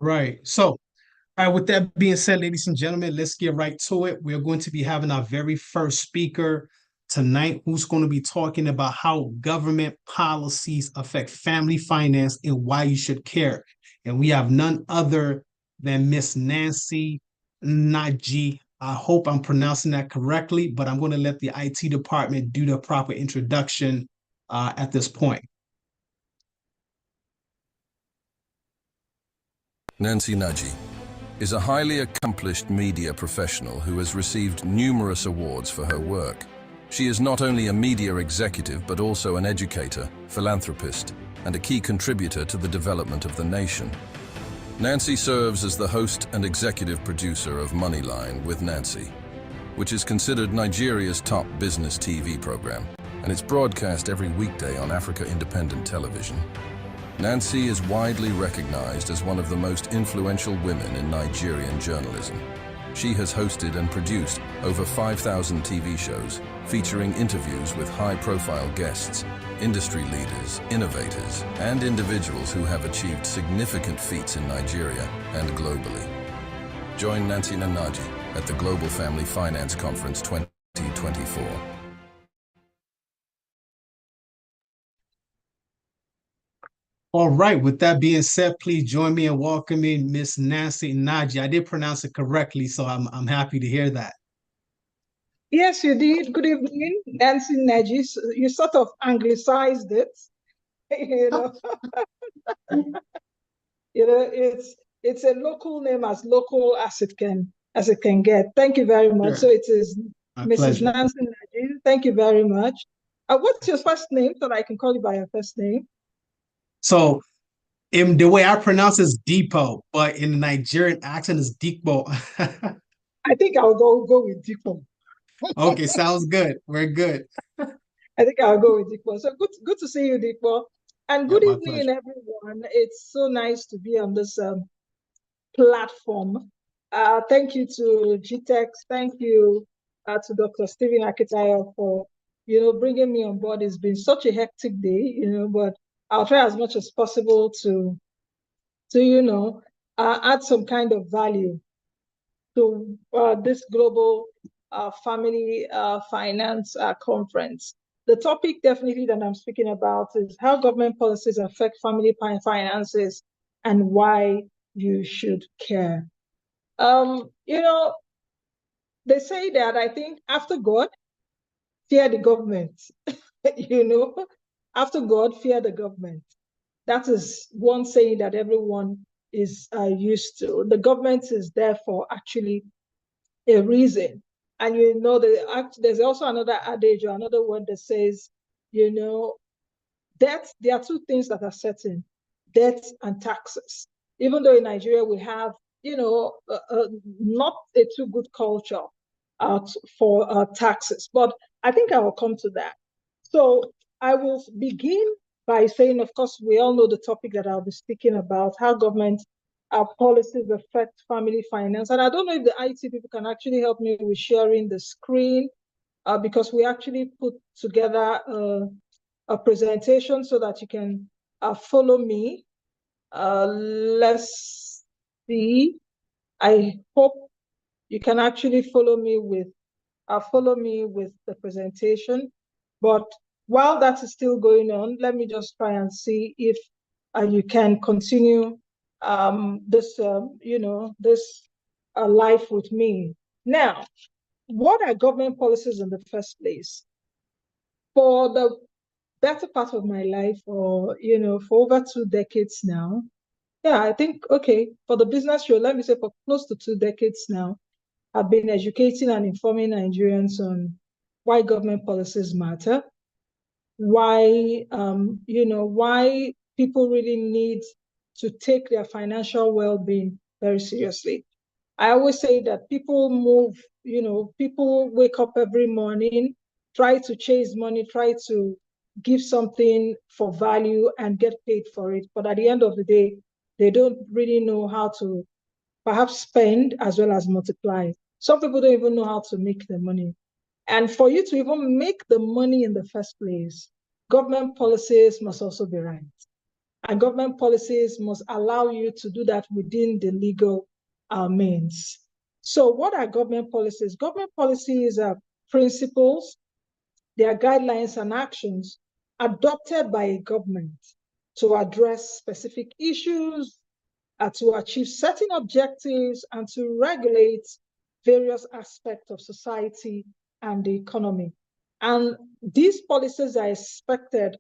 Right. So, all right, with that being said, ladies and gentlemen, let's get right to it. We're going to be having our very first speaker tonight who's going to be talking about how government policies affect family finance and why you should care. And we have none other than Miss Nancy Naji. I hope I'm pronouncing that correctly, but I'm going to let the IT department do the proper introduction at this point. Nancy Naji is a highly accomplished media professional who has received numerous awards for her work. She is not only a media executive, but also an educator, philanthropist, and a key contributor to the development of the nation. Nancy serves as the host and executive producer of Moneyline with Nancy, which is considered Nigeria's top business TV program, and it's broadcast every weekday on Africa Independent Television. Nancy is widely recognized as one of the most influential women in Nigerian journalism. She has hosted and produced over 5,000 TV shows, featuring interviews with high-profile guests, industry leaders, innovators, and individuals who have achieved significant feats in Nigeria and globally. Join Nancy Naji at the Global Family Finance Conference 2024. All right. With that being said, please join me in welcoming Miss Nancy Naji. I did pronounce it correctly, so I'm happy to hear that. Yes, you did. Good evening, Nancy Najis. You sort of anglicized it. You know, it's a local name, as local as it can get. Thank you very much. Sure. So it is My Mrs. pleasure. Nancy Najis. Thank you very much. What's your first name so that I can call you by your first name? So in the way I pronounce it is Depot, but in the Nigerian accent is Dikbo. I think I'll go with Dikpo. Okay, sounds good. We're good. I think I'll go with Dikpo. So good to see you, Dikpo. And Yeah, good my evening, pleasure. everyone. It's so nice to be on this platform. Thank you to GTEx. Thank you to Dr. Stephen Akitayo for, bringing me on board. It's been such a hectic day, but I'll try as much as possible to add some kind of value to this global family finance conference. The topic definitely that I'm speaking about is how government policies affect family finances and why you should care. They say that I think after God, fear the government. you know, after God, fear the government. That is one saying that everyone is used to. The government is there for actually a reason. And there's also another adage or another word that says, debt, there are two things that are certain, debt and taxes. Even though in Nigeria we have, not a too good culture for taxes, but I think I will come to that. So I will begin by saying, of course, we all know the topic that I'll be speaking about, how government policies affect family finance. And I don't know if the IT people can actually help me with sharing the screen because we actually put together a presentation so that you can follow me. Let's see. I hope you can actually follow me with the presentation. But while that is still going on, let me just try and see if you can continue this life with me. Now, what are government policies in the first place? For the better part of my life, or for over 2 decades now, yeah, I think, okay, for the business show, let me say for close to 2 decades now, I've been educating and informing Nigerians on why government policies matter, why why people really need to take their financial well-being very seriously. I always say that people wake up every morning, try to chase money, try to give something for value and get paid for it. But at the end of the day, they don't really know how to perhaps spend as well as multiply. Some people don't even know how to make the money. And for you to even make the money in the first place, government policies must also be right. And government policies must allow you to do that within the legal means. So what are government policies? Government policies are principles, they are guidelines and actions adopted by a government to address specific issues, to achieve certain objectives, and to regulate various aspects of society and the economy. And these policies are expected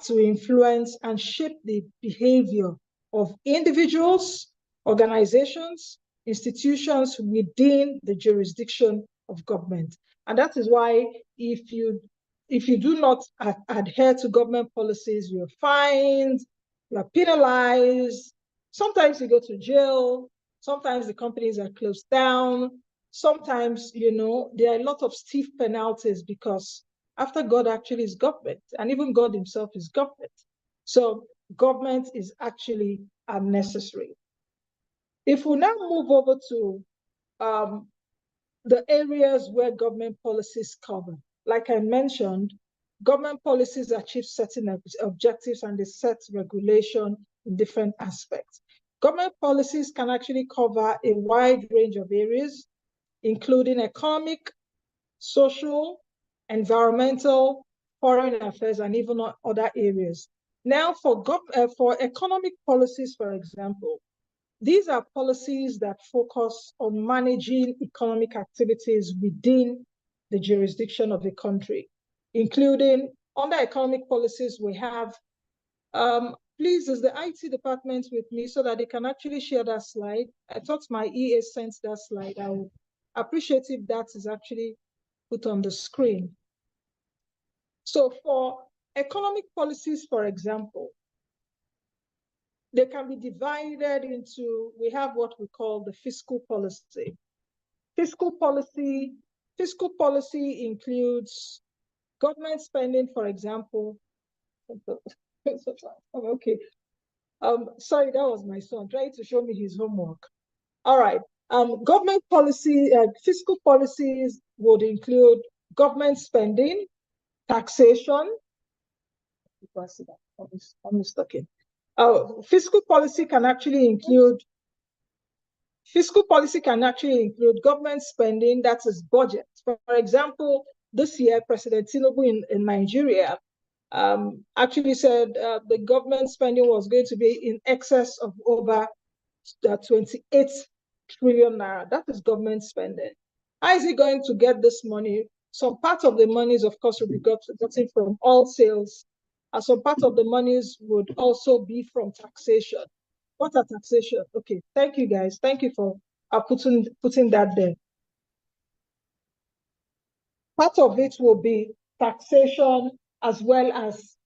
to influence and shape the behavior of individuals, organizations, institutions within the jurisdiction of government. And that is why if you do not adhere to government policies, you're fined, you're penalized, sometimes you go to jail, sometimes the companies are closed down, sometimes, there are a lot of stiff penalties because after God actually is government, and even God himself is government. So government is actually unnecessary. If we now move over to the areas where government policies cover, like I mentioned, government policies achieve certain objectives and they set regulation in different aspects. Government policies can actually cover a wide range of areas, including economic, social, environmental, foreign affairs, and even other areas. Now, for economic policies, for example, these are policies that focus on managing economic activities within the jurisdiction of the country, including under economic policies, we have, please, is the IT department with me so that they can actually share that slide? I thought my EA sent that slide. I would appreciate if that is actually put on the screen. So for economic policies, for example, they can be divided into, we have what we call the fiscal policy. Fiscal policy includes government spending, for example. Okay. Sorry, that was my son trying to show me his homework. All right. Government policy, fiscal policies would include government spending, taxation. I'm talking. Fiscal policy can actually include government spending, that is budget. For example, this year, President Tinubu in Nigeria actually said the government spending was going to be in excess of over 28 trillion naira. That is government spending. How is he going to get this money? Some part of the monies, of course, will be gotten from all sales. And some part of the monies would also be from taxation. What are taxation? Okay, thank you guys. Thank you for putting that there. Part of it will be taxation as well as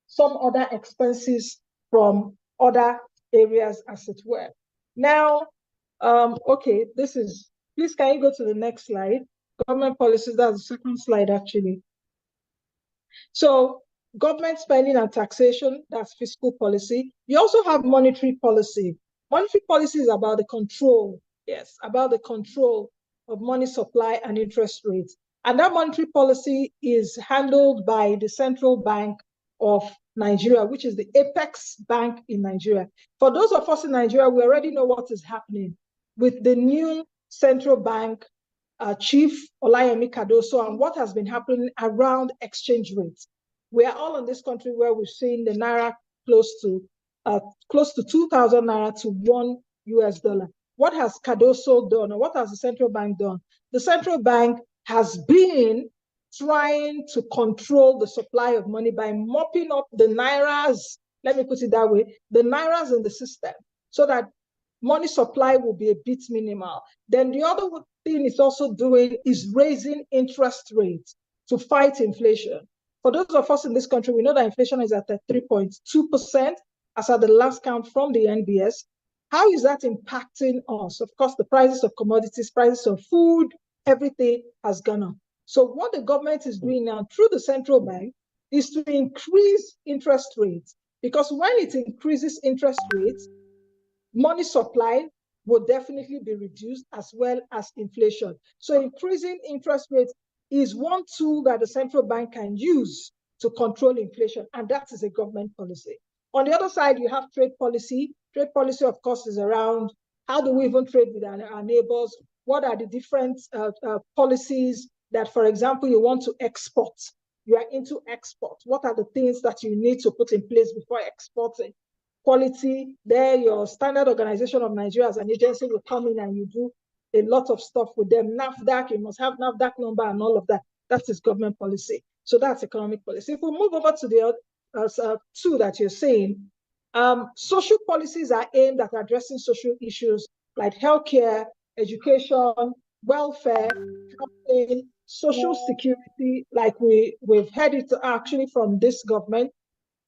some other expenses from other areas, as it were. Now, okay, please can you go to the next slide? Government policies, that's the second slide actually. So government spending and taxation, that's fiscal policy. You also have monetary policy. Monetary policy is about the control, yes, about the control of money supply and interest rates. And that monetary policy is handled by the Central Bank of Nigeria, which is the apex bank in Nigeria. For those of us in Nigeria, we already know what is happening with the new central bank chief, Olayemi Cardoso, and what has been happening around exchange rates. We are all in this country where we've seen the naira close to 2,000 naira to $1. What has Cardoso done, or what has the central bank done? The central bank has been trying to control the supply of money by mopping up the nairas, let me put it that way, the nairas in the system, so that money supply will be a bit minimal. Then the other thing it's also doing is raising interest rates to fight inflation. For those of us in this country, we know that inflation is at 3.2% as at the last count from the NBS. How is that impacting us? Of course, the prices of commodities, prices of food, everything has gone up. So what the government is doing now through the central bank is to increase interest rates, because when it increases interest rates, money supply will definitely be reduced as well as inflation. So increasing interest rates is one tool that the central bank can use to control inflation, and that is a government policy. On the other side, you have trade policy. Trade policy, of course, is around how do we even trade with our neighbors? What are the different policies that, for example, you want to export? You are into export. What are the things that you need to put in place before exporting? Quality, there your Standard Organization of Nigeria as an agency will come in and you do a lot of stuff with them. NAFDAC, you must have NAFDAC number and all of that. That is government policy. So that's economic policy. If we move over to the two that you're saying, social policies are aimed at addressing social issues like healthcare, education, welfare, housing, social security, like we've heard it actually from this government,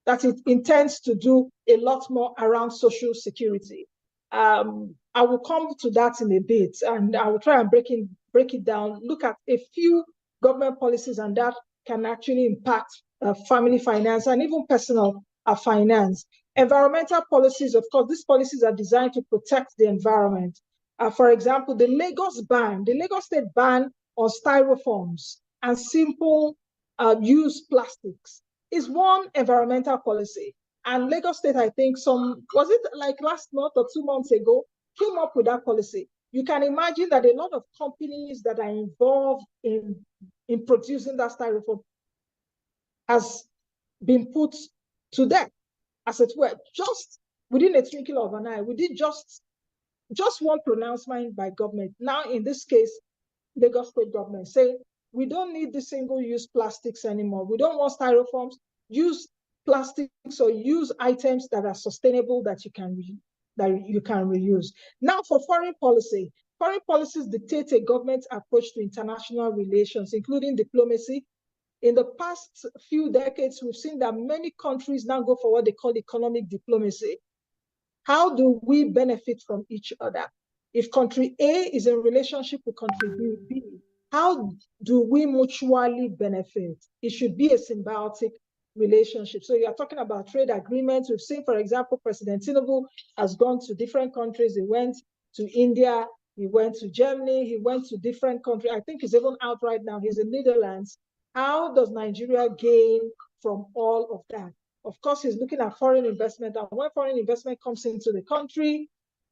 that it intends to do a lot more around social security. I will come to that in a bit, and I will try and break it down, look at a few government policies, and that can actually impact family finance and even personal finance. Environmental policies, of course, these policies are designed to protect the environment. For example, the Lagos State ban on styrofoams and simple use plastics is one environmental policy. And Lagos State, I think was it like last month or 2 months ago, came up with that policy. You can imagine that a lot of companies that are involved in producing that styrofoam has been put to death, as it were, just within a twinkle of an eye. We did just one pronouncement by government. Now, in this case, Lagos State government saying, we don't need the single-use plastics anymore. We don't want styrofoams. Use plastics or use items that are sustainable that you can reuse. Now, for foreign policies dictate a government's approach to international relations, including diplomacy. In the past few decades, we've seen that many countries now go for what they call economic diplomacy. How do we benefit from each other? If country A is in relationship with country B, how do we mutually benefit? It should be a symbiotic relationship. So you're talking about trade agreements. We've seen, for example, President Tinubu has gone to different countries. He went to India, he went to Germany, he went to different countries. I think he's even out right now. He's in Netherlands. How does Nigeria gain from all of that? Of course, he's looking at foreign investment. And when foreign investment comes into the country,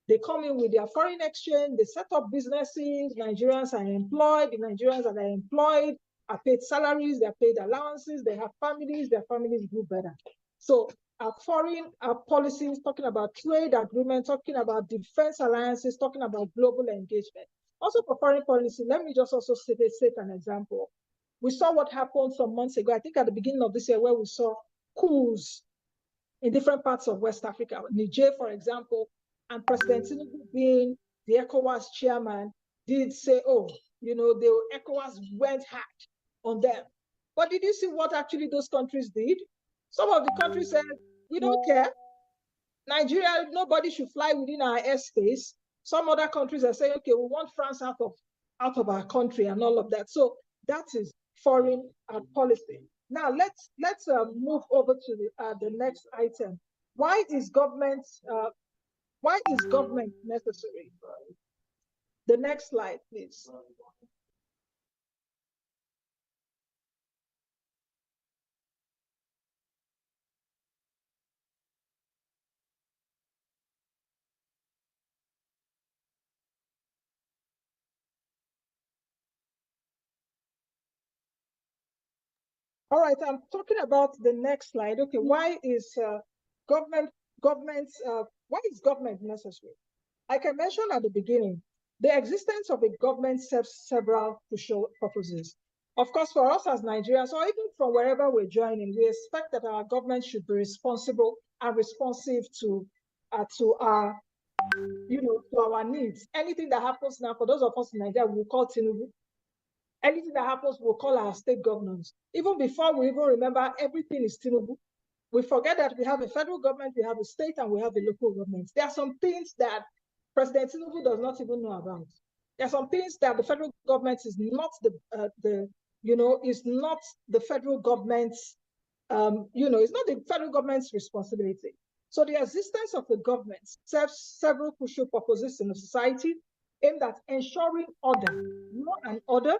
they come in with their foreign exchange, they set up businesses, Nigerians are employed, the Nigerians that are employed are paid salaries, they're paid allowances, they have families, their families do better. So our foreign policies, talking about trade agreements, talking about defense alliances, talking about global engagement. Also for foreign policy, let me just also state an example. We saw what happened some months ago, I think at the beginning of this year, where we saw coups in different parts of West Africa. Niger, for example, and President Tinubu being the ECOWAS chairman did say, oh, the ECOWAS went hard on them. But did you see what actually those countries did? Some of the countries said, we don't care. Nigeria, nobody should fly within our airspace. Some other countries are saying, okay, we want France out of our country and all of that. So that is foreign policy. Now let's move over to the next item. Why is government necessary? The next slide, please. All right, I'm talking about the next slide. Okay, why is government necessary? Like I mentioned at the beginning, the existence of a government serves several crucial purposes. Of course, for us as Nigerians, or even from wherever we're joining, we expect that our government should be responsible and responsive to our needs. Anything that happens now, for those of us in Nigeria, we call Tinubu. Anything that happens, we'll call our state governors. Even before we even remember, everything is Tinubu. We forget that we have a federal government, we have a state, and we have a local government. There are some things that President Tinubu does not even know about. There are some things that the federal government is not is not the federal government's, it's not the federal government's responsibility. So the existence of the government serves several crucial purposes in the society aimed at ensuring order, law and order,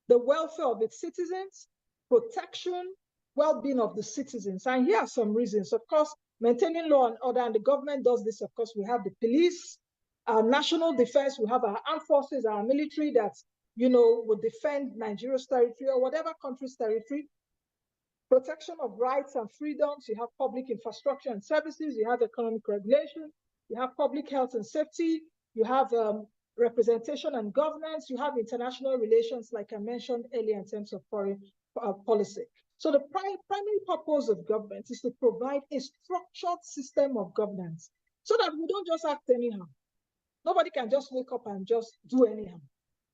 the welfare of its citizens, protection, well-being of the citizens. And here are some reasons. Of course, maintaining law and order, and the government does this. Of course, we have the police, our national defense, we have our armed forces, our military that, will defend Nigeria's territory or whatever country's territory. Protection of rights and freedoms, you have public infrastructure and services, you have economic regulation, you have public health and safety, you have representation and governance, you have international relations, like I mentioned earlier, in terms of foreign policy. So the primary purpose of government is to provide a structured system of governance so that we don't just act anyhow. Nobody can just wake up and just do anyhow.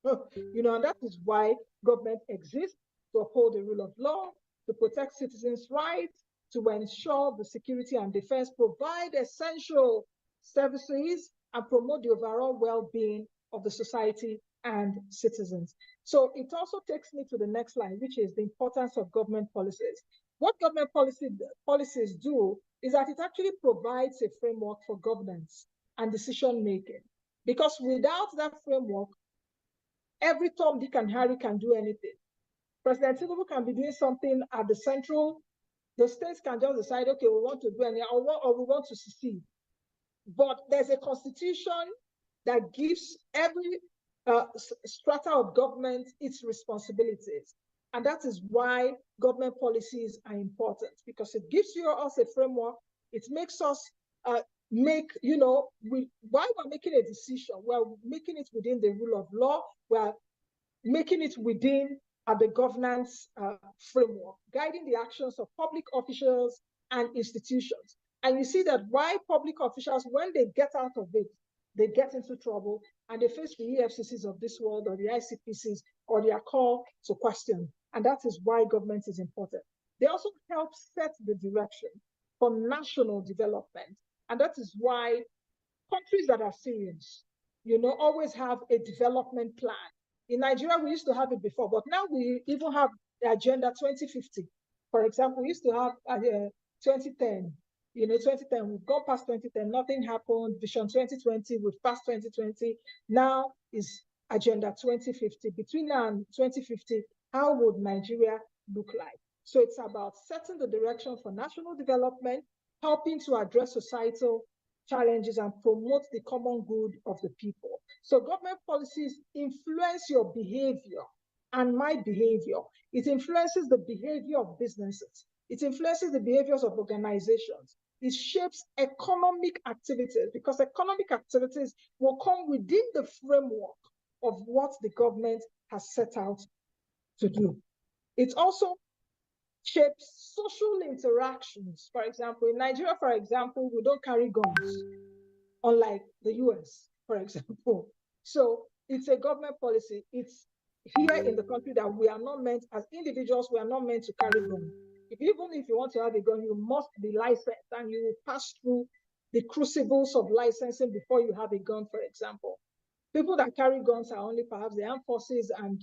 And that is why government exists, to uphold the rule of law, to protect citizens' rights, to ensure the security and defense, provide essential services, and promote the overall well-being of the society and citizens. So it also takes me to the next slide, which is the importance of government policies. What government policies do is that it actually provides a framework for governance and decision-making. Because without that framework, every Tom, Dick, and Harry can do anything. President Tinubu can be doing something at the central. The states can just decide, okay, we want to do anything, or we want to secede. But there's a constitution that gives every strata of government its responsibilities. And that is why government policies are important, because it gives us a framework. It makes us while we're making a decision, we're making it within the rule of law, we're making it within the governance framework, guiding the actions of public officials and institutions. And you see that why public officials, when they get out of it, they get into trouble and they face the EFCCs of this world or the ICPCs, or they are called to question. And that is why government is important. They also help set the direction for national development. And that is why countries that are serious, always have a development plan. In Nigeria, we used to have it before, but now we even have the Agenda 2050. For example, we used to have 2010. 2010, we've gone past 2010, nothing happened. Vision 2020, we've passed 2020. Now is Agenda 2050. Between now and 2050, how would Nigeria look like? So it's about setting the direction for national development, helping to address societal challenges and promote the common good of the people. So government policies influence your behavior and my behavior. It influences the behavior of businesses. It influences the behaviors of organizations. It shapes economic activities, because economic activities will come within the framework of what the government has set out to do. It also shapes social interactions. For example, in Nigeria, we don't carry guns, unlike the US, for example. So it's a government policy. It's here in the country that we are not meant, as individuals, we are not meant to carry guns. Even if you want to have a gun, you must be licensed, and you will pass through the crucibles of licensing before you have a gun, for example. People that carry guns are only perhaps the armed forces and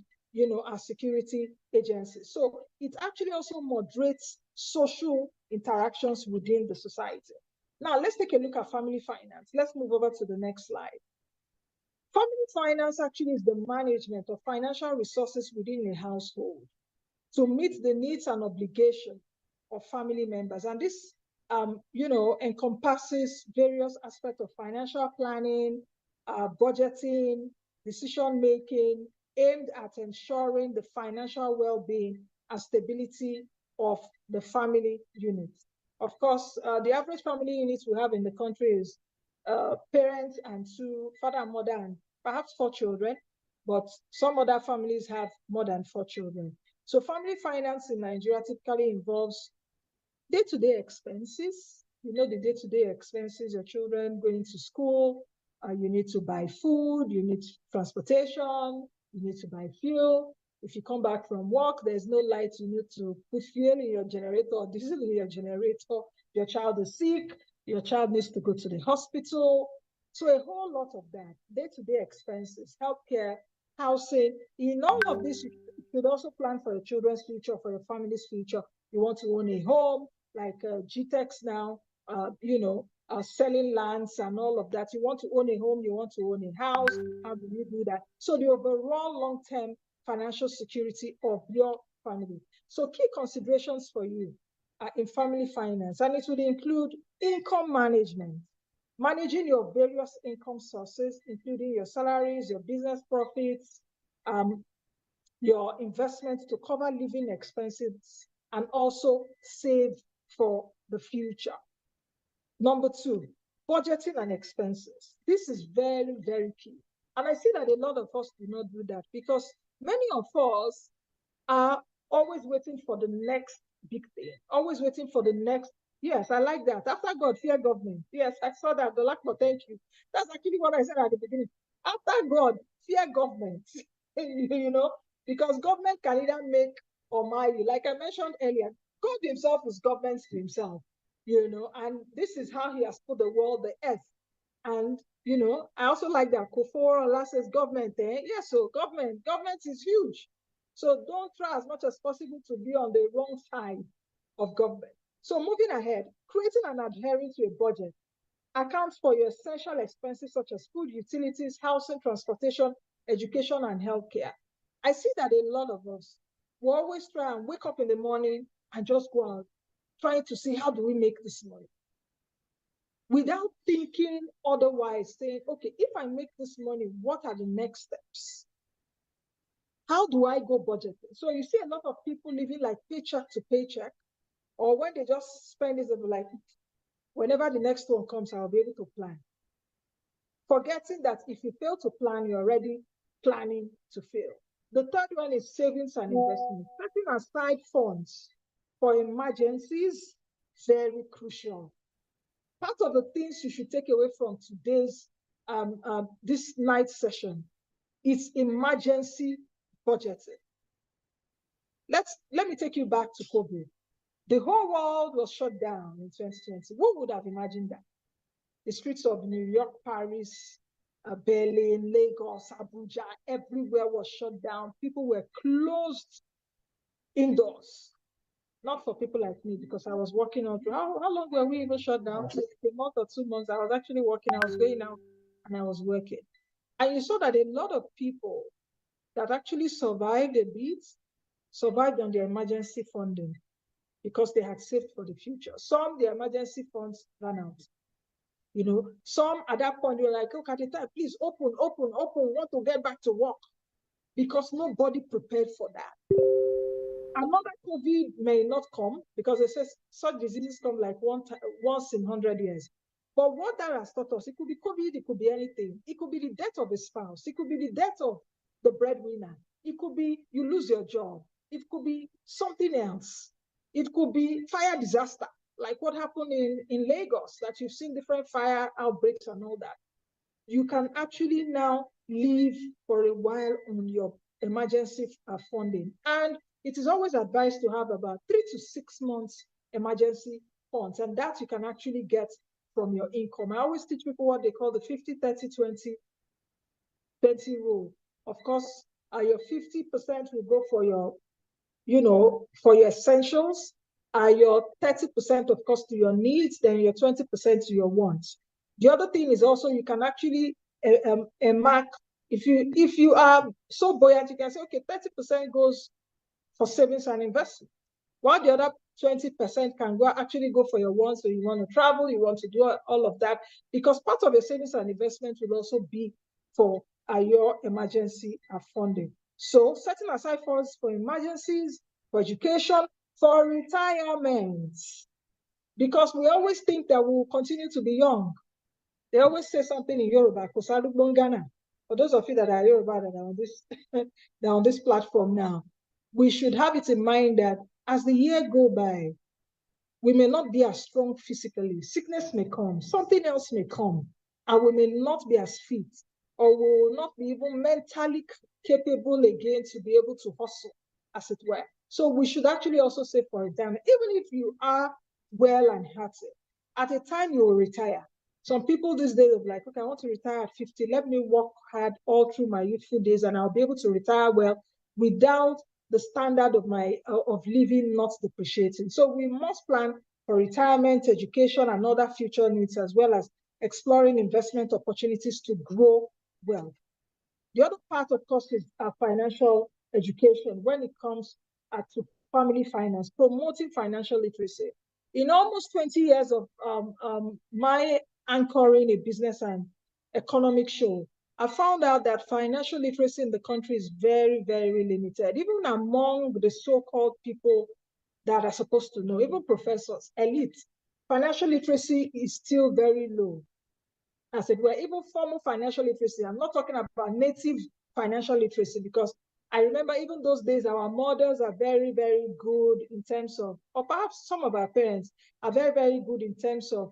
our security agencies. So it actually also moderates social interactions within the society. Now let's take a look at family finance. Let's move over to the next slide. Family finance actually is the management of financial resources within a household to meet the needs and obligations of family members. And this, encompasses various aspects of financial planning, budgeting, decision-making, aimed at ensuring the financial well-being and stability of the family unit. Of course, the average family unit we have in the country is parents and two, father and mother, and perhaps 4 children, but some other families have more than 4 children. So family finance in Nigeria typically involves day-to-day expenses. The day-to-day expenses, your children going to school, you need to buy food, you need transportation, you need to buy fuel. If you come back from work, there's no light, you need to put fuel in your generator or diesel in your generator. Your child is sick, your child needs to go to the hospital. So a whole lot of that, day-to-day expenses, healthcare, housing. In all of this, you could also plan for your children's future, for your family's future. You want to own a home, like GTEx now, selling lands and all of that. You want to own a home, you want to own a house. How do you do that? So the overall long-term financial security of your family. So key considerations for you. in family finance, and it would include income management, managing your various income sources, including your salaries, your business profits, your investments to cover living expenses, and also save for the future. Number two, budgeting and expenses. This is very, very key. And I see that a lot of us do not do that because many of us are always waiting for the next big thing, always waiting for the next. Yes, I like that. After God, fear government. Yes, I saw that. Dolakbo, thank you. That's actually what I said at the beginning. After God, fear government. You know, because government can either make or mar you. Like I mentioned earlier, God himself is government to himself, you know, and this is how he has put the world, the earth. And, you know, I also like that Koforo says government, eh? Yes, so government is huge. So don't try as much as possible to be on the wrong side of government. So moving ahead, creating and adhering to a budget accounts for your essential expenses such as food, utilities, housing, transportation, education, and healthcare. I see that a lot of us will always try and wake up in the morning and just go out trying to see how do we make this money without thinking otherwise, saying, okay, if I make this money, what are the next steps? How do I go budgeting? So you see a lot of people living like paycheck to paycheck, or when they just spend it, they'll be like, whenever the next one comes, I'll be able to plan. Forgetting that if you fail to plan, you're already planning to fail. The third one is savings and investments. Setting aside funds for emergencies, very crucial. Part of the things you should take away from today's this night session is emergency budgeting. Let me take you back to COVID. The whole world was shut down in 2020. Who would have imagined that? The streets of New York, Paris, Berlin, Lagos, Abuja, everywhere was shut down. People were closed indoors. Not for people like me, because I was working out. How long were we even shut down? A month or 2 months. I was actually working. I was going out and I was working. And you saw that a lot of people that actually survived a bit, survived on their emergency funding because they had saved for the future. Some, their emergency funds ran out. You know, some at that point were like, look at the time, please open, want to get back to work, because nobody prepared for that. Another COVID may not come because it says such diseases come like once in 100 years. But what that has taught us, it could be COVID, it could be anything. It could be the death of a spouse. It could be the death of the breadwinner. It could be you lose your job. It could be something else. It could be fire disaster, like what happened in Lagos, that you've seen different fire outbreaks and all that. You can actually now live for a while on your emergency funding. And it is always advised to have about 3 to 6 months emergency funds, and that you can actually get from your income. I always teach people what they call the 50-30-20 rule. Of course, your 50% will go for your, you know, for your essentials, your 30%, of course, to your needs, then your 20% to your wants. The other thing is also you can actually mark, if you are so buoyant, you can say, okay, 30% goes for savings and investment, while the other 20% can actually go for your wants. So you want to travel, you want to do all of that, because part of your savings and investment will also be for your emergency funding. So setting aside funds for emergencies, for education, for retirement, because we always think that we will continue to be young. They always say something in Yoruba, Kosalu Bongana. For those of you that are Yoruba that are on this, that are on this platform now, we should have it in mind that as the year go by, we may not be as strong physically. Sickness may come, something else may come, and we may not be as fit, or we will not be even mentally capable again to be able to hustle, as it were. So we should actually also save for retirement, even if you are well and healthy. At a time you will retire. Some people these days are like, okay, I want to retire at 50. Let me work hard all through my youthful days, and I'll be able to retire well without the standard of my of living not depreciating. So we must plan for retirement, education, and other future needs, as well as exploring investment opportunities to grow wealth. The other part, of course, is financial education when it comes to family finance, promoting financial literacy. In almost 20 years of my anchoring a business and economic show, I found out that financial literacy in the country is very, very limited, even among the so-called people that are supposed to know, even professors, elite. Financial literacy is still very low. As it were, even formal financial literacy. I'm not talking about native financial literacy, because I remember even those days, our mothers are very, very good in terms of, or perhaps some of our parents are very, very good in terms of,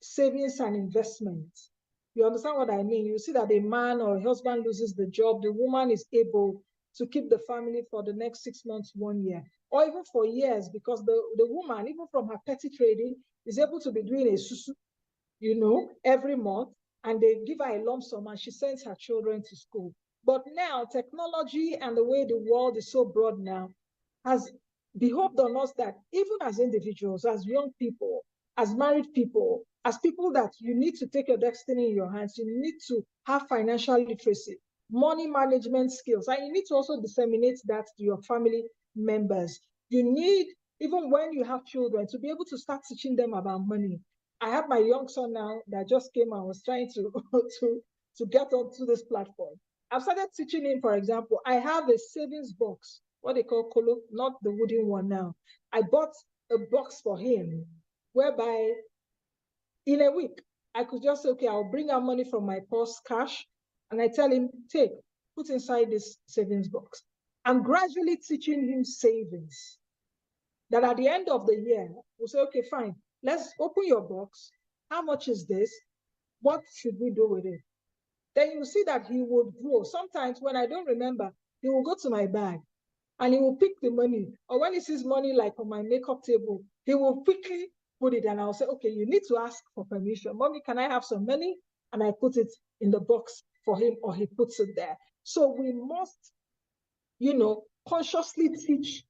savings and investments. You understand what I mean? You see that a man or a husband loses the job, the woman is able to keep the family for the next 6 months, 1 year, or even for years, because the woman, even from her petty trading, is able to be doing a susu, every month, and they give her a lump sum and she sends her children to school. But now technology and the way the world is so broad now has behoved on us that even as individuals, as young people, as married people, as people that you need to take your destiny in your hands, you need to have financial literacy, money management skills, and you need to also disseminate that to your family members. You need, even when you have children, to be able to start teaching them about money. I have my young son now that just came and was trying to to get onto this platform. I've started teaching him, for example, I have a savings box, what they call colo, not the wooden one now. I bought a box for him whereby in a week, I could just say, okay, I'll bring out money from my purse, cash, and I tell him, put inside this savings box. I'm gradually teaching him savings. That at the end of the year, we'll say, okay, fine, let's open your box. How much is this? What should we do with it? Then you see that he would grow. Sometimes when I don't remember, he will go to my bag and he will pick the money. Or when he sees money like on my makeup table, he will quickly put it, and I'll say, okay, you need to ask for permission. Mommy, can I have some money? And I put it in the box for him, or he puts it there. So we must, consciously teach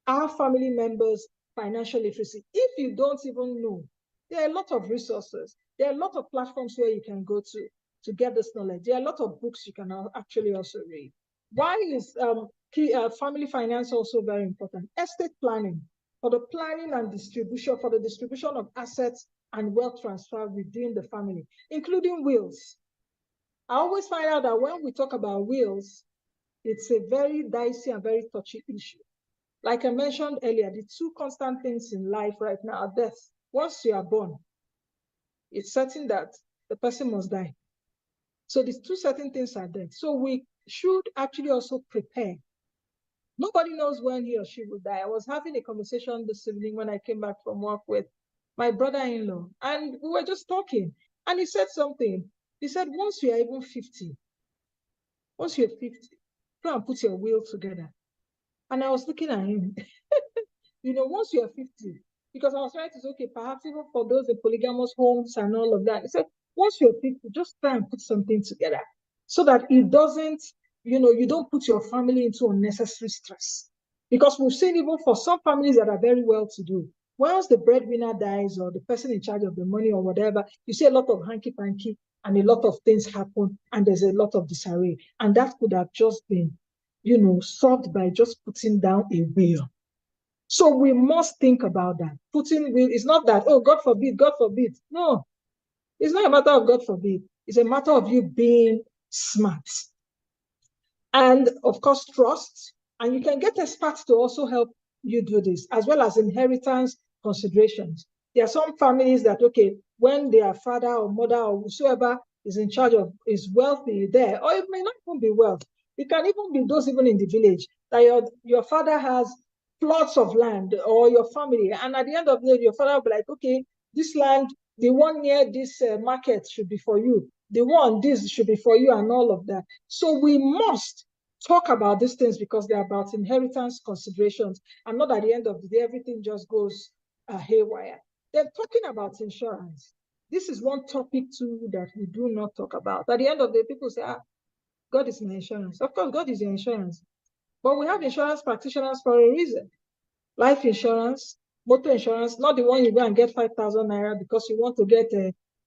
our family members financial literacy. If you don't even know, there are a lot of resources. There are a lot of platforms where you can go to get this knowledge. There are a lot of books you can actually also read. Why is family finance also very important? Estate planning, for the planning and distribution, for the distribution of assets and wealth transfer within the family, including wills. I always find out that when we talk about wills, it's a very dicey and very touchy issue. Like I mentioned earlier, the two constant things in life right now are death. Once you are born, it's certain that the person must die. So these two certain things are death. So we should actually also prepare. Nobody knows when he or she will die. I was having a conversation this evening when I came back from work with my brother-in-law, and we were just talking, and he said something. He said, once you are even 50, once you're 50, try and put your will together. And I was looking at him, once you're 50, because I was trying to say, okay, perhaps even for those in polygamous homes and all of that, he said, once you're 50, just try and put something together so that it doesn't, you don't put your family into unnecessary stress. Because we've seen even for some families that are very well-to-do, once the breadwinner dies or the person in charge of the money or whatever, you see a lot of hanky-panky and a lot of things happen and there's a lot of disarray. And that could have just been, solved by just putting down a will. So we must think about that. Putting will is not that, oh, God forbid, God forbid. No, it's not a matter of God forbid. It's a matter of you being smart. And of course, trust. And you can get experts to also help you do this, as well as inheritance considerations. There are some families that, okay, when their father or mother or whosoever is in charge of is wealthy there, or it may not even be wealth. It can even be those even in the village, that your father has plots of land or your family. And at the end of the day, your father will be like, okay, this land, the one near this market should be for you. The one, this should be for you, and all of that. So we must talk about these things because they're about inheritance considerations, and not at the end of the day, everything just goes haywire. Then talking about insurance. This is one topic too that we do not talk about. At the end of the day, people say, God is my insurance. Of course, God is your insurance. But we have insurance practitioners for a reason. Life insurance, motor insurance, not the one you go and get 5,000 naira because you want to get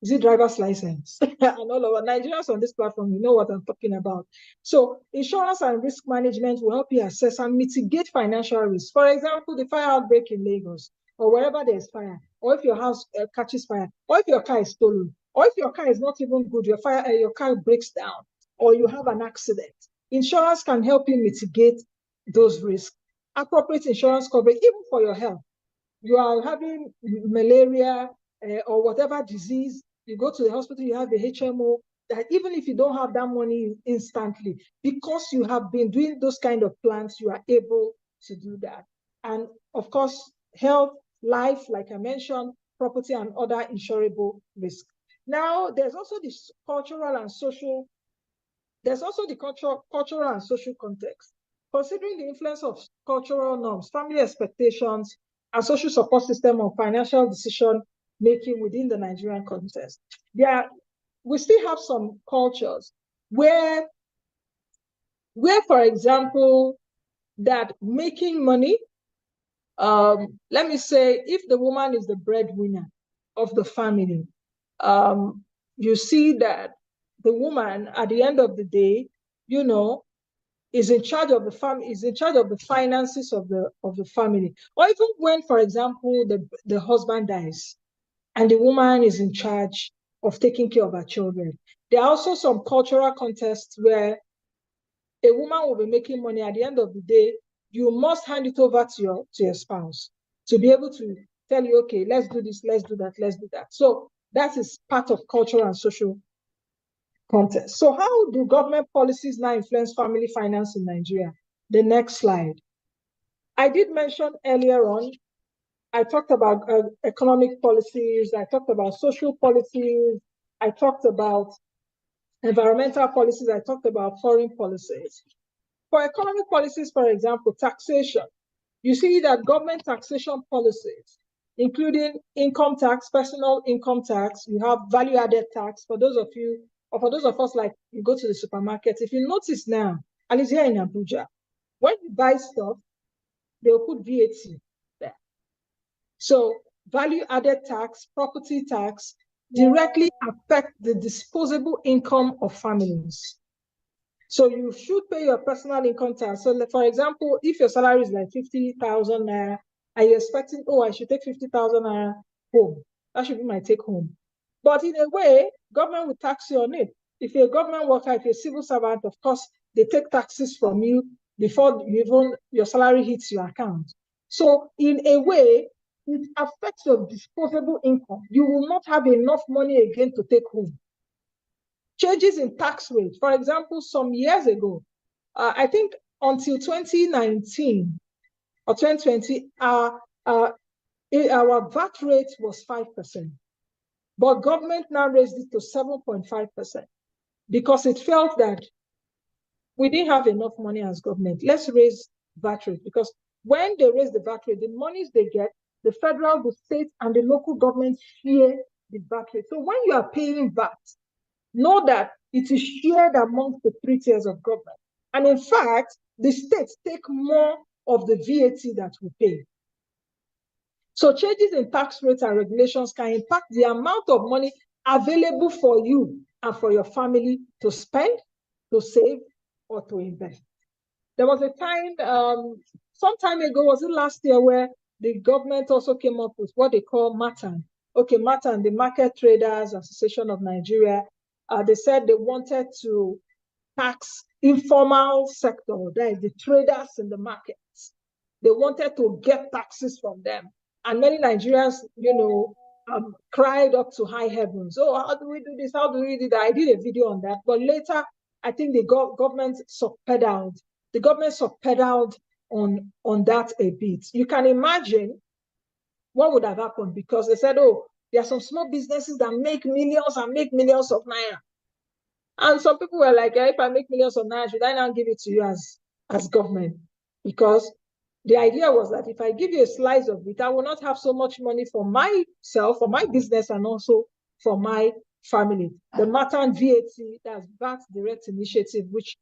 is it driver's license? And all of our Nigerians on this platform, you know what I'm talking about. So insurance and risk management will help you assess and mitigate financial risk. For example, the fire outbreak in Lagos, or wherever there's fire, or if your house catches fire, or if your car is stolen, or if your car is not even good, your car breaks down, or you have an accident. Insurance can help you mitigate those risks. Appropriate insurance coverage, even for your health. You are having malaria or whatever disease, you go to the hospital, you have the HMO, that even if you don't have that money instantly, because you have been doing those kind of plans, you are able to do that. And of course, health, life, like I mentioned, property and other insurable risks. Now, there's also this cultural and social, cultural and social context. Considering the influence of cultural norms, family expectations, and social support system on financial decision making within the Nigerian context, we still have some cultures where, for example, that making money, let me say, if the woman is the breadwinner of the family, you see that the woman, at the end of the day, you know, is in charge of the family, is in charge of the finances of the family. Or even when, for example, the husband dies and the woman is in charge of taking care of her children. There are also some cultural contexts where a woman will be making money. At the end of the day, you must hand it over to your spouse to be able to tell you, okay, let's do this, let's do that, let's do that. So that is part of cultural and social context. So how do government policies now influence family finance in Nigeria? The next slide. I did mention earlier on, I talked about economic policies, I talked about social policies, I talked about environmental policies, I talked about foreign policies. For economic policies, for example, taxation, you see that government taxation policies, including income tax, personal income tax, you have value-added tax. For those of you, or for those of us, like you go to the supermarket, if you notice now, and it's here in Abuja, when you buy stuff, they'll put VAT there. So value-added tax, property tax, directly affect the disposable income of families. So you should pay your personal income tax. So for example, if your salary is like 50,000 naira, and you're expecting, oh, I should take 50,000 naira home. That should be my take home. But in a way, government will tax you on it. If you're a government worker, if you're a civil servant, of course, they take taxes from you before even your salary hits your account. So in a way, it affects your disposable income. You will not have enough money again to take home. Changes in tax rates. For example, some years ago, I think until 2019 or 2020, our VAT rate was 5%. But government now raised it to 7.5% because it felt that we didn't have enough money as government. Let's raise VAT rate, because when they raise the VAT rate, the monies they get, the federal, the state, and the local governments share the VAT rate. So when you are paying VAT, know that it is shared amongst the 3 tiers of government. And in fact, the states take more of the VAT that we pay. So changes in tax rates and regulations can impact the amount of money available for you and for your family to spend, to save, or to invest. There was a time, some time ago, was it last year, where the government also came up with what they call MATAN. Okay, MATAN, the Market Traders Association of Nigeria, they said they wanted to tax informal sector, that is the traders in the markets. They wanted to get taxes from them. And many Nigerians, cried up to high heavens. Oh, how do we do this? How do we do that? I did a video on that. But later, I think the government subpedaled. The government subpedaled on that a bit. You can imagine what would have happened, because they said, oh, there are some small businesses that make millions and make millions of naira. And some people were like, if I make millions of naira, should I now give it to you as government? Because the idea was that if I give you a slice of it, I will not have so much money for myself, for my business, and also for my family. The MATAN VAT, that's VAT Direct Initiative, which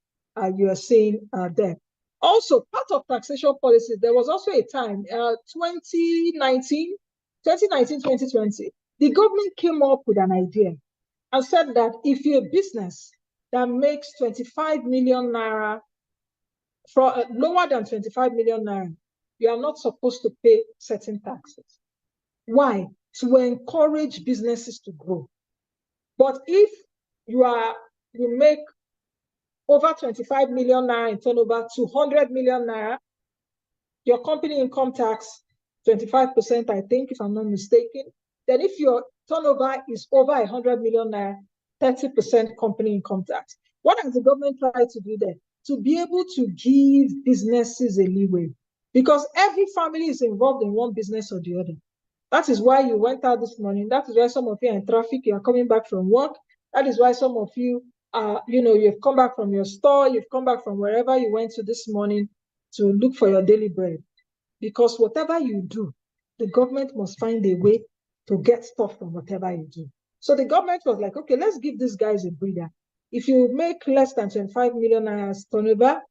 you are seeing there. Also, part of taxation policies, there was also a time, 2019, 2020, The government came up with an idea and said that if you're a business that makes 25 million naira, for lower than 25 million naira, you are not supposed to pay certain taxes. Why? To encourage businesses to grow. But if you make over 25 million naira in turnover, 200 million naira, your company income tax, 25%, I think, if I'm not mistaken. Then if your turnover is over 100 million naira, 30% company income tax. What has the government tried to do there? To be able to give businesses a leeway. Because every family is involved in one business or the other. That is why you went out this morning. That is why some of you are in traffic. You are coming back from work. That is why some of you you've come back from your store. You've come back from wherever you went to this morning to look for your daily bread. Because whatever you do, the government must find a way to get stuff from whatever you do. So the government was like, okay, let's give these guys a breather. If you make less than 25 million naira turnover,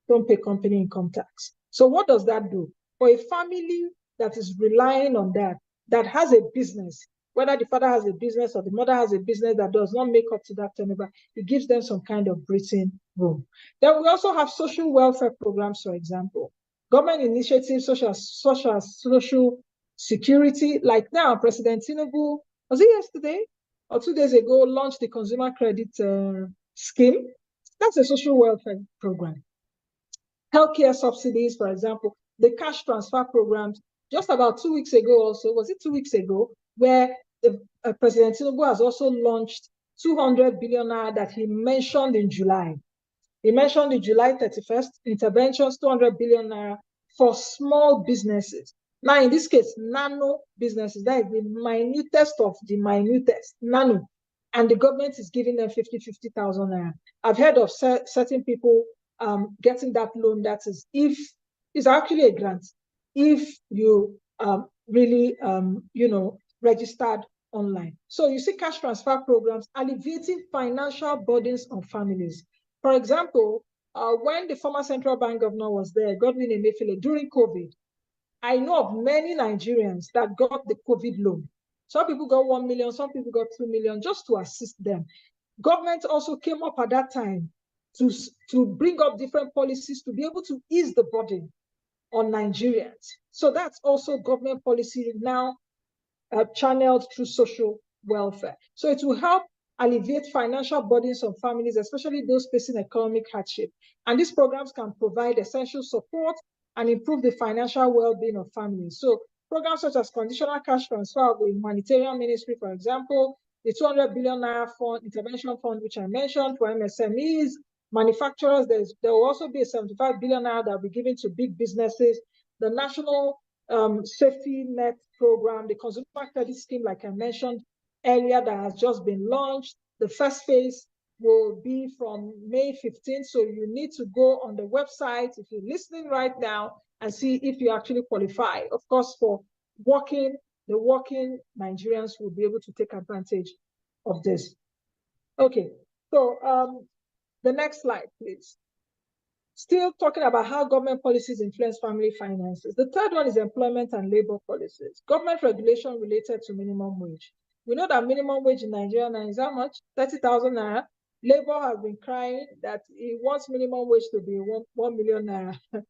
don't pay company income tax. So what does that do? For a family that is relying on that has a business, whether the father has a business or the mother has a business that does not make up to that turnover, it gives them some kind of breathing room. Then we also have social welfare programs, for example. Government initiatives such as social security, like now, President Tinubu, was it yesterday or 2 days ago, launched the consumer credit scheme. That's a social welfare program. Healthcare subsidies, for example, the cash transfer programs. Just about 2 weeks ago also, was it 2 weeks ago, where the President Tinubu has also launched 200 billion naira that he mentioned in July. He mentioned the July 31st interventions, 200 billion naira for small businesses. Now, in this case, nano businesses, that is the minutest of the minutest, nano. And the government is giving them 50,000 naira. I've heard of certain people getting that loan. That is, if it's actually a grant, if you really, registered online. So you see cash transfer programs alleviating financial burdens on families. For example, when the former central bank governor was there, Godwin Emefiele, during COVID, I know of many Nigerians that got the COVID loan. Some people got 1 million, some people got 2 million, just to assist them. Government also came up at that time to bring up different policies to be able to ease the burden on Nigerians. So that's also government policy now channeled through social welfare. So it will help alleviate financial burdens on families, especially those facing economic hardship. And these programs can provide essential support and improve the financial well-being of families. So programs such as conditional cash transfer of the humanitarian ministry, for example, the 200 billion naira fund, intervention fund, which I mentioned for MSMEs, manufacturers, there will also be a 75 billion naira that will be given to big businesses. The national safety net program, the consumer credit scheme, like I mentioned earlier, that has just been launched. The first phase will be from May 15th. So you need to go on the website if you're listening right now and see if you actually qualify. Of course, for the working Nigerians will be able to take advantage of this. Okay, so the next slide, please. Still talking about how government policies influence family finances. The third one is employment and labor policies. Government regulation related to minimum wage. We know that minimum wage in Nigeria now is how much? 30,000 naira. Labor has been crying that it wants minimum wage to be 1 million naira.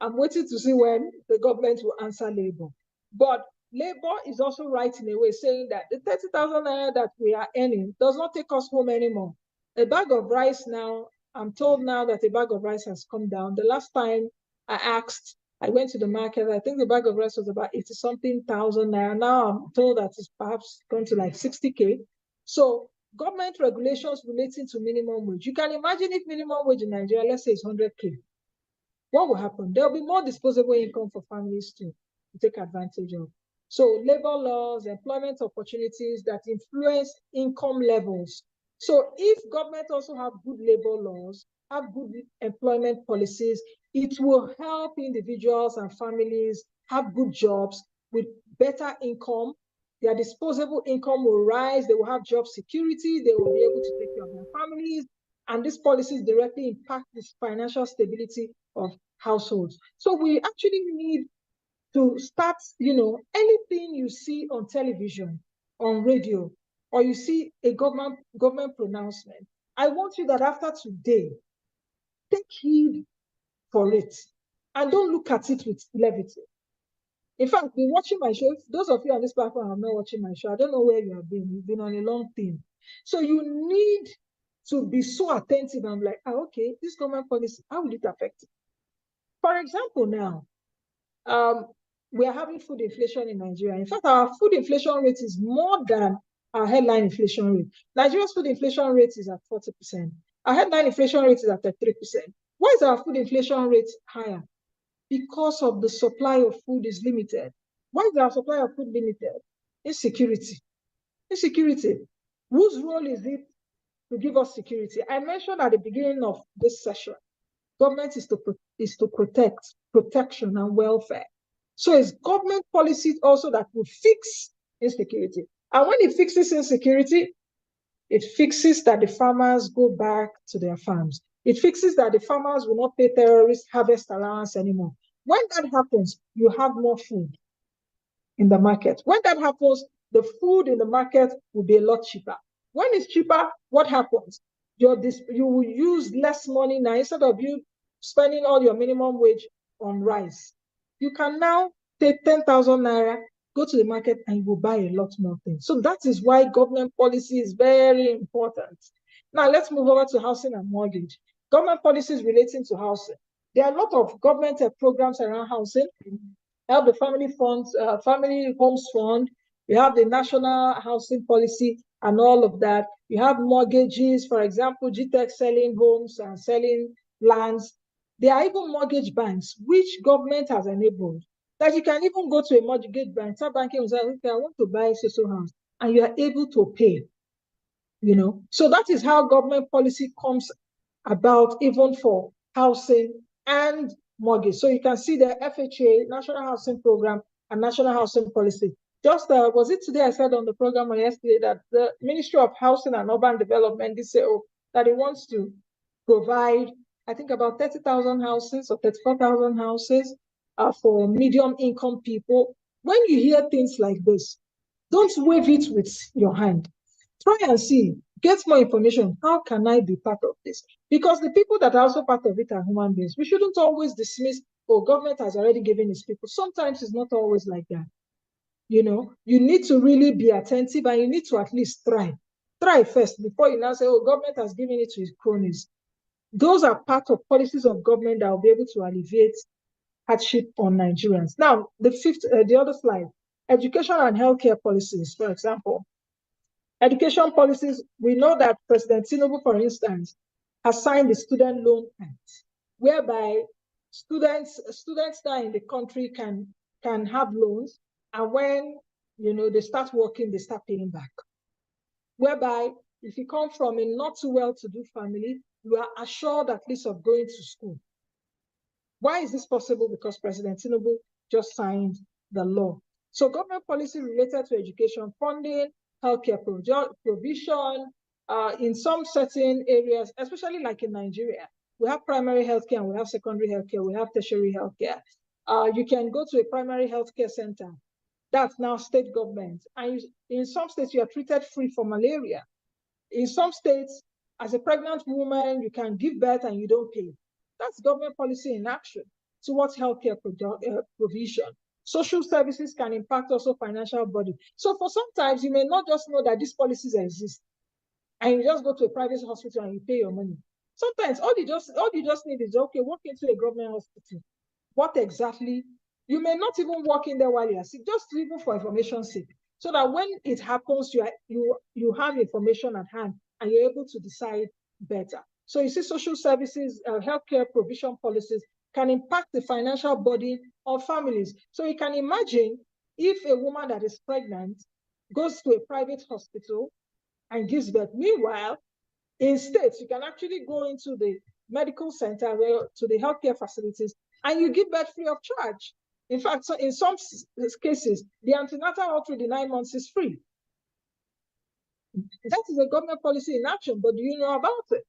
I'm waiting to see when the government will answer labor. But labor is also right in a way, saying that the 30,000 naira that we are earning does not take us home anymore. A bag of rice now, I'm told now that a bag of rice has come down. The last time I went to the market, I think the bag of rice was about 80-something thousand naira. Now I'm told that it's perhaps going to like 60K. So government regulations relating to minimum wage. You can imagine if minimum wage in Nigeria, let's say it's 100K. What will happen? There'll be more disposable income for families to take advantage of. So labor laws, employment opportunities that influence income levels. So if government also have good labor laws, have good employment policies, it will help individuals and families have good jobs with better income. Their disposable income will rise. They will have job security. They will be able to take care of their families. And these policies directly impact the financial stability of households. So we actually need to start, anything you see on television, on radio, or you see a government pronouncement, I want you that after today, take heed for it and don't look at it with levity. In fact, be watching my show. Those of you on this platform are not watching my show. I don't know where you have been. You've been on a long thing. So you need to be so attentive. I'm like, okay, this government policy, how will it affect it? For example, now, we are having food inflation in Nigeria. In fact, our food inflation rate is more than our headline inflation rate. Nigeria's food inflation rate is at 40%. Our headline inflation rate is at 3%. Why is our food inflation rate higher? Because of the supply of food is limited. Why is our supply of food limited? Insecurity. Insecurity. Whose role is it to give us security? I mentioned at the beginning of this session, government is to protect protection and welfare. So it's government policy also that will fix insecurity. And when it fixes insecurity, it fixes that the farmers go back to their farms. It fixes that the farmers will not pay terrorist harvest allowance anymore. When that happens, you have more food in the market. When that happens, the food in the market will be a lot cheaper. When it's cheaper, what happens? You will use less money now. Instead of you spending all your minimum wage on rice, you can now take 10,000 naira, go to the market, and you will buy a lot more things. So that is why government policy is very important. Now let's move over to housing and mortgage. Government policies relating to housing. There are a lot of government programs around housing. We have the family funds, family homes fund. We have the national housing policy and all of that. You have mortgages, for example, GTEC selling homes and selling lands. There are even mortgage banks, which government has enabled, that you can even go to a mortgage bank, start banking and say, okay, I want to buy a social house, and you are able to pay, So that is how government policy comes about, even for housing and mortgage. So you can see the FHA, National Housing Program, and National Housing Policy. Just, was it today I said on the program or yesterday that the Ministry of Housing and Urban Development, DCO, that it wants to provide, I think, about 30,000 houses or 34,000 houses for medium income people. When you hear things like this, don't wave it with your hand. Try and see, get more information. How can I be part of this? Because the people that are also part of it are human beings. We shouldn't always dismiss, government has already given its people. Sometimes it's not always like that. You need to really be attentive, and you need to at least try. Try first before you now say, government has given it to its cronies. Those are part of policies of government that will be able to alleviate hardship on Nigerians. Now, the other slide, education and healthcare policies, for example. Education policies, we know that President Tinubu, for instance, has signed the Student Loan Act, whereby students now in the country can have loans, and when they start working, they start paying back. Whereby, if you come from a not too well-to-do family, you are assured at least of going to school. Why is this possible? Because President Tinubu just signed the law. So government policy related to education funding, healthcare provision, in some certain areas, especially like in Nigeria, we have primary healthcare and we have secondary healthcare, we have tertiary healthcare. You can go to a primary healthcare center. That's now state government. And in some states, you are treated free for malaria. In some states, as a pregnant woman, you can give birth and you don't pay. That's government policy in action towards healthcare provision. Social services can impact also financial body. So for sometimes you may not just know that these policies exist, and you just go to a private hospital and you pay your money. Sometimes all you just need is, okay, walk into a government hospital. What exactly? You may not even walk in there while you are sick, just even for information's sake, so that when it happens, you have information at hand and you're able to decide better. So you see, social services, healthcare provision policies can impact the financial burden of families. So you can imagine if a woman that is pregnant goes to a private hospital and gives birth. Meanwhile, in states, you can actually go into the medical center, to the healthcare facilities, and you give birth free of charge. In fact, so in some cases, the antenatal all through the 9 months is free. That is a government policy in action, but do you know about it?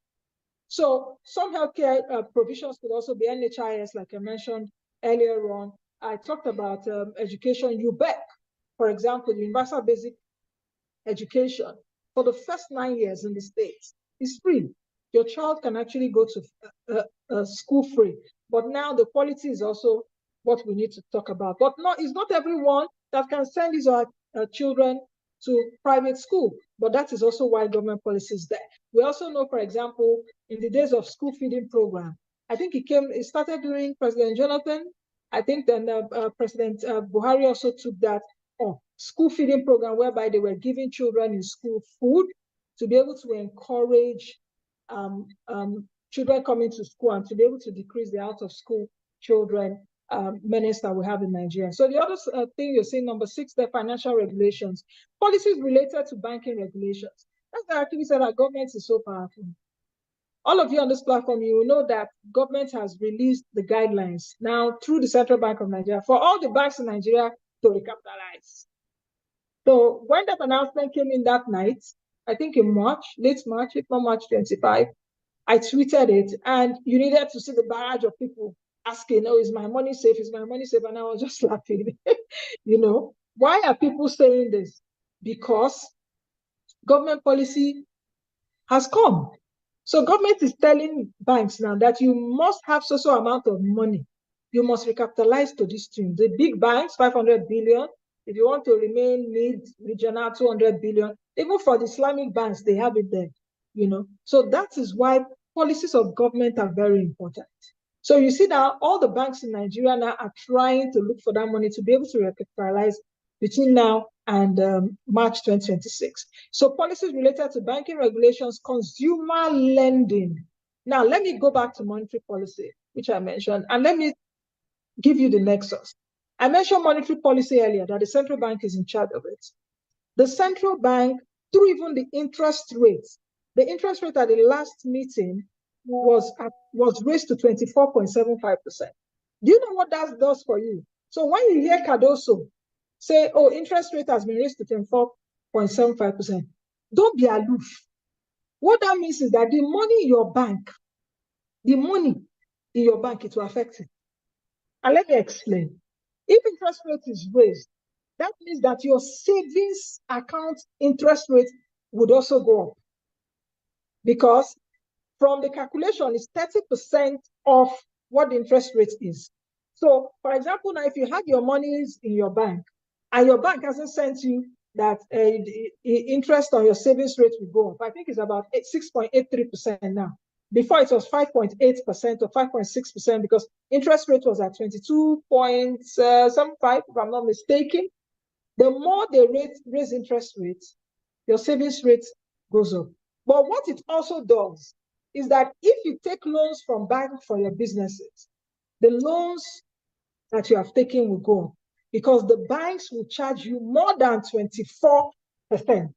So some healthcare provisions could also be NHIS, like I mentioned earlier on. I talked about education, UBEC, for example, Universal Basic Education. For the first 9 years in the States, is free. Your child can actually go to school free. But now the quality is also what we need to talk about. But it's not everyone that can send his or her children to private school. But that is also why government policy is there. We also know, for example, in the days of school feeding program, I think it started during President Jonathan. I think then President Buhari also took that school feeding program, whereby they were giving children in school food to be able to encourage children coming to school and to be able to decrease the out of school children menace that we have in Nigeria. So the other thing you're seeing, number 6, the financial regulations, policies related to banking regulations. That's the activity that our government is so powerful. All of you on this platform, you will know that government has released the guidelines now through the Central Bank of Nigeria for all the banks in Nigeria to recapitalize. So when that announcement came in that night, I think in March, late March, if not March 25, I tweeted it, and you needed to see the barrage of people asking, oh, is my money safe? Is my money safe? And I was just laughing. Why are people saying this? Because government policy has come. So government is telling banks now that you must have so amount of money. You must recapitalize to this tune. The big banks, 500 billion. If you want to remain mid-regional, 200 billion. Even for the Islamic banks, they have it there. So that is why policies of government are very important. So you see now all the banks in Nigeria now are trying to look for that money to be able to recapitalize between now and March 2026. So policies related to banking regulations, consumer lending. Now, let me go back to monetary policy, which I mentioned, and let me give you the nexus. I mentioned monetary policy earlier, that the central bank is in charge of it. The central bank, through even the interest rates, the interest rate at the last meeting was raised to 24.75%. Do you know what that does for you? So when you hear Cardoso say, oh, interest rate has been raised to 24.75%, don't be aloof. What that means is that the money in your bank, it will affect it. And let me explain. If interest rate is raised, that means that your savings account interest rate would also go up. Because from the calculation, it's 30% of what the interest rate is. So, for example, now if you have your monies in your bank and your bank hasn't sent you that interest on your savings rate will go up, I think it's about 6.83% now. Before it was 5.8% or 5.6% because interest rate was at 22.75, if I'm not mistaken. The more they raise interest rates, your savings rate goes up. But what it also does is that if you take loans from banks for your businesses, the loans that you have taken will go up because the banks will charge you more than 24%. I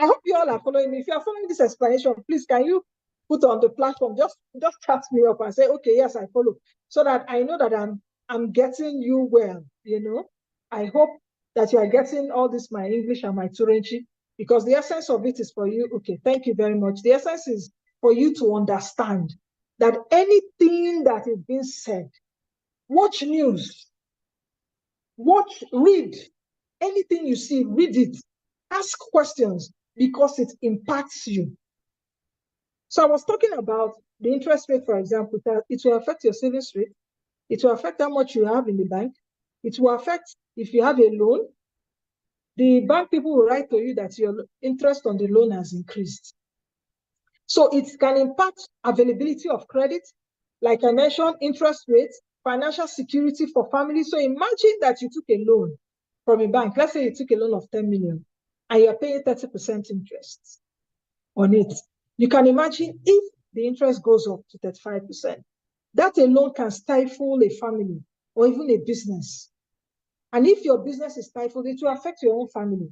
hope you all are following me. If you are following this explanation, please can you put on the platform, just chat me up and say, okay, yes, I follow, so that I know that I'm getting you well. I hope that you are getting all this, my English and my Turanchi, because the essence of it is for you. Okay, thank you very much. The essence is for you to understand that anything that is being said, watch news, read, anything you see, read it, ask questions, because it impacts you. So I was talking about the interest rate, for example, that it will affect your savings rate. It will affect how much you have in the bank. It will affect if you have a loan. The bank people will write to you that your interest on the loan has increased. So it can impact availability of credit. Like I mentioned, interest rates, financial security for families. So imagine that you took a loan from a bank. Let's say you took a loan of 10 million and you're paying 30% interest on it. You can imagine if the interest goes up to 35%, that alone can stifle a family or even a business. And if your business is stifled, it will affect your own family.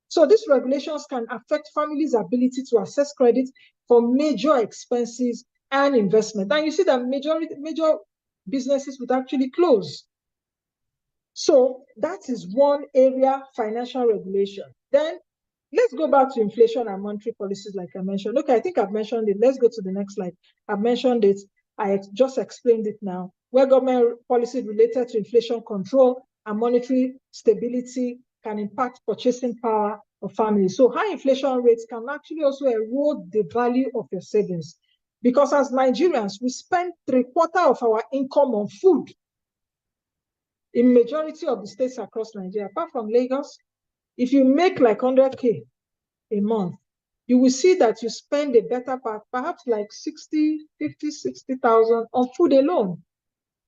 So these regulations can affect families' ability to access credit for major expenses and investment. And you see that major businesses would actually close. So that is one area, financial regulation. Then let's go back to inflation and monetary policies, like I mentioned. Okay, I think I've mentioned it. Let's go to the next slide. I've mentioned it. I just explained it now. where government policy related to inflation control and monetary stability can impact purchasing power of families. So high inflation rates can actually also erode the value of your savings, because as Nigerians, we spend 3/4 of our income on food in majority of the states across Nigeria, apart from Lagos. If you make like 100K a month, you will see that you spend a better part, perhaps like 60,000 on food alone,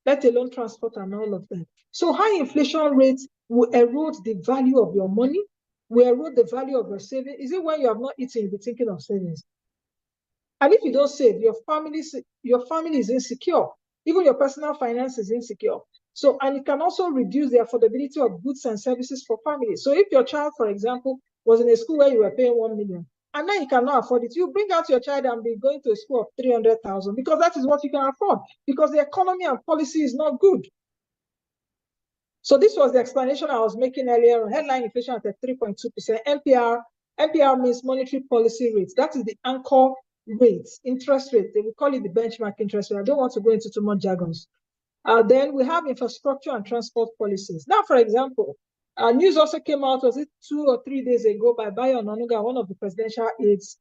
let alone transport and all of that. So high inflation rates will erode the value of your money, will erode the value of your savings. Is it when you have not eaten, you'll be thinking of savings? And if you don't save, your family is insecure. Even your personal finance is insecure. So, and it can also reduce the affordability of goods and services for families. So if your child, for example, was in a school where you were paying 1 million, and now you cannot afford it, you bring out your child and be going to a school of 300,000, because that is what you can afford, because the economy and policy is not good. So this was the explanation I was making earlier on. Headline inflation at 3.2%. MPR means monetary policy rates. That is the anchor rates, interest rate. They will call it the benchmark interest rate. I don't want to go into too much jargons. Then we have infrastructure and transport policies. Now, for example, news also came out, was it 2 or 3 days ago, by Bayo Onanuga, one of the presidential aides,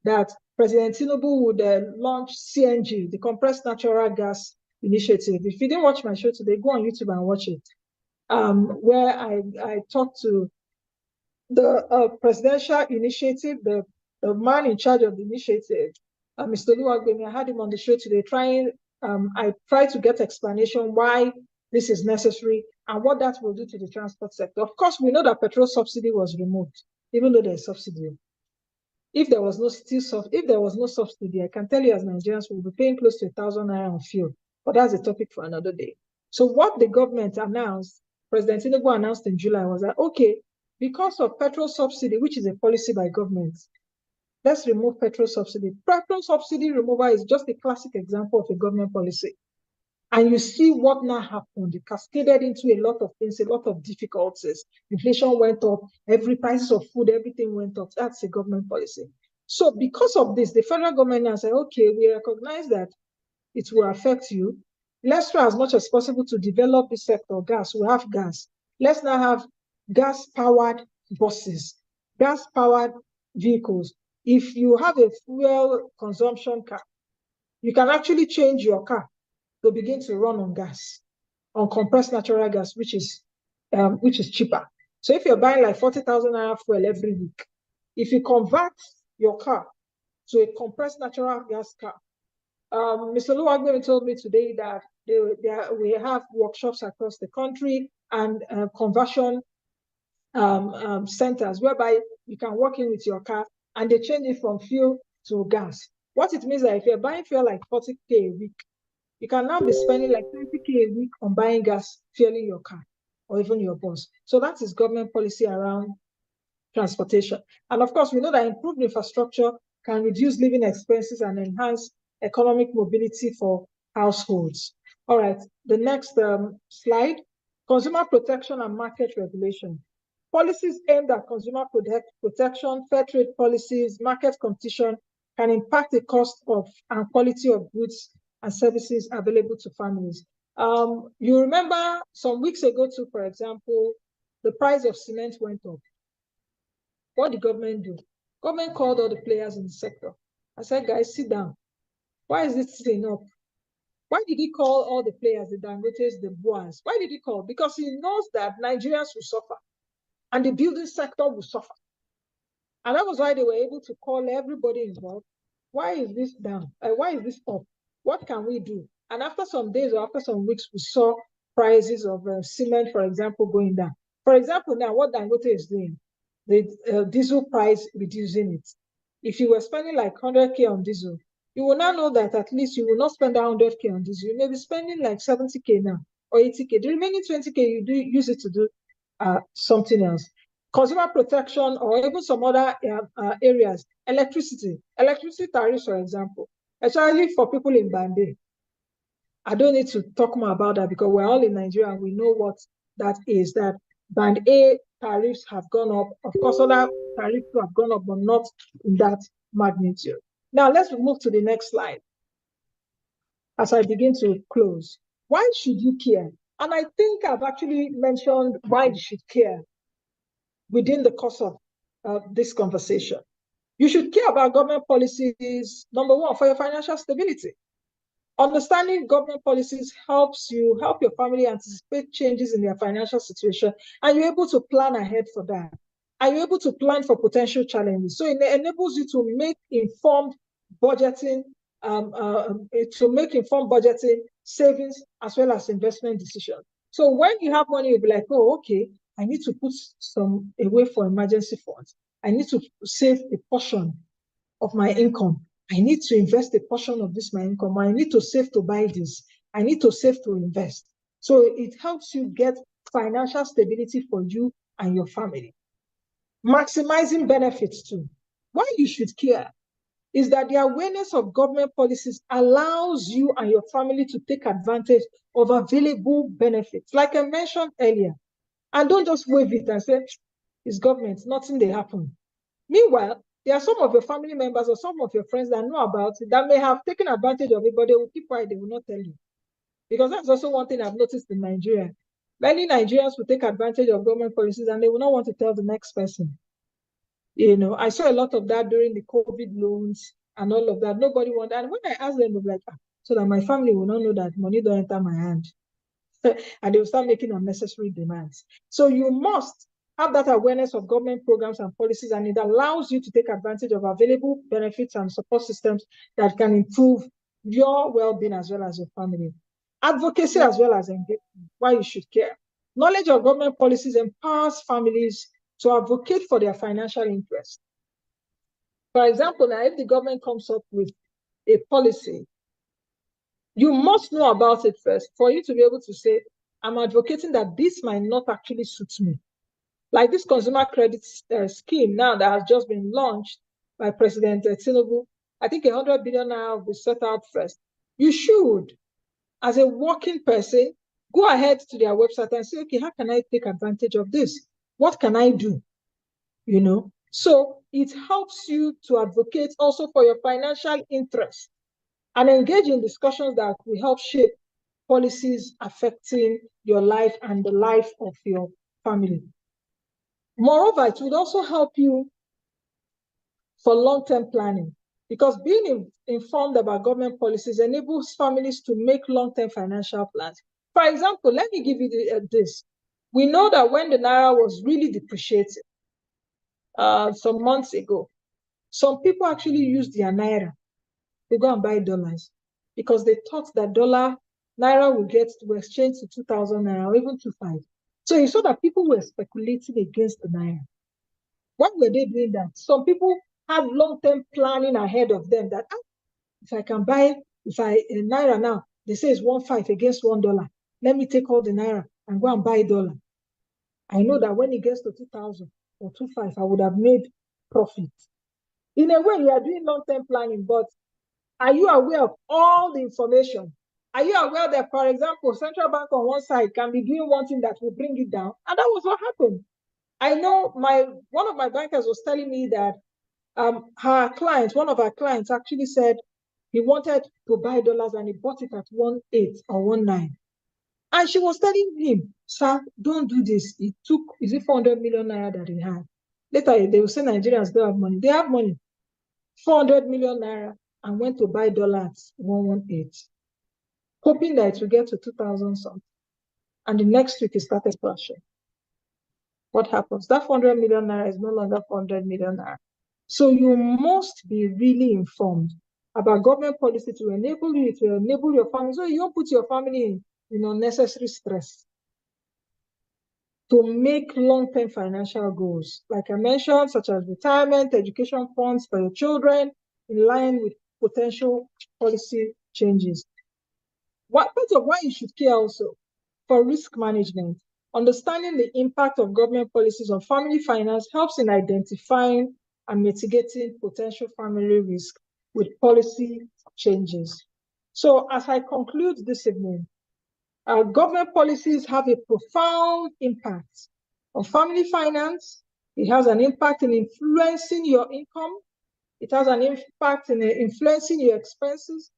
that President Tinubu would launch CNG, the compressed natural gas initiative. If you didn't watch my show today, go on YouTube and watch it, where I talked to the presidential initiative, the man in charge of the initiative, Mr. Oluwagbemi. I had him on the show today I tried to get explanation why this is necessary and what that will do to the transport sector. Of course, we know that petrol subsidy was removed, even though there's subsidy. If there was no subsidy, I can tell you as Nigerians, we'll be paying close to 1,000 naira on fuel. But that's a topic for another day. So what the government announced, President Tinubu announced in July, was that, okay, because of petrol subsidy, which is a policy by government, let's remove petrol subsidy. Petrol subsidy removal is just a classic example of a government policy. And you see what now happened. It cascaded into a lot of things, a lot of difficulties. Inflation went up, prices of food, everything went up. That's a government policy. So because of this, the federal government now said, okay, we recognize that it will affect you. Let's try as much as possible to develop this sector. Gas, we have gas. Let's now have gas-powered buses, gas-powered vehicles. If you have a fuel consumption car, you can actually change your car to begin to run on gas, on compressed natural gas, which is cheaper. So if you're buying like 40,000 naira fuel every week, if you convert your car to a compressed natural gas car, Mr. Oluwagbemi told me today that we have workshops across the country and conversion centers whereby you can walk in with your car and they change it from fuel to gas. What it means is that if you're buying fuel like 40K a week, you can now be spending like 20K a week on buying gas, fueling your car, or even your bus. So that is government policy around transportation. And of course, we know that improved infrastructure can reduce living expenses and enhance economic mobility for households. All right, the next slide, consumer protection and market regulation. Policies aimed at consumer protection, fair trade policies, market competition can impact the cost of and quality of goods and services available to families. You remember some weeks ago too, for example, the price of cement went up. What did government do? Government called all the players in the sector. I said, guys, sit down. Why is this sitting up? Why did he call all the players, the Dangotes, the Boas? Why did he call? Because he knows that Nigerians will suffer and the building sector will suffer. And that was why they were able to call everybody involved. Why is this down? Why is this up? What can we do? And after some days or after some weeks, we saw prices of cement, for example, going down. For example, now what Dangote is doing, the diesel price, reducing it. If you were spending like 100K on diesel, you will now know that at least you will not spend 100K on diesel. You may be spending like 70K now or 80K. The remaining 20K, you use it to do something else. Consumer protection or even some other areas, electricity tariffs, for example, especially for people in Bande. I don't need to talk more about that because we're all in Nigeria and we know what that is, that Band A tariffs have gone up. Of course, other tariffs have gone up, but not in that magnitude. Now, let's move to the next slide as I begin to close. why should you care? And I think I've actually mentioned why you should care within the course of this conversation. You should care about government policies, number one, for your financial stability. Understanding government policies helps you help your family anticipate changes in their financial situation, and you're able to plan ahead for that. And you're able to plan for potential challenges. So it enables you to make informed budgeting, savings, as well as investment decisions. So when you have money, you'll be like, oh, okay, I need to put some away for emergency funds. I need to save a portion of my income. I need to invest a portion of this my income. I need to save to buy this. I need to save to invest. So it helps you get financial stability for you and your family. Maximizing benefits too. Why you should care is that the awareness of government policies allows you and your family to take advantage of available benefits, like I mentioned earlier. And don't just wave it and say, it's government, nothing they happen. Meanwhile, there are some of your family members or some of your friends that know about it that may have taken advantage of it, but they will keep quiet, they will not tell you. Because that's also one thing I've noticed in Nigeria. Many Nigerians will take advantage of government policies and they will not want to tell the next person. I saw a lot of that during the COVID loans and all of that. Nobody wanted, and when I asked them, they were like, so that my family will not know that money don't enter my hand. And they will start making unnecessary demands. So you must have that awareness of government programs and policies, and it allows you to take advantage of available benefits and support systems that can improve your well-being as well as your family. Advocacy as well as engagement, why you should care. Knowledge of government policies empowers families to advocate for their financial interests. For example, now if the government comes up with a policy, you must know about it first for you to be able to say, I'm advocating that this might not actually suit me. Like this consumer credit scheme now that has just been launched by President Tinubu, I think 100 billion naira will be set out first. You should, as a working person, go ahead to their website and say, okay, how can I take advantage of this? What can I do? So it helps you to advocate also for your financial interests and engage in discussions that will help shape policies affecting your life and the life of your family. Moreover, it would also help you for long-term planning, because being informed about government policies enables families to make long-term financial plans. For example, let me give you this. We know that when the Naira was really depreciated some months ago, some people actually used their Naira to go and buy dollars because they thought that Naira would get to exchange to 2,000 Naira or even 2,500. So you saw that people were speculating against the Naira. Why were they doing that? Some people had long-term planning ahead of them that if I can buy, Naira now, they say it's 1.5 against $1. Let me take all the Naira and go and buy dollar. I know that when it gets to 2,000 or 2.5, I would have made profit. In a way, you are doing long-term planning, but are you aware of all the information? Are you aware that, for example, central bank on one side can be doing one thing that will bring it down? And that was what happened. I know one of my bankers was telling me that one of our clients actually said he wanted to buy dollars and he bought it at 1.8 or 1.9. And she was telling him, sir, don't do this. It took, is it 400 million naira that he had? Later, they will say Nigerians don't have money. They have money. 400 million naira and went to buy dollars 118, hoping that it will get to 2,000 something. And the next week, it started crashing. What happens? That 400 million naira is no longer 400 million naira. So you must be really informed about government policy to enable you, to enable your family, so you don't put your family in unnecessary stress. To make long-term financial goals, like I mentioned, such as retirement, education funds for your children, in line with potential policy changes. Part of why you should care also for risk management. Understanding the impact of government policies on family finance helps in identifying and mitigating potential family risk with policy changes. So as I conclude this evening, government policies have a profound impact on family finance. It has an impact in influencing your income. It has an impact in influencing your expenses.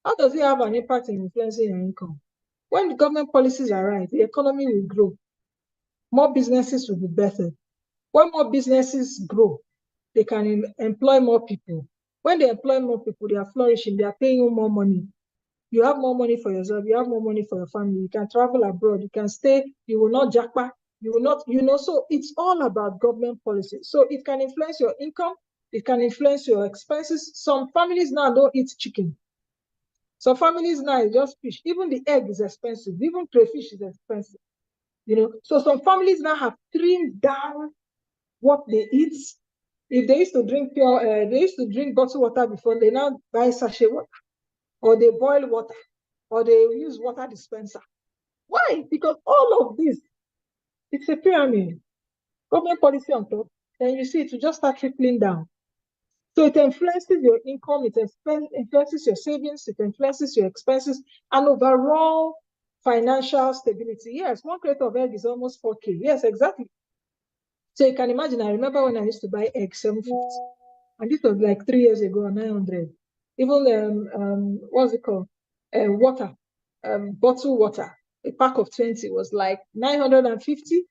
How does it have an impact in influencing your income? When the government policies are right, the economy will grow. More businesses will be better. When more businesses grow, they can employ more people. When they employ more people, they are flourishing, they are paying you more money. You have more money for yourself, you have more money for your family, you can travel abroad, you can stay, you will not jackpot, you will not, so it's all about government policy. So it can influence your income, it can influence your expenses. Some families now don't eat chicken. Some families now is just fish. Even the egg is expensive, even crayfish is expensive. So some families now have trimmed down what they eat. If they used to drink they used to drink bottled water before, they now buy sachet water, or they boil water, or they use water dispenser. Why? Because all of this, it's a pyramid. Government policy on top, then you see it will just start trickling down. So it influences your income, it influences your savings, it influences your expenses, and overall financial stability. Yes, 1 crate of egg is almost 4K. Yes, exactly. So you can imagine, I remember when I used to buy eggs, 750, and this was like 3 years ago, 900. Even what's it called? Water, bottled water, a pack of 20 was like 950.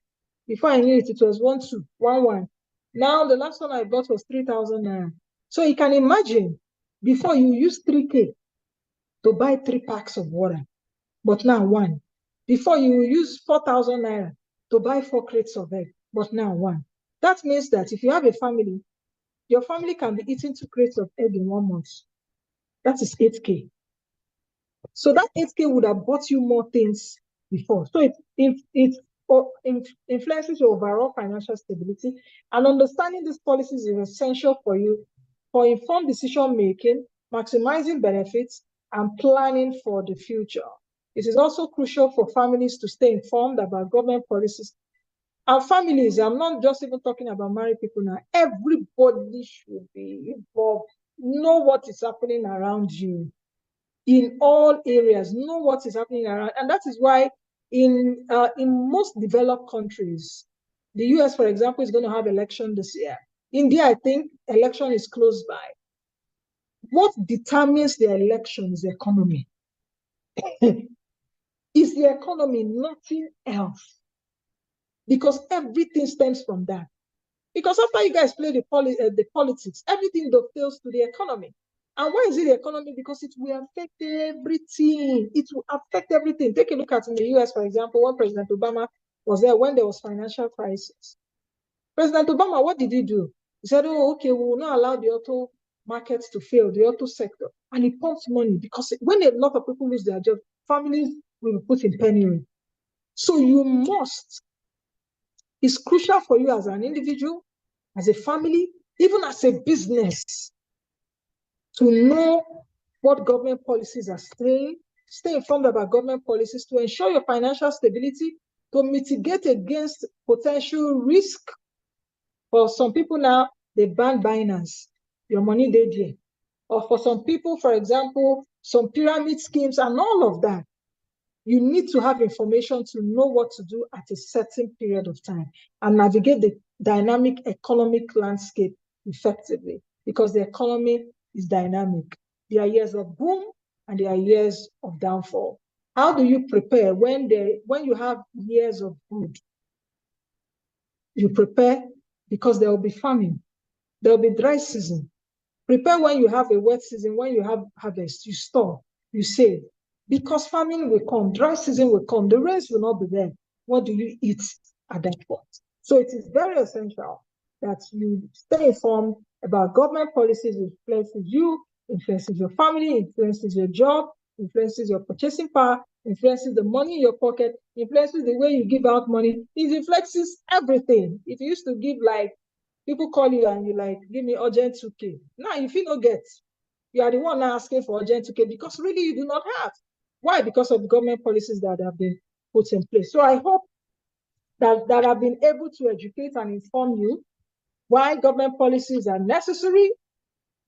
Before I knew it, it was 1,211. Now the last one I bought was 3,000 naira. So you can imagine, before you used 3K to buy 3 packs of water, but now 1. Before you use 4,000 naira to buy 4 crates of egg, but now 1. That means that if you have a family, your family can be eating 2 crates of egg in 1 month. That is 8K. So that 8K would have bought you more things before. So it influences your overall financial stability. And understanding these policies is essential for you for informed decision making, maximizing benefits, and planning for the future. It is also crucial for families to stay informed about government policies. And families, I'm not just even talking about married people now, everybody should be involved. Know what is happening around you in all areas. Know what is happening around. And that is why in most developed countries, the US, for example, is going to have election this year. India, I think election is close by. What determines the election is the economy. Is the economy, nothing else. Because everything stems from that. Because after you guys play the politics, everything dovetails to the economy. And why is it the economy? Because it will affect everything. It will affect everything. Take a look at in the US, for example, when President Obama was there when there was financial crisis. President Obama, what did he do? He said, oh, okay, we will not allow the auto market to fail, the auto sector. And he pumped money because when a lot of people lose their job, families will be put in penury. So you must, it's crucial for you as an individual, as a family, even as a business, to know what government policies are saying, stay informed about government policies to ensure your financial stability, to mitigate against potential risk. For some people now, they ban Binance, your money they there. Or for some people, for example, some pyramid schemes and all of that. You need to have information to know what to do at a certain period of time and navigate the dynamic economic landscape effectively, because the economy is dynamic. There are years of boom and there are years of downfall. How do you prepare when you have years of good? You prepare because there will be famine, there will be dry season. Prepare when you have a wet season, when you have harvest, you store, you save. Because famine will come, dry season will come, the rains will not be there. What do you eat at that point? So it is very essential that you stay informed about government policies, which influences you, influences your family, influences your job, influences your purchasing power, influences the money in your pocket, influences the way you give out money. It influences everything. If you used to give, like, people call you and you like, give me urgent 2K. Now, if you don't get, you are the one now asking for urgent 2K because really you do not have. Why? Because of government policies that have been put in place. So I hope that I've been able to educate and inform you why government policies are necessary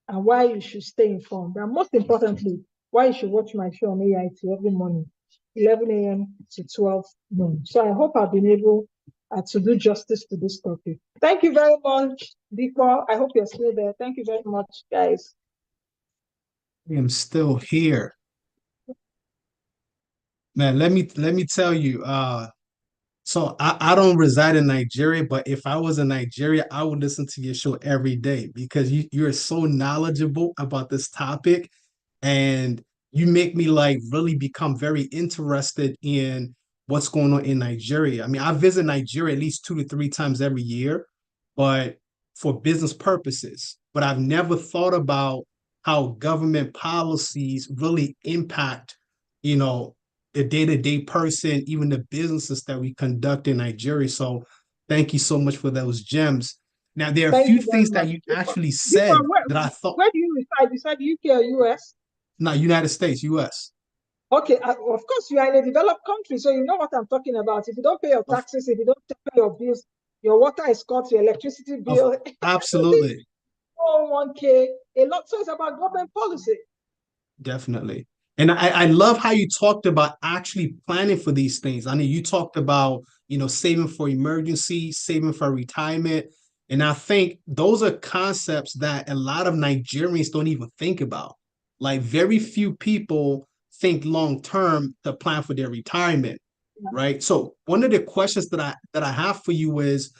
and why you should stay informed. And most importantly, why you should watch my show on AIT every morning, 11 a.m. to 12 noon. So I hope I've been able to do justice to this topic. Thank you very much, Diko. I hope you're still there. Thank you very much, guys. I am still here. Man, let me tell you, so I don't reside in Nigeria, but if I was in Nigeria, I would listen to your show every day because you're so knowledgeable about this topic, and you make me like really become very interested in what's going on in Nigeria. I mean, I visit Nigeria at least 2 to 3 times every year, but for business purposes. But I've never thought about how government policies really impact, you know, the day-to-day person, even the businesses that we conduct in Nigeria. So thank you so much for those gems. Now, there are a Thank few you very things that much. you actually Before, said that I thought, where do you reside? You said UK or US? not United States, US. Okay, of course, you are in a developed country, so you know what I'm talking about. If you don't pay your Of, taxes, if you don't pay your bills, your water is cut, your electricity of bill, everything absolutely, 401k, a lot. So it's about government policy. definitely. And I love how you talked about actually planning for these things. I mean, you talked about, saving for emergency, saving for retirement. And I think those are concepts that a lot of Nigerians don't even think about. Like very few people think long term to plan for their retirement, right? So one of the questions that I have for you is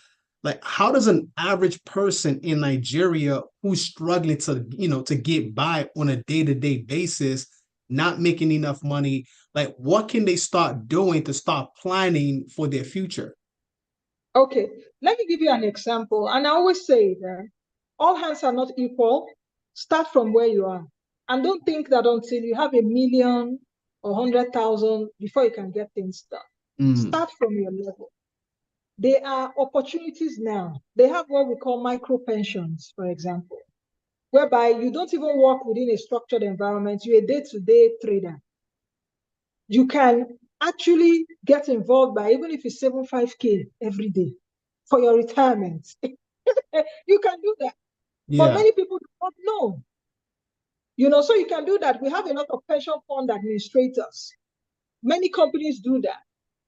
like, how does an average person in Nigeria who's struggling to get by on a day-to-day basis, not making enough money, like what can they start doing to start planning for their future? Okay, let me give you an example. And I always say that all hands are not equal. Start from where you are. And don't think that until you have 1 million or 100,000 before you can get things done. Mm, Start from your level. There are opportunities now. They have what we call micro pensions, for example, whereby you don't even work within a structured environment. You're a day-to-day trader. You can actually get involved by even if it's 75K every day for your retirement. You can do that. But yeah, many people do not know. So you can do that. We have a lot of pension fund administrators. Many companies do that,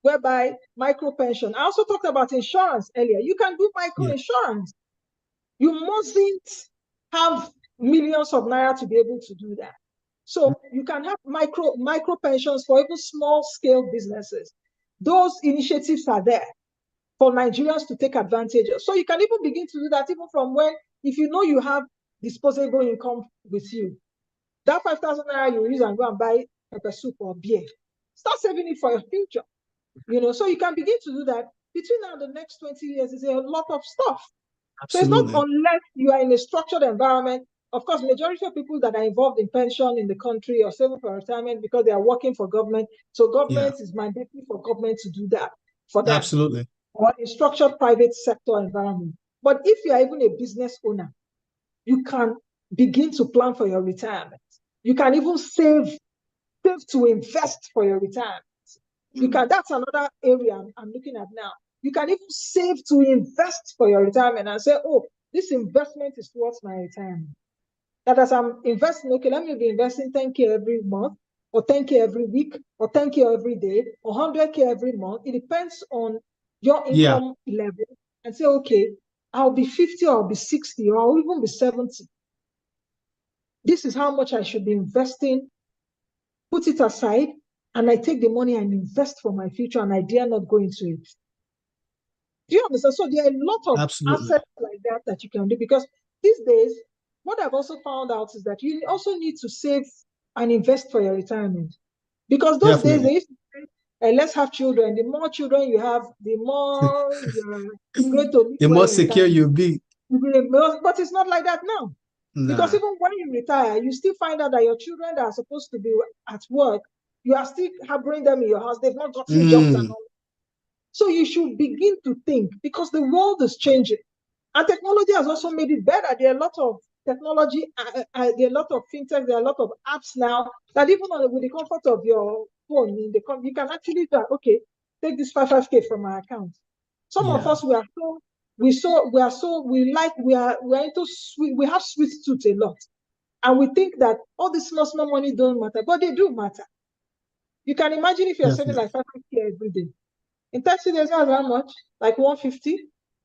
whereby micro pension. I also talked about insurance earlier. You can do micro yeah, insurance. You mustn't have millions of naira to be able to do that. So you can have micro pensions for even small scale businesses. Those initiatives are there for Nigerians to take advantage of. So you can even begin to do that even from when, if you know you have disposable income with you, that 5,000 naira you use and go and buy pepper soup or beer. Start saving it for your future. So you can begin to do that. Between now and the next 20 years is a lot of stuff. So it's not absolutely. unless you are in a structured environment. Of course, majority of people that are involved in pension in the country or saving for retirement because they are working for government. So Yeah, government is mandating for government to do that for them, absolutely. or a structured private sector environment. But if you are even a business owner, you can begin to plan for your retirement. You can even save to invest for your retirement. That's another area I'm looking at now. You can even save to invest for your retirement and say, oh, this investment is towards my retirement. That as I'm investing, okay, let me be investing 10K every month, or 10K every week, or 10K every day, or 100K every month. It depends on your Yeah, income level. And say, okay, I'll be 50, or I'll be 60, or I'll even be 70. This is how much I should be investing, put it aside, and I take the money and invest for my future, and I dare not go into it. Do you understand? So there are a lot of absolutely. assets like that you can do, because these days, what I've also found out is that you also need to save and invest for your retirement. Because those days Definitely. they used to say, let's have children. The more children you have, the more you're going to live The well more in secure retirement. you'll be. But it's not like that now. Because Nah. even when you retire, you still find out that your children that are supposed to be at work, you are still harboring them in your house. They've not gotten jobs and Mm, all. So you should begin to think, because the world is changing. And technology has also made it better. There are a lot of technology, there are a lot of fintech, there are a lot of apps now that even with the comfort of your phone, you can actually do, okay, take this 5K from my account. Some of yeah. us, we are into sweet, we have sweet tooth a lot. And we think that all this small money don't matter, but they do matter. You can imagine if you're saving Definitely. like 5K every day. In 30 days, that's how much? Like 150,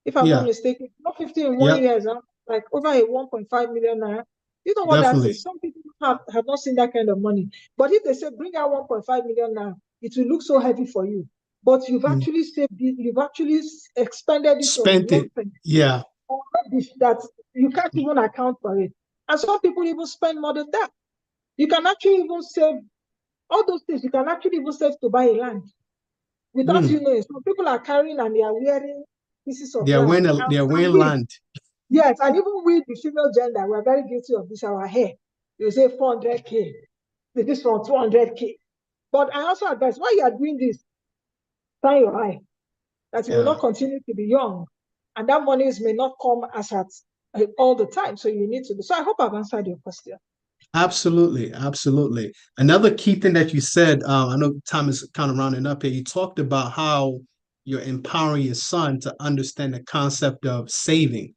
if I'm not Yeah. mistaken. 150 in one Yep. year, like over a 1.5 million naira. You know what that Definitely. is? Some people have not seen that kind of money. But if they say bring out 1.5 million naira, it will look so heavy for you. But you've actually saved it, you've actually expended it on Spent it. Yeah. that you can't even account for it. And some people even spend more than that. You can actually even save all those things. You can actually even save to buy a land without you knowing. Some people are carrying and they are wearing pieces of land. They are wearing land. Yes, and even with the female gender, we are very guilty of this. Our hair, you say 400K, this from 200K. But I also advise, while you are doing this, shine your eye that you will not continue to be young, and that monies may not come as at all the time. So you need to do. So I hope I've answered your question. Absolutely, absolutely. Another key thing that you said, I know time is kind of rounding up here. You talked about how you're empowering your son to understand the concept of saving.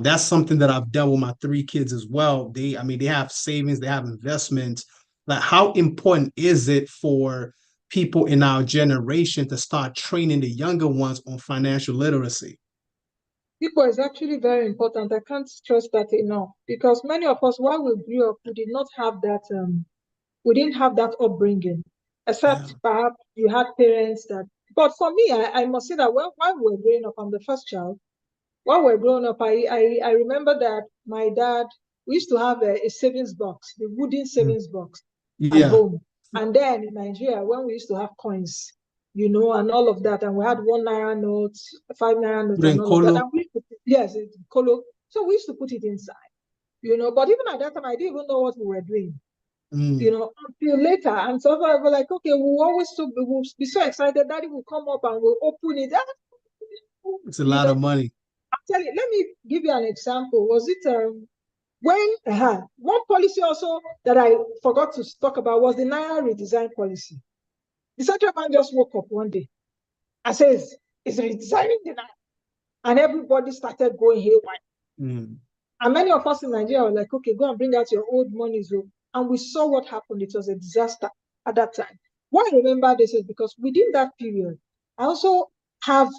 That's something that I've done with my 3 kids as well. They have savings, they have investments. Like, how important is it for people in our generation to start training the younger ones on financial literacy? People is actually very important. I can't stress that enough, because many of us, while we grew up, we did not have that. We didn't have that upbringing, except perhaps you had parents that. But for me, I must say that while we were growing up, I'm the first child. While we were growing up, I remember that my dad, we used to have a savings box, the wooden savings box at home. And then in Nigeria, when we used to have coins, and all of that, and we had 1 naira note, 5 naira note, and all of that. And yes, it's kolo. So we used to put it inside, But even at that time, I didn't even know what we were doing, until later. And so I was like, okay, we'll be so excited. Daddy will come up and we'll open it. It's a lot of money. Let me give you an example. Was it when one policy also that I forgot to talk about was the Naira redesign policy. The central bank just woke up one day and says it's redesigning the Naira, and everybody started going haywire. And many of us in Nigeria were like, okay, go and bring out your old money. And we saw what happened. It was a disaster at that time. Why I remember this is because within that period, I also have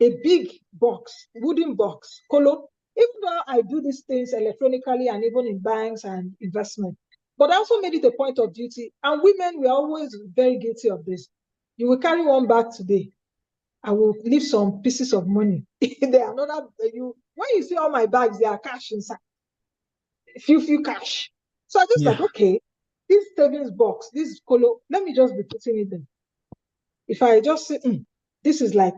a big box, wooden box, kolo. Even though I do these things electronically and even in banks and investment, but I also made it a point of duty. And women were always very guilty of this. You will carry one bag today. I will leave some pieces of money. There are another when you see all my bags, there are cash inside. Few cash. So I just like, okay, this savings box, this kolo, let me just be putting it in. If I just say, this is like,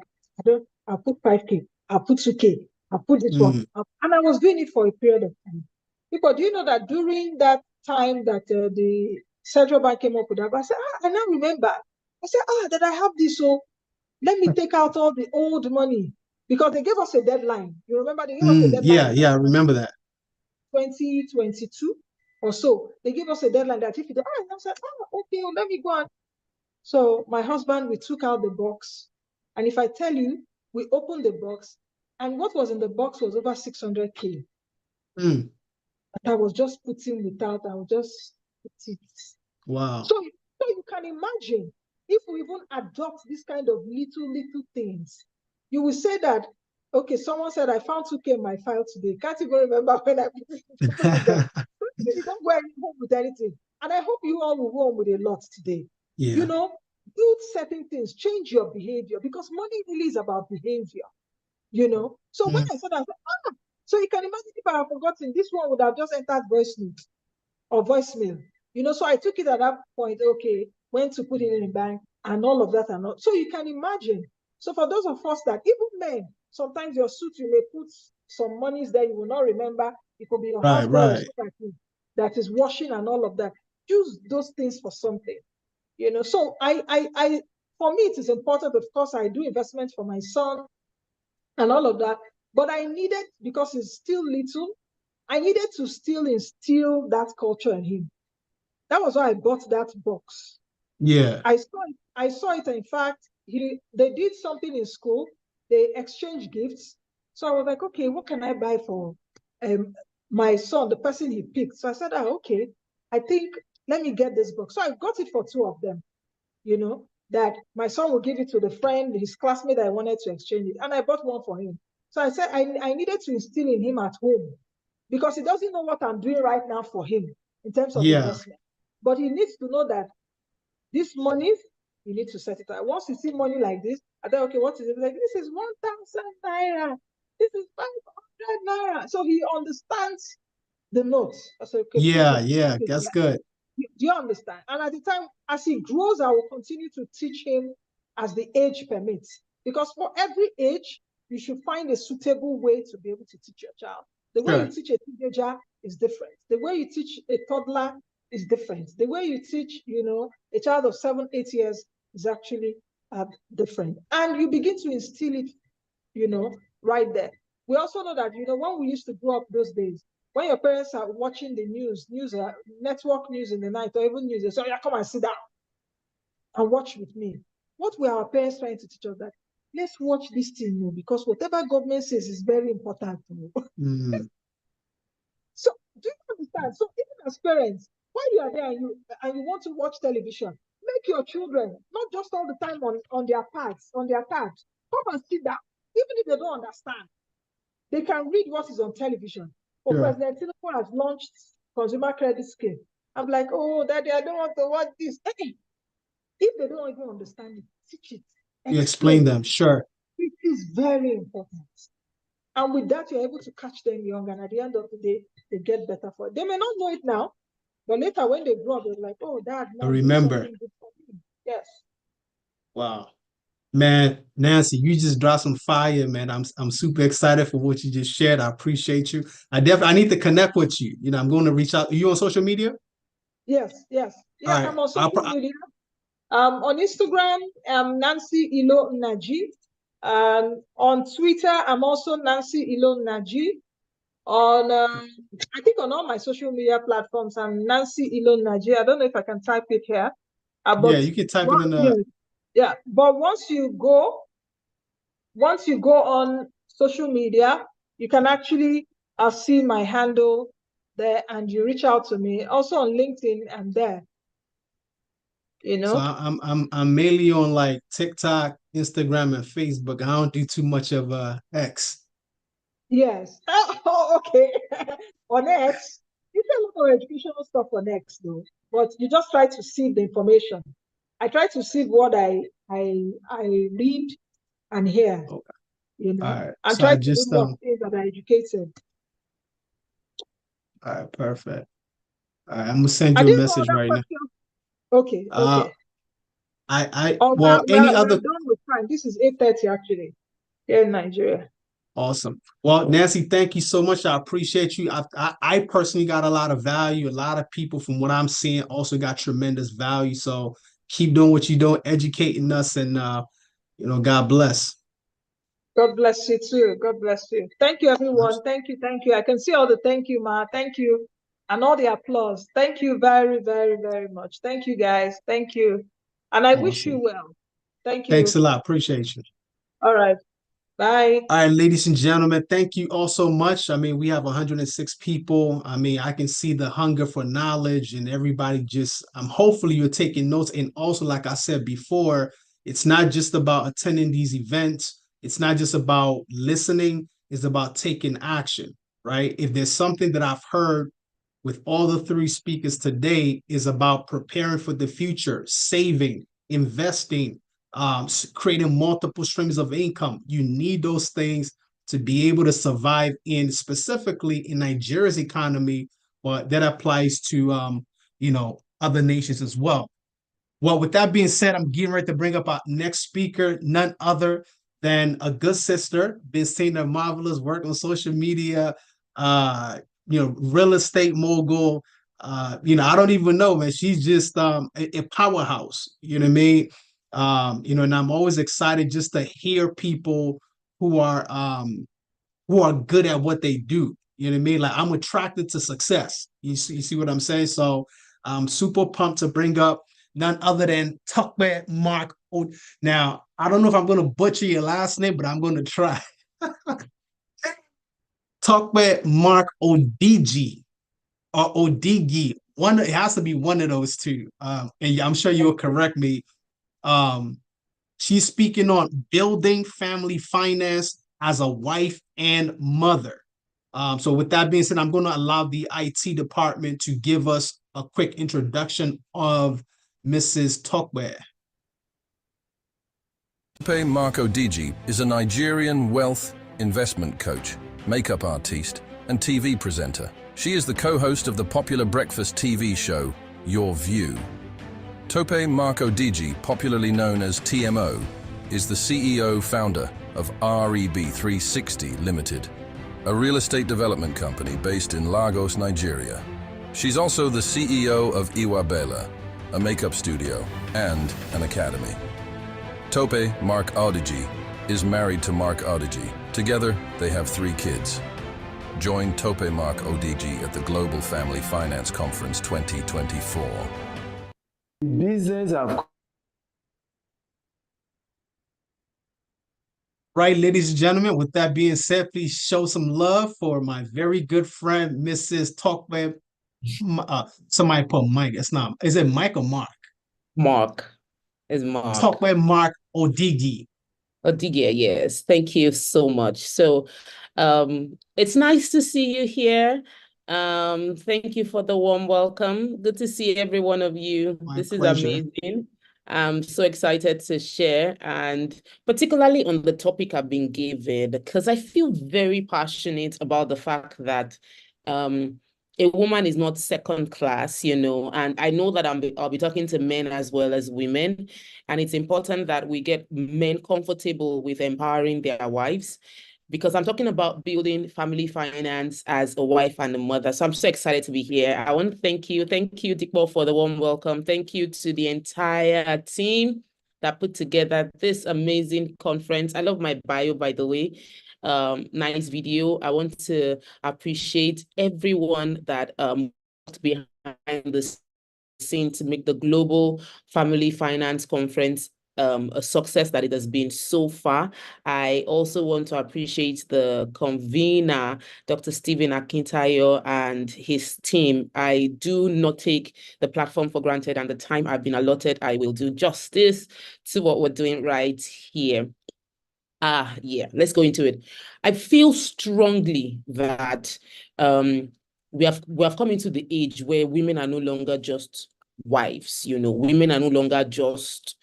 I'll put 5K, I'll put 2K, I'll put this one. And I was doing it for a period of time. Because do you know that during that time that the central bank came up with that, I said, I now remember. I said, that I have this, so let me take out all the old money. Because they gave us a deadline. You remember they gave us a deadline? Yeah, I remember that. 2022 or so. They gave us a deadline that if you I said, okay, let me go on. So my husband, we took out the box. And if I tell you, we opened the box, and what was in the box was over 600K. I was just putting without, I would just put it. Wow. So you can imagine, if we even adopt this kind of little things, you will say that, okay, someone said, I found 2K in my file today. Can't even remember when I put it there. You don't go home with anything. And I hope you all will go home with a lot today. Do certain things, change your behavior, because money really is about behavior, So when I said that, so you can imagine if I have forgotten, this one would have just entered voice note or voicemail, So I took it at that point, okay, when to put it in the bank and all of that and all. So you can imagine. So for those of us that, even men, sometimes your suit, you may put some monies there, you will not remember. It could be your husband that is washing and all of that. Use those things for something, So I for me, it is important. Of course, I do investments for my son and all of that. But I needed, because he's still little, I needed to still instill that culture in him. That was why I bought that box. Yeah. I saw it. In fact, they did something in school. They exchanged gifts. So I was like, okay, what can I buy for my son, the person he picked? So I said, okay, I think, let me get this box. So I got it for 2 of them, that my son will give it to the friend, his classmate I wanted to exchange it. And I bought one for him. So I said, I needed to instill in him at home, because he doesn't know what I'm doing right now for him in terms of investment. But he needs to know that this money, you need to set it out. Once you see money like this, I thought, okay, what is it? Like, this is 1,000 naira. This is 500 naira. So he understands the notes. I said, okay, Yeah, please, yeah, that's good. do you understand? And at the time, as he grows, I will continue to teach him as the age permits. Because for every age, you should find a suitable way to be able to teach your child. The way you teach a teenager is different. The way you teach a toddler is different. The way you teach, a child of 7, 8 years is actually different. And you begin to instill it, right there. We also know that, when we used to grow up those days, when your parents are watching the network news in the night, or even news, they say, yeah, come and sit down and watch with me. What were our parents trying to teach us? That let's watch this thing, because whatever government says is very important. Mm-hmm. So do you understand? So even as parents, while you are there and you want to watch television, make your children not just all the time on their pads, come and sit down. Even if they don't understand, they can read what is on television. President Tinubu has launched consumer credit scheme. I'm like, oh, Daddy, I don't want to watch this. Hey, if they don't even understand it, teach it. You explain them, sure. It is very important. And with that, you're able to catch them young, and at the end of the day, they get better for it. They may not know it now, but later when they grow up, they're like, oh, Dad, I remember. Yes. Wow. Man, Nancy, you just dropped some fire, man. I'm super excited for what you just shared. I appreciate you. I need to connect with you. I'm going to reach out. Are you on social media? Yes. Yeah, right. I'm on social media. On Instagram, Nancy Ilo Naji. On Twitter, I'm also Nancy Ilo Naji. On I think on all my social media platforms, I'm Nancy Ilo Naji. I don't know if I can type it here. Yeah, you can type it in the. Yeah, but once you go on social media, you can actually see my handle there, and you reach out to me. Also on LinkedIn, I'm there. So I'm mainly on like TikTok, Instagram, and Facebook. I don't do too much of X. Yes. Oh, okay. On X, you see a lot of educational stuff on X though, but you just try to sieve the information. I try to sieve what I read and hear. Okay. Right. And so try to do more things that are educated. All right, perfect. All right, I'm gonna send you a message right now. Okay. Well, we're done with time. This is 8:30 actually here in Nigeria. Awesome. Well, Nancy, thank you so much. I appreciate you. I personally got a lot of value. A lot of people from what I'm seeing also got tremendous value. So keep doing what you're doing, educating us, and God bless. God bless you too. God bless you. Thank you, everyone. Thank you. I can see all the thank you, Ma. Thank you. And all the applause. Thank you very, very, very much. Thank you, guys. Thank you. And I wish you well. Thank you. Thanks a lot. Appreciate you. All right. Bye. All right, ladies and gentlemen, thank you all so much. I mean, we have 106 people. I mean, I can see the hunger for knowledge, and everybody hopefully you're taking notes. And also, like I said before, it's not just about attending these events. It's not just about listening. It's about taking action, right? If there's something that I've heard with all the 3 speakers today is about preparing for the future, saving, investing, creating multiple streams of income. You need those things to be able to survive specifically in Nigeria's economy, but that applies to, other nations as well. Well, with that being said, I'm getting ready to bring up our next speaker, none other than a good sister, been seeing her marvelous work on social media, real estate mogul. I don't even know, man. She's just a powerhouse. You know what I mean? And I'm always excited just to hear people who are good at what they do. You know what I mean? Like, I'm attracted to success. You see what I'm saying? So I'm super pumped to bring up none other than Tokwe Mark. Now, I don't know if I'm going to butcher your last name, but I'm going to try. Tokwe Mark Odigi or Odigi. It has to be one of those two. And I'm sure you'll correct me. She's speaking on building family finance as a wife and mother. So with that being said, I'm going to allow the IT department to give us a quick introduction of Mrs. Tokwe. Tope Marco Digi is a Nigerian wealth investment coach, makeup artiste, and TV presenter. She is the co-host of the popular breakfast TV show, Your View. Tope Marco Digi, popularly known as TMO, is the CEO-founder of REB360 Limited, a real estate development company based in Lagos, Nigeria. She's also the CEO of Iwabella, a makeup studio and an academy. Tope Mark Odigi is married to Mark Odigi. Together, they have 3 kids. Join Tope Mark Odigi at the Global Family Finance Conference 2024. Business have Right, ladies and gentlemen, with that being said, please show some love for my very good friend, Mrs. Tope. Somebody put Mike. It's not. Is it Mike or Mark? Mark is Mark. Tope Mark Odigi. Odigia, yes. Thank you so much. So it's nice to see you here. Thank you for the warm welcome. Good to see every one of you. This is amazing. I'm so excited to share, and particularly on the topic I've been given, because I feel very passionate about the fact that a woman is not second class, you know, and I know that I'll be talking to men as well as women, and it's important that we get men comfortable with empowering their wives, because I'm talking about building family finance as a wife and a mother. So I'm so excited to be here. I want to thank you. Thank you, Dikbo, for the warm welcome. Thank you to the entire team that put together this amazing conference. I love my bio, by the way. Nice video. I want to appreciate everyone that worked behind the scene to make the Global Family Finance Conference a success that it has been so far. I also want to appreciate the convener, Dr. Stephen Akintayo, and his team. I do not take the platform for granted, and the time I've been allotted, I will do justice to what we're doing right here. Yeah, let's go into it. I feel strongly that we have come into the age where women are no longer just wives, you know, women are no longer just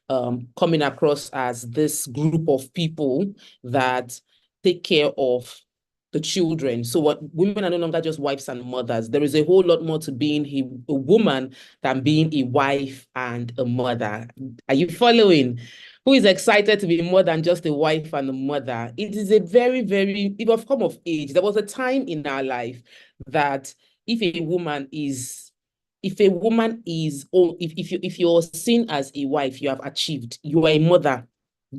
coming across as this group of people that take care of the children. So what women are no longer just wives and mothers. There is a whole lot more to being a woman than being a wife and a mother. Are you following? Who is excited to be more than just a wife and a mother? It is a very, very, it have come of age. There was a time in our life that if you're seen as a wife, you have achieved, you are a mother,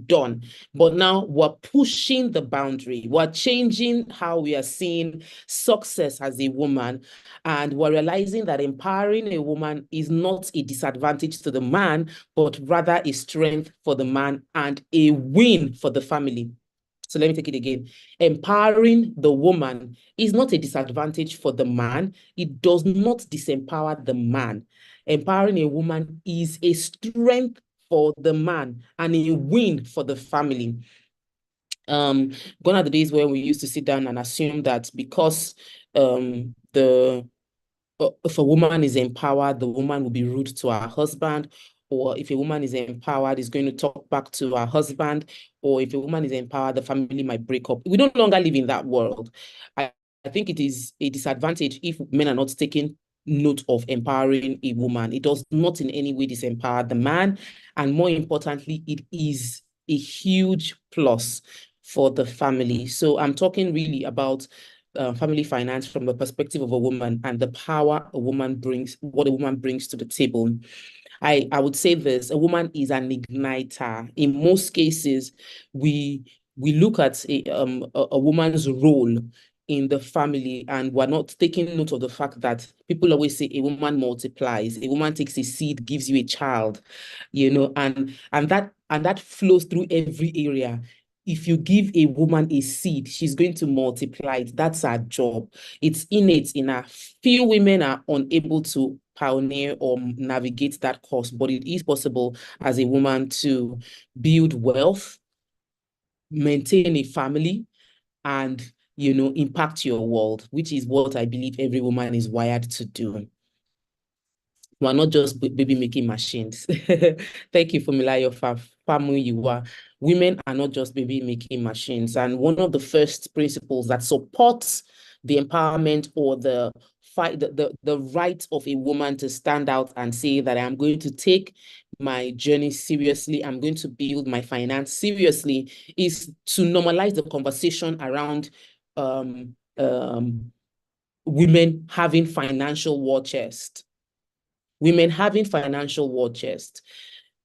done. But now we're pushing the boundary. We're changing how we are seeing success as a woman. And we're realizing that empowering a woman is not a disadvantage to the man, but rather a strength for the man and a win for the family. So let me take it again. Empowering the woman is not a disadvantage for the man. It does not disempower the man. Empowering a woman is a strength for the man and a win for the family. Gone are the days where we used to sit down and assume that because if a woman is empowered, the woman will be rude to her husband, or if a woman is empowered, is going to talk back to her husband, or if a woman is empowered, the family might break up. We no longer live in that world. I think it is a disadvantage if men are not taking note of empowering a woman. It does not in any way disempower the man. And more importantly, it is a huge plus for the family. So I'm talking really about family finance from the perspective of a woman and the power a woman brings, what a woman brings to the table. I would say this: a woman is an igniter. In most cases, we look at a woman's role in the family, and we're not taking note of the fact that people always say a woman multiplies, a woman takes a seed, gives you a child, you know, and that flows through every area. If you give a woman a seed, she's going to multiply it. That's her job. It's innate in her. Few women are unable to pioneer or navigate that course, but it is possible as a woman to build wealth, maintain a family, and, you know, impact your world, which is what I believe every woman is wired to do. We're not just baby making machines. Thank you, Fumilayo, for family you are. women are not just baby making machines. And one of the first principles that supports the empowerment or the fight, the right of a woman to stand out and say that I'm going to take my journey seriously, I'm going to build my finance seriously, is to normalize the conversation around women having financial war chest. Women having financial war chest.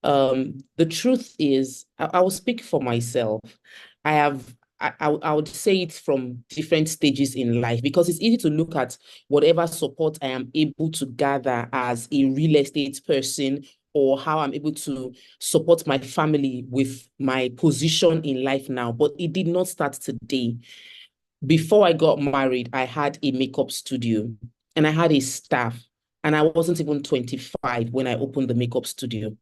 The truth is, I will speak for myself. I would say it from different stages in life, because it's easy to look at whatever support I am able to gather as a real estate person, or how I'm able to support my family with my position in life now. But it did not start today. Before I got married, I had a makeup studio and I had a staff, and I wasn't even 25 when I opened the makeup studio.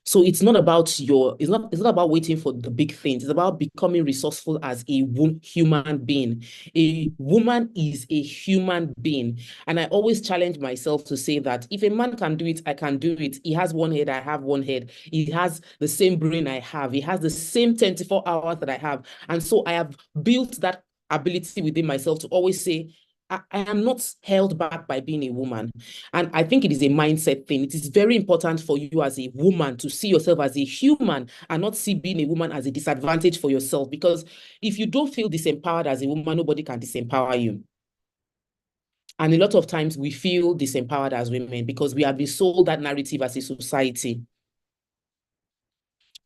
So it's not about it's not about waiting for the big things. It's about becoming resourceful as a human being. A woman is a human being. And I always challenge myself to say that if a man can do it, I can do it. He has one head, I have one head. He has the same brain I have. He has the same 24 hours that I have. And so I have built that ability within myself to always say, I am not held back by being a woman. And I think it is a mindset thing. It is very important for you as a woman to see yourself as a human and not see being a woman as a disadvantage for yourself. Because if you don't feel disempowered as a woman, nobody can disempower you. And a lot of times we feel disempowered as women because we have been sold that narrative as a society.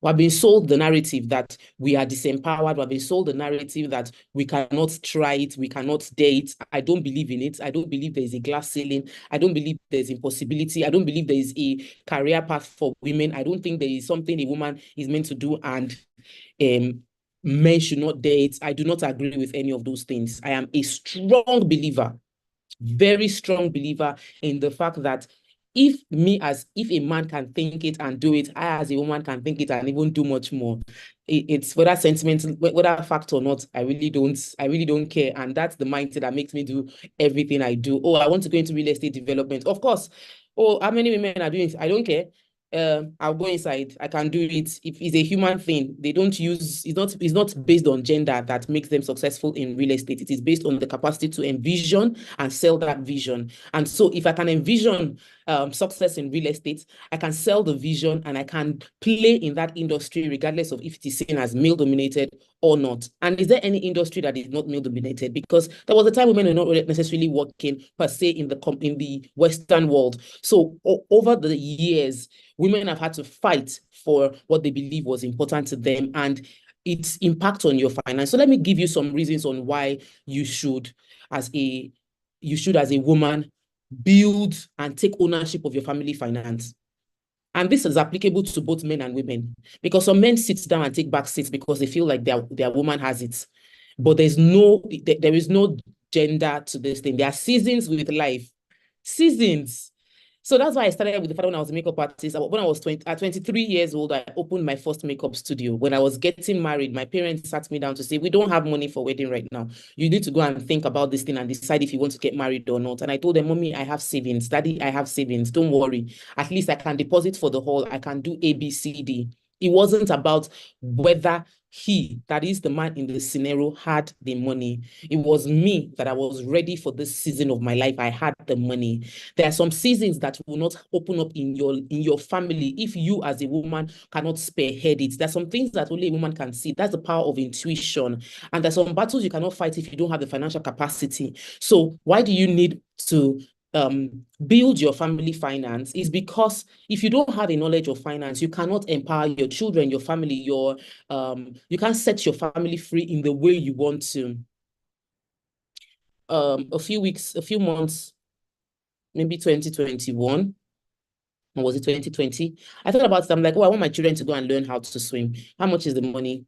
We've been sold the narrative that we are disempowered. We've been sold the narrative that we cannot try it, we cannot date. I don't believe in it. I don't believe there is a glass ceiling. I don't believe there's impossibility. I don't believe there is a career path for women. I don't think there is something a woman is meant to do and men should not date. I do not agree with any of those things. I am a strong believer, very strong believer in the fact that if a man can think it and do it, I as a woman can think it and even do much more. It's whether sentiment, whether fact or not, I really don't care. And that's the mindset that makes me do everything I do. Oh, I want to go into real estate development. Of course. Oh, how many women are doing it? I don't care. I'll go inside. I can do it. If it's a human thing, they don't use, it's not based on gender that makes them successful in real estate. It is based on the capacity to envision and sell that vision. And so if I can envision success in real estate, I can sell the vision and I can play in that industry regardless of if it is seen as male dominated or not. And is there any industry that is not male dominated? Because there was a time women were not necessarily working per se in the Western world. So over the years, women have had to fight for what they believe was important to them and its impact on your finance. So let me give you some reasons on why you should, as a woman, build and take ownership of your family finance. And this is applicable to both men and women, because some men sit down and take back seats because they feel like their woman has it. But there is no gender to this thing. There are seasons with life. Seasons. So that's why I started with the fact when I was a makeup artist. When I was 23 years old, I opened my first makeup studio. When I was getting married, my parents sat me down to say, we don't have money for wedding right now. You need to go and think about this thing and decide if you want to get married or not. And I told them, Mommy, I have savings. Daddy, I have savings. Don't worry. At least I can deposit for the whole. I can do A, B, C, D. It wasn't about whether he, that is the man in the scenario, had the money. It was me that I was ready for this season of my life. I had the money. There are some seasons that will not open up in your family if you as a woman cannot spearhead it. There's some things that only a woman can see. That's the power of intuition. And there's some battles you cannot fight if you don't have the financial capacity. So why do you need to build your family finance? Is because if you don't have a knowledge of finance, you cannot empower your children, your family, you can't set your family free in the way you want to. A few months, maybe 2021, or was it 2020? I thought about it. I'm like, oh, I want my children to go and learn how to swim. How much is the money?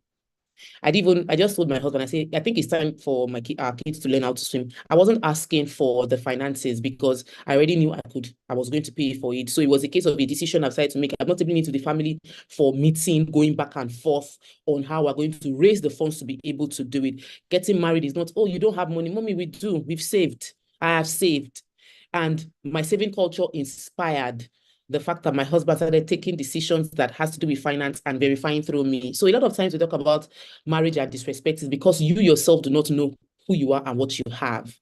I just told my husband, I said, I think it's time for our kids to learn how to swim. I wasn't asking for the finances because I already knew I was going to pay for it. So it was a case of a decision I've decided to make. I'm not even into the family for meeting, going back and forth on how we're going to raise the funds to be able to do it. Getting married is not, oh, you don't have money. Mommy, we do. We've saved. I have saved. And my saving culture inspired the fact that my husband started taking decisions that has to do with finance and verifying through me. So a lot of times we talk about marriage and disrespect is because you yourself do not know who you are and what you have.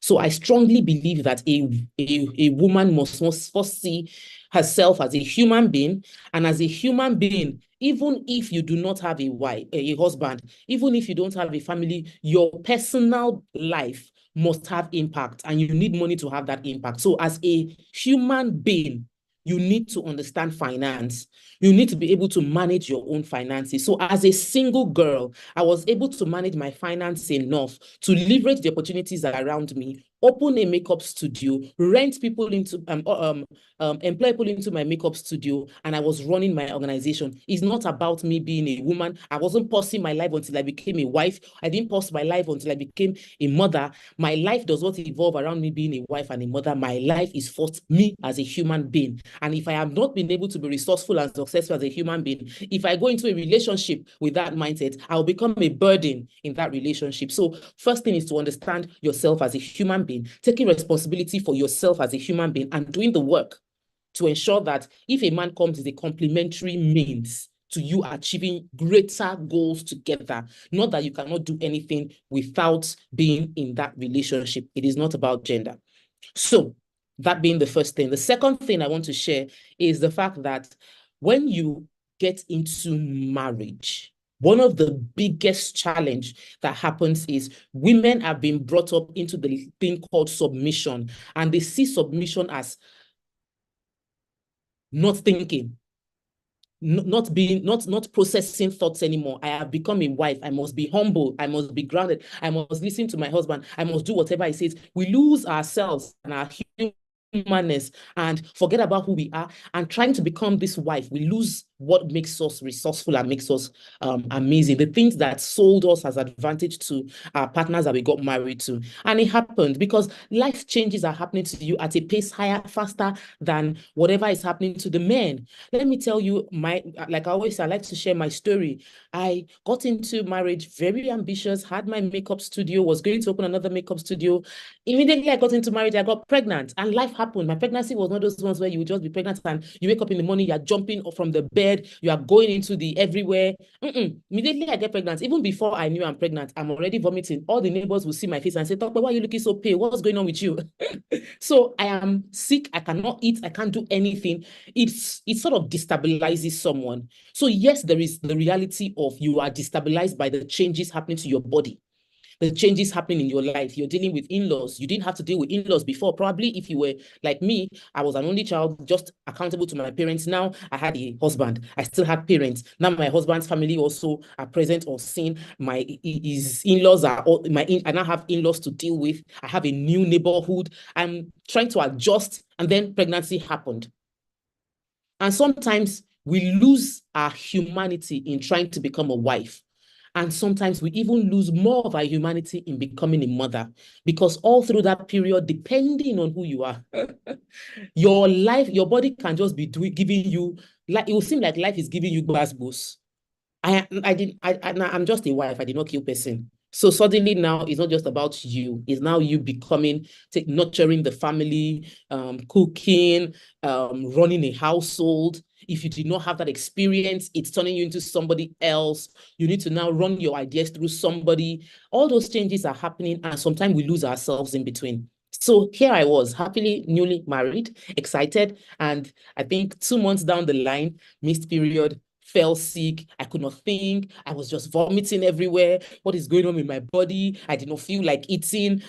So I strongly believe that a woman must first see herself as a human being, and as a human being, even if you do not have a wife, a husband, even if you don't have a family, your personal life must have impact, and you need money to have that impact. So as a human being, you need to understand finance. You need to be able to manage your own finances. So as a single girl, I was able to manage my finances enough to leverage the opportunities around me, open a makeup studio, rent people into, employ people into my makeup studio, and I was running my organization. It's not about me being a woman. I wasn't pausing my life until I became a wife. I didn't pause my life until I became a mother. My life does not evolve around me being a wife and a mother. My life is first me as a human being. And if I have not been able to be resourceful and successful as a human being, if I go into a relationship with that mindset, I'll become a burden in that relationship. So first thing is to understand yourself as a human being, taking responsibility for yourself as a human being, and doing the work to ensure that if a man comes, is a complementary means to you achieving greater goals together. Not that you cannot do anything without being in that relationship. It is not about gender. So that being the first thing. The second thing I want to share is the fact that when you get into marriage, one of the biggest challenge that happens is women have been brought up into the thing called submission, and they see submission as not thinking, not processing thoughts anymore. I have become a wife. I must be humble. I must be grounded. I must listen to my husband. I must do whatever he says. We lose ourselves and our humanness and forget about who we are, and trying to become this wife, we lose what makes us resourceful and makes us amazing, the things that sold us as advantage to our partners that we got married to. And it happened because life changes are happening to you at a pace higher, faster than whatever is happening to the men. Let me tell you, like I always say, I like to share my story. I got into marriage very ambitious, had my makeup studio, was going to open another makeup studio. Immediately I got into marriage, I got pregnant, and life happened. My pregnancy was not those ones where you would just be pregnant and you wake up in the morning, you're jumping from the bed, you are going into the everywhere. Immediately I get pregnant. Even before I knew I'm pregnant, I'm already vomiting. All the neighbors will see my face and say, "Tope, why are you looking so pale? What's going on with you?" So I am sick. I cannot eat. I can't do anything. It sort of destabilizes someone. So yes, there is the reality of you are destabilized by the changes happening to your body, the changes happening in your life. You're dealing with in-laws. You didn't have to deal with in-laws before. Probably if you were like me, I was an only child, just accountable to my parents. Now I had a husband. I still had parents. Now my husband's family also are present or seen. His in-laws are all, I now have in-laws to deal with. I have a new neighborhood. I'm trying to adjust, and then pregnancy happened. And sometimes we lose our humanity in trying to become a wife. And sometimes we even lose more of our humanity in becoming a mother, because all through that period, depending on who you are, your life, your body can just be giving you, like, it will seem like life is giving you boost. I'm just a wife. I did not kill person. So suddenly now it's not just about you. It's now you becoming, nurturing the family, cooking, running a household. If you did not have that experience, it's turning you into somebody else. You need to now run your ideas through somebody. All those changes are happening, and sometimes we lose ourselves in between. So here I was, happily newly married, excited, and I think 2 months down the line, missed period, fell sick. I could not think. I was just vomiting everywhere. What is going on in my body? I did not feel like eating.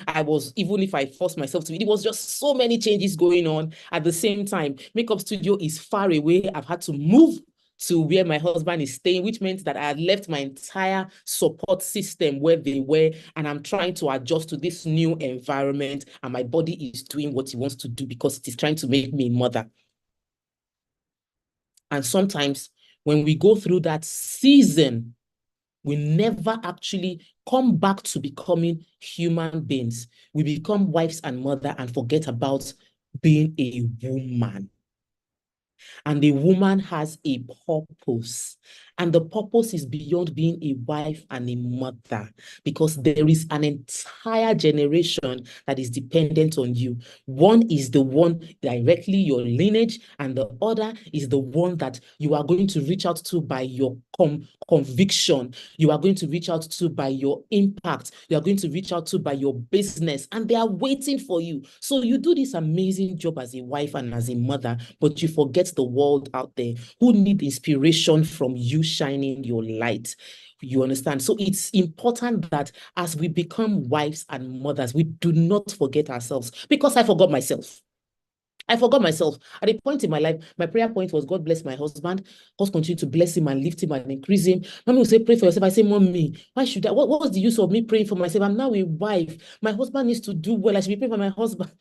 Even if I forced myself to eat, it was just so many changes going on at the same time. Makeup studio is far away. I've had to move to where my husband is staying, which meant that I had left my entire support system where they were, and I'm trying to adjust to this new environment, and my body is doing what it wants to do because it is trying to make me a mother. And sometimes when we go through that season, we never actually come back to becoming human beings. We become wives and mother and forget about being a woman. And the woman has a purpose. And the purpose is beyond being a wife and a mother, because there is an entire generation that is dependent on you. One is the one directly your lineage, and the other is the one that you are going to reach out to by your conviction. You are going to reach out to by your impact. You are going to reach out to by your business, and they are waiting for you. So you do this amazing job as a wife and as a mother, but you forget the world out there who need inspiration from you shining your light. You understand? So it's important that as we become wives and mothers, we do not forget ourselves, because I forgot myself. I forgot myself. At a point in my life, my prayer point was, God bless my husband. God continue to bless him and lift him and increase him. Mommy will say, pray for yourself. I say, Mommy, why should I? What was the use of me praying for myself? I'm now a wife. My husband needs to do well. I should be praying for my husband.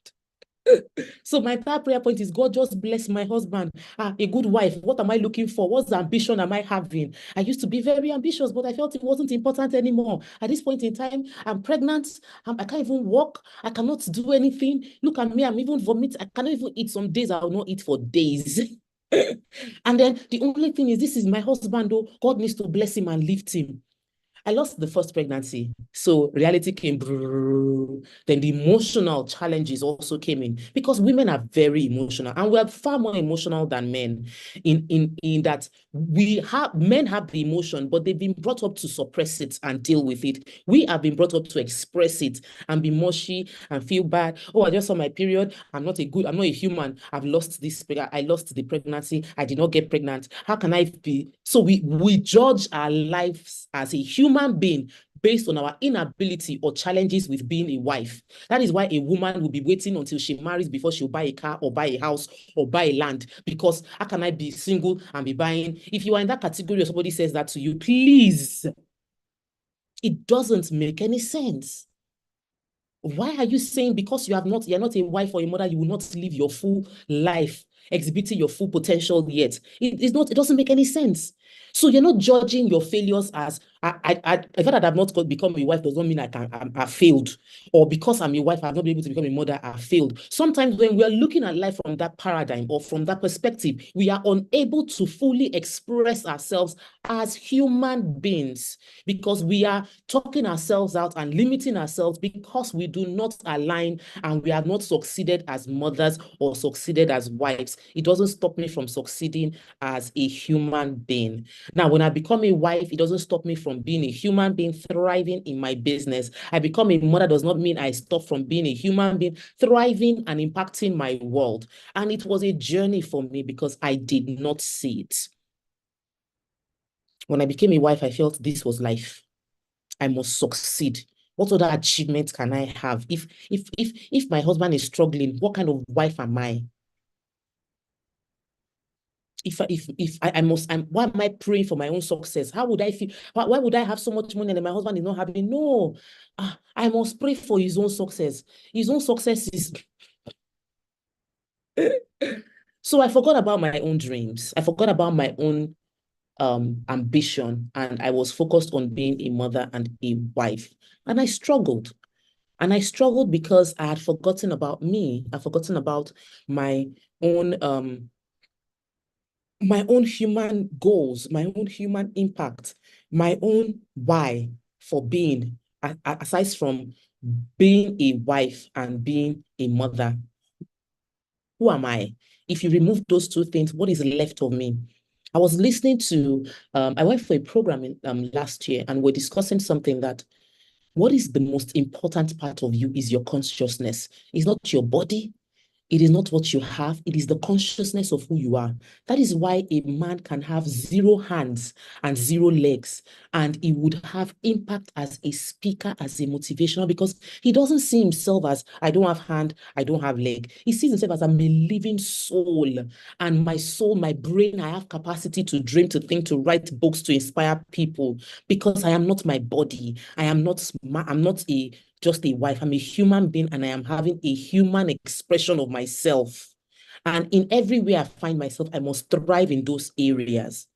So my third prayer point is, God, just bless my husband. A good wife. What am I looking for? What's the ambition am I having? I used to be very ambitious, but I felt it wasn't important anymore. At this point in time, I'm pregnant. I can't even walk. I cannot do anything. Look at me. I'm even vomit. I cannot even eat. Some days I will not eat for days. And then the only thing is, this is my husband, though. God needs to bless him and lift him. I lost the first pregnancy, so reality came. Then the emotional challenges also came in, because women are very emotional, and we are far more emotional than men. In that men have the emotion, but they've been brought up to suppress it and deal with it. We have been brought up to express it and be mushy and feel bad. Oh, I just saw my period. I'm not a human. I've lost this. I lost the pregnancy. I did not get pregnant. How can I be? So we judge our lives as a human being based on our inability or challenges with being a wife. That is why a woman will be waiting until she marries before she'll buy a car or buy a house or buy a land, because how can I be single and be buying? If you are in that category or somebody says that to you, please, it doesn't make any sense. Why are you saying because you're not a wife or a mother, you will not live your full life, exhibiting your full potential yet? It doesn't make any sense. So you're not judging your failures as the fact that I've not become a wife does not mean I failed, or because I'm a wife, I've not been able to become a mother, I failed. Sometimes when we are looking at life from that paradigm or from that perspective, we are unable to fully express ourselves as human beings, because we are talking ourselves out and limiting ourselves because we do not align and we have not succeeded as mothers or succeeded as wives. It doesn't stop me from succeeding as a human being. Now, when I become a wife, it doesn't stop me from being a human being thriving in my business. I become a mother does not mean I stop from being a human being thriving and impacting my world. And it was a journey for me because I did not see it. When I became a wife, I felt this was life. I must succeed. What other achievements can I have? If my husband is struggling, what kind of wife am I? Why am I praying for my own success? How would I feel? Why would I have so much money and my husband is not having? No, I must pray for his own success. His own success is. So I forgot about my own dreams. I forgot about my own ambition, and I was focused on being a mother and a wife. And I struggled. And I struggled because I had forgotten about me. I'd forgotten about my own human goals, my own human impact, my own why for being, aside from being a wife and being a mother. Who am I? If you remove those two things, what is left of me? I was listening to, I went for a program last year, and we're discussing something that what is the most important part of you is your consciousness. It's not your body. It is not what you have. It is the consciousness of who you are. That is why a man can have 0 hands and 0 legs, and he would have impact as a speaker, as a motivational, because he doesn't see himself as, I don't have hand, I don't have leg. He sees himself as I'm a living soul, and my soul, my brain, I have capacity to dream, to think, to write books, to inspire people, because I am not my body. I'm not just a wife. I'm a human being, and I am having a human expression of myself. And in every way I find myself, I must thrive in those areas.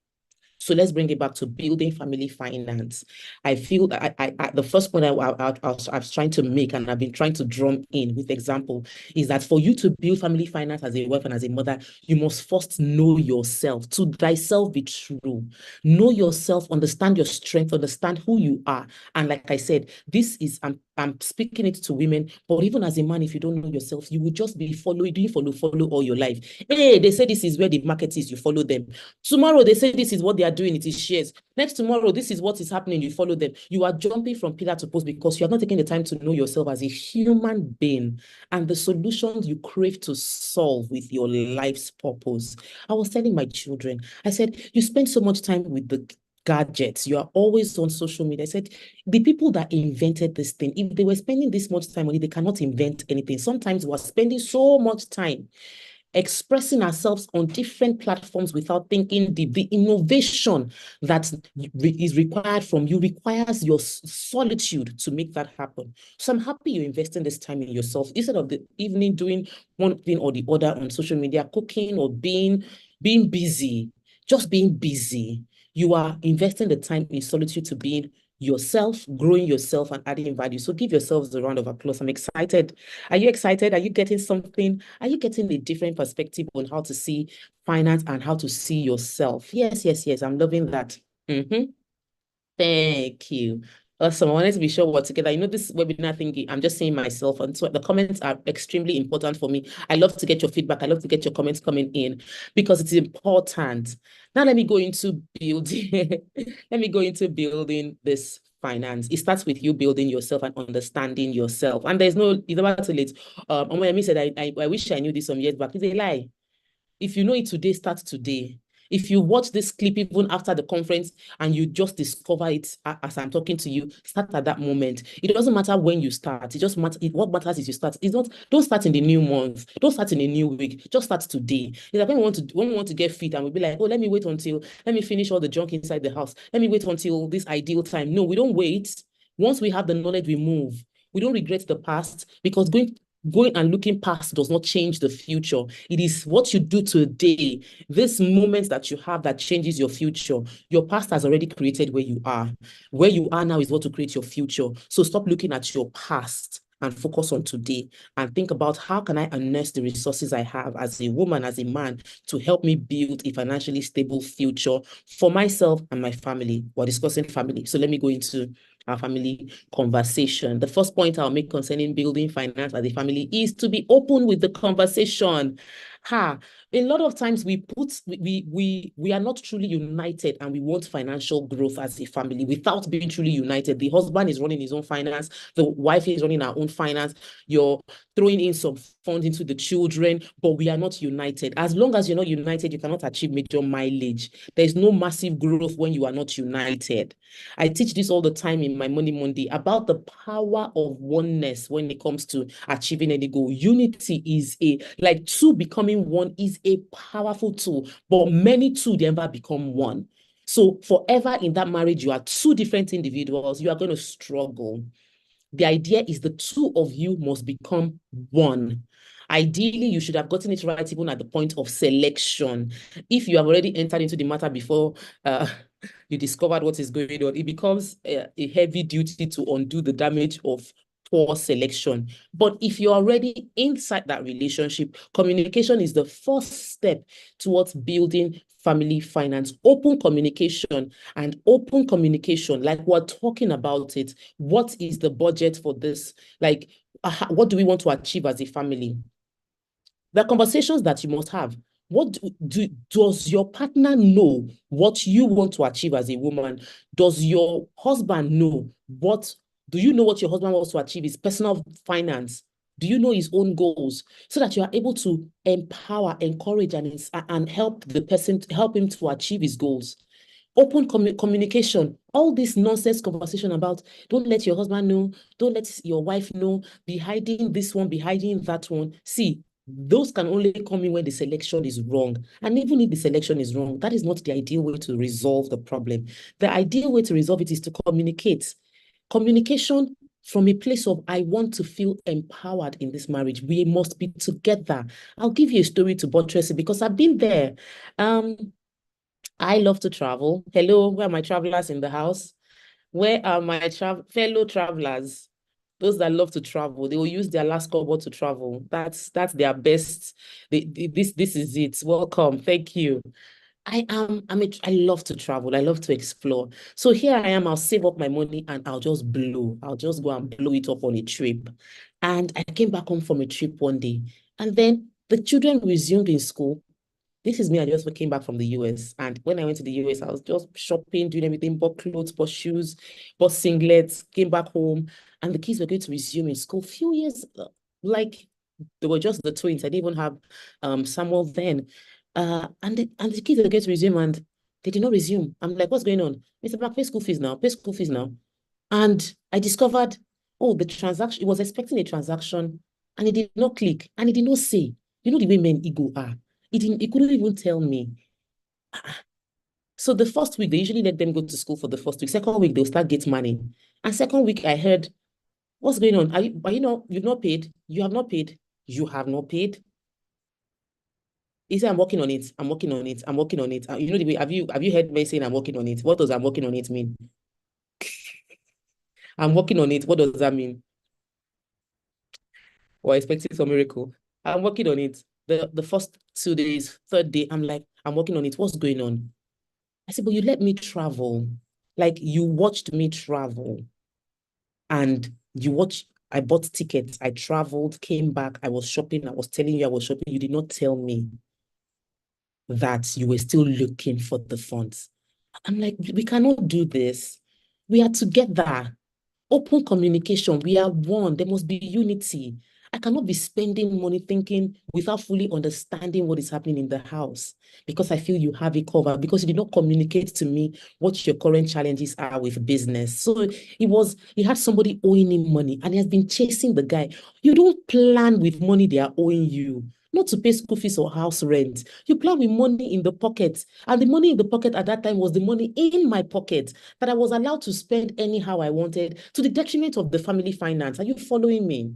So let's bring it back to building family finance. I feel that the first point I was trying to make, and I've been trying to drum in with example, is that for you to build family finance as a wife and as a mother, you must first know yourself. To thyself be true. Know yourself, understand your strength, understand who you are. And like I said, this is, I'm speaking it to women, but even as a man, if you don't know yourself, you will just be doing follow all your life. Hey, they say this is where the market is, you follow them. Tomorrow, they say this is what they are doing, it is shares. Next tomorrow, this is what is happening, you follow them. You are jumping from pillar to post because you are not taking the time to know yourself as a human being and the solutions you crave to solve with your life's purpose. I was telling my children, I said, you spend so much time with the gadgets, you are always on social media. I said, the people that invented this thing, if they were spending this much time on it, they cannot invent anything. Sometimes we're spending so much time expressing ourselves on different platforms without thinking the innovation that is required from you requires your solitude to make that happen. So I'm happy you're investing this time in yourself instead of the evening doing one thing or the other on social media, cooking or being busy, just being busy. You are investing the time in solitude to being yourself, growing yourself and adding value. So give yourselves a round of applause. I'm excited. Are you excited? Are you getting something? Are you getting a different perspective on how to see finance and how to see yourself? Yes. I'm loving that. Thank you. Awesome. I wanted to be sure we're together. You know, this webinar thingy, I'm just saying myself, and so the comments are extremely important for me. I love to get your feedback. I love to get your comments coming in because it's important. Now let me go into building. Let me go into building this finance. It starts with you building yourself and understanding yourself. And there's no, it's about too late. And when I said I wish I knew this some years back, it's a lie. If you know it today, start today. If you watch this clip even after the conference and you just discover it as I'm talking to you, start at that moment. It doesn't matter when you start. It just matters. What matters is you start. It's not. Don't start in the new month. Don't start in a new week. Just start today. It's like when we want to get fit and we'll be like, oh, let me finish all the junk inside the house. Let me wait until this ideal time. No, we don't wait. Once we have the knowledge, we move. We don't regret the past because going and looking past does not change the future. It is what you do today, this moment that you have that changes your future. Your past has already created where you are. Where you are now is what to create your future. So stop looking at your past and focus on today and think about how can I harness the resources I have as a woman, as a man, to help me build a financially stable future for myself and my family. We're discussing family. So let me go into our family conversation. The first point I'll make concerning building finance as a family is to be open with the conversation. A lot of times we are not truly united and we want financial growth as a family without being truly united. The husband is running his own finance, the wife is running her own finance, you're throwing in some funds into the children, but we are not united. As long as you're not united, you cannot achieve major mileage. There's no massive growth when you are not united. I teach this all the time in my Money Monday about the power of oneness when it comes to achieving any goal. Unity is like two becoming one is a powerful tool, but many two never become one. So forever in that marriage, you are two different individuals, you are going to struggle. The idea is the two of you must become one. Ideally, you should have gotten it right even at the point of selection. If you have already entered into the matter before you discovered what is going on, it becomes a heavy duty to undo the damage of poor selection. But if you're already inside that relationship, communication is the first step towards building family finance. Open communication, like we're talking about it. What is the budget for this? Like, what do we want to achieve as a family? The conversations that you must have. Does your partner know what you want to achieve as a woman? Does your husband know do you know what your husband wants to achieve? His personal finance. Do you know his own goals? So that you are able to empower, encourage, and help the person, help him to achieve his goals. Open communication. All this nonsense conversation about don't let your husband know, don't let your wife know, be hiding this one, be hiding that one. See, those can only come in when the selection is wrong. And even if the selection is wrong, that is not the ideal way to resolve the problem. The ideal way to resolve it is to communicate. Communication from a place of, I want to feel empowered in this marriage. We must be together. I'll give you a story to buttress it because I've been there. I love to travel. Hello, where are my travelers in the house? Where are my fellow travelers? Those that love to travel, they will use their last kobo to travel. That's their best. This is it. Welcome. Thank you. I love to travel. I love to explore. So here I am. I'll save up my money and I'll just blow. I'll just go and blow it up on a trip. And I came back home from a trip one day, and then the children resumed in school. This is me. I just came back from the US. And when I went to the US, I was just shopping, doing everything, bought clothes, bought shoes, bought singlets, came back home. And the kids were going to resume in school. Few years, like they were just the twins. I didn't even have Samuel then. And the kids were going to resume and they did not resume. I'm like, what's going on? Mr. Black, pay school fees now, pay school fees now. And I discovered, oh, the transaction, it was expecting a transaction and it did not click and it did not say. You know the way men ego are. It couldn't even tell me. So the first week, they usually let them go to school for the first week. Second week, they'll start getting money. And second week, I heard, what's going on? You've not paid? You have not paid? You have not paid? He said, I'm working on it. I'm working on it. I'm working on it. You know the way, have you heard me saying I'm working on it? What does I'm working on it mean? I'm working on it. What does that mean? Or expecting some miracle. I'm working on it. The first 2 days, third day, I'm like, I'm working on it. What's going on? I said, but you let me travel. Like you watched me travel. And I bought tickets. I traveled, came back. I was shopping. I was telling you I was shopping. You did not tell me that you were still looking for the funds. I'm like, we cannot do this. We are together. Open communication. We are one. There must be unity. I cannot be spending money thinking without fully understanding what is happening in the house because I feel you have it covered because you did not communicate to me what your current challenges are with business. So he had somebody owing him money and he has been chasing the guy. You don't plan with money they are owing you, not to pay school fees or house rent. You plan with money in the pocket. And the money in the pocket at that time was the money in my pocket that I was allowed to spend anyhow I wanted to the detriment of the family finance. Are you following me?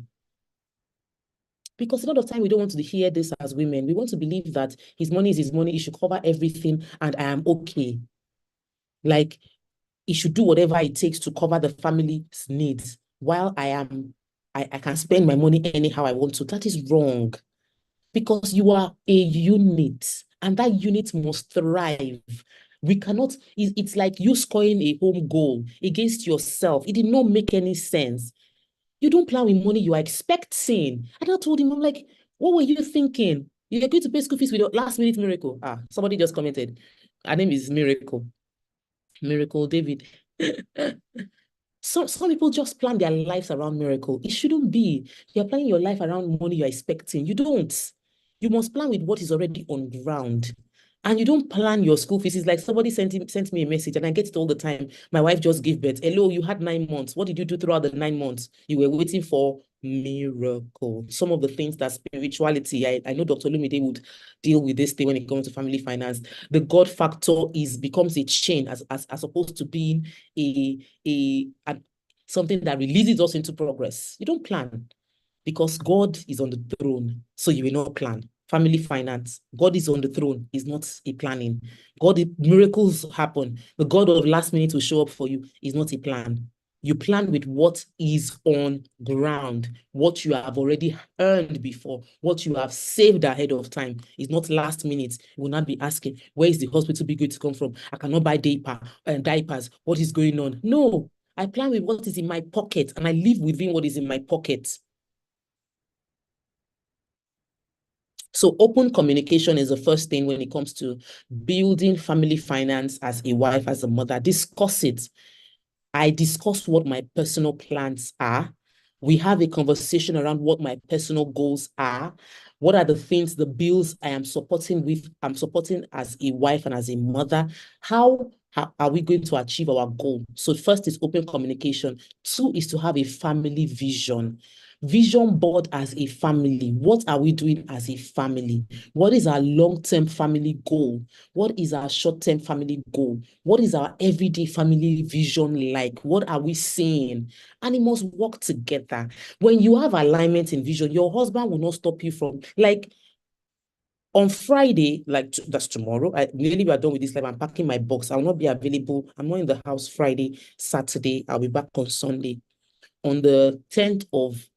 Because a lot of time we don't want to hear this as women. We want to believe that his money is his money. He should cover everything and I am okay. Like he should do whatever it takes to cover the family's needs while I can spend my money anyhow I want to. That is wrong. Because you are a unit and that unit must thrive. We cannot, it's like you scoring a home goal against yourself. It did not make any sense. You don't plan with money you are expecting. And I told him, I'm like, what were you thinking? You're going to pay school fees with your last minute miracle. Somebody just commented. Her name is Miracle. Miracle David. Some people just plan their lives around miracle. It shouldn't be. You're planning your life around money you're expecting. You don't. You must plan with what is already on ground. And you don't plan your school fees. It's like somebody sent me a message, and I get it all the time. My wife just gave birth. Hello, you had 9 months. What did you do throughout the 9 months? You were waiting for miracle. Some of the things that spirituality, I know Dr. Lumide would deal with this thing when it comes to family finance. The God factor becomes a chain as opposed to being something that releases us into progress. You don't plan because God is on the throne, so you will not plan. Family finance, God is on the throne, is not a planning. Miracles happen. The God of last minute will show up for you is not a plan. You plan with what is on ground, what you have already earned before, what you have saved ahead of time. Is not last minute. You will not be asking, where is the hospital bill going to come from? I cannot buy diapers. What is going on? No, I plan with what is in my pocket and I live within what is in my pocket. So open communication is the first thing when it comes to building family finance as a wife, as a mother. Discuss it. I discuss what my personal plans are. We have a conversation around what my personal goals are. What are the things, the bills I'm supporting as a wife and as a mother? How are we going to achieve our goal? So first is open communication. 2 is to have a family vision. Vision board as a family. What are we doing as a family? What is our long-term family goal? What is our short-term family goal? What is our everyday family vision like? What are we seeing? And it must work together. When you have alignment in vision, your husband will not stop you from, like, On Friday, like that's tomorrow, nearly we are done with this live. I'm packing my box. I will not be available. I'm not in the house Friday, Saturday. I'll be back on Sunday. On the 10th of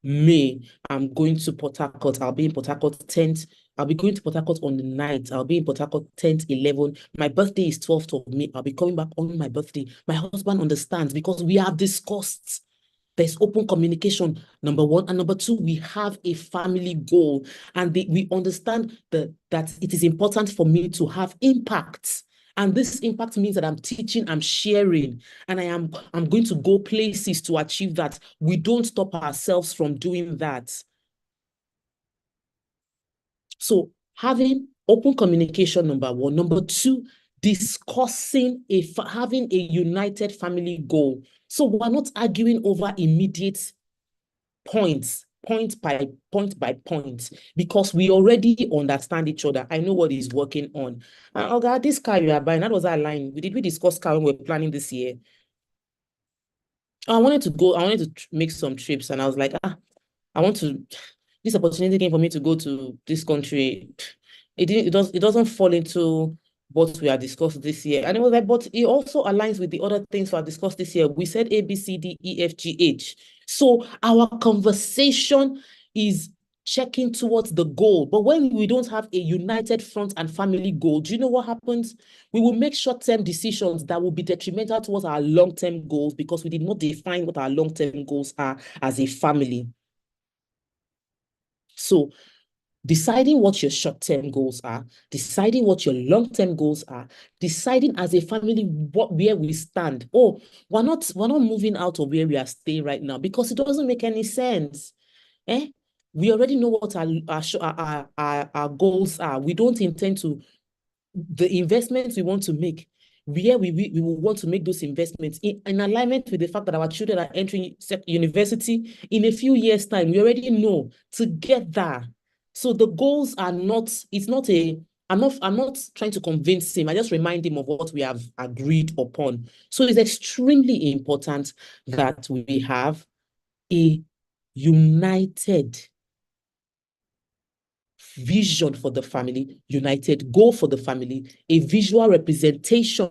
May, I'm going to Port Harcourt. I'll be in Port Harcourt 10th. I'll be going to Port Harcourt on the 9th. I'll be in Port Harcourt 10th, 11th. My birthday is 12th of May. I'll be coming back on my birthday. My husband understands because we have discussed. There's open communication, number one. And number two, we have a family goal. And we understand that it is important for me to have impact. And this impact means that I'm teaching, I'm sharing, and I'm going to go places to achieve that. We don't stop ourselves from doing that. So having open communication, number one. Number two, discussing having a united family goal. So we're not arguing over immediate points, point by point, because we already understand each other. I know what he's working on. And okay, this car you are buying, that was our line. Did we discuss car when we were planning this year? I wanted to make some trips, and I was like, this opportunity came for me to go to this country. It doesn't fall into what we have discussed this year. And it was like, but it also aligns with the other things we have discussed this year. We said A, B, C, D, E, F, G, H. So our conversation is checking towards the goal. But when we don't have a united front and family goal, do you know what happens? We will make short-term decisions that will be detrimental towards our long-term goals because we did not define what our long-term goals are as a family. So deciding what your short-term goals are, deciding what your long-term goals are, deciding as a family where we stand. Oh, we're not moving out of where we are staying right now because it doesn't make any sense. We already know what our goals are. We don't intend to, the investments we want to make, where we will want to make those investments in alignment with the fact that our children are entering university in a few years' time. We already know to get there. So the goals are not, I'm not trying to convince him. I just remind him of what we have agreed upon. So it's extremely important that we have a united vision for the family, united goal for the family, a visual representation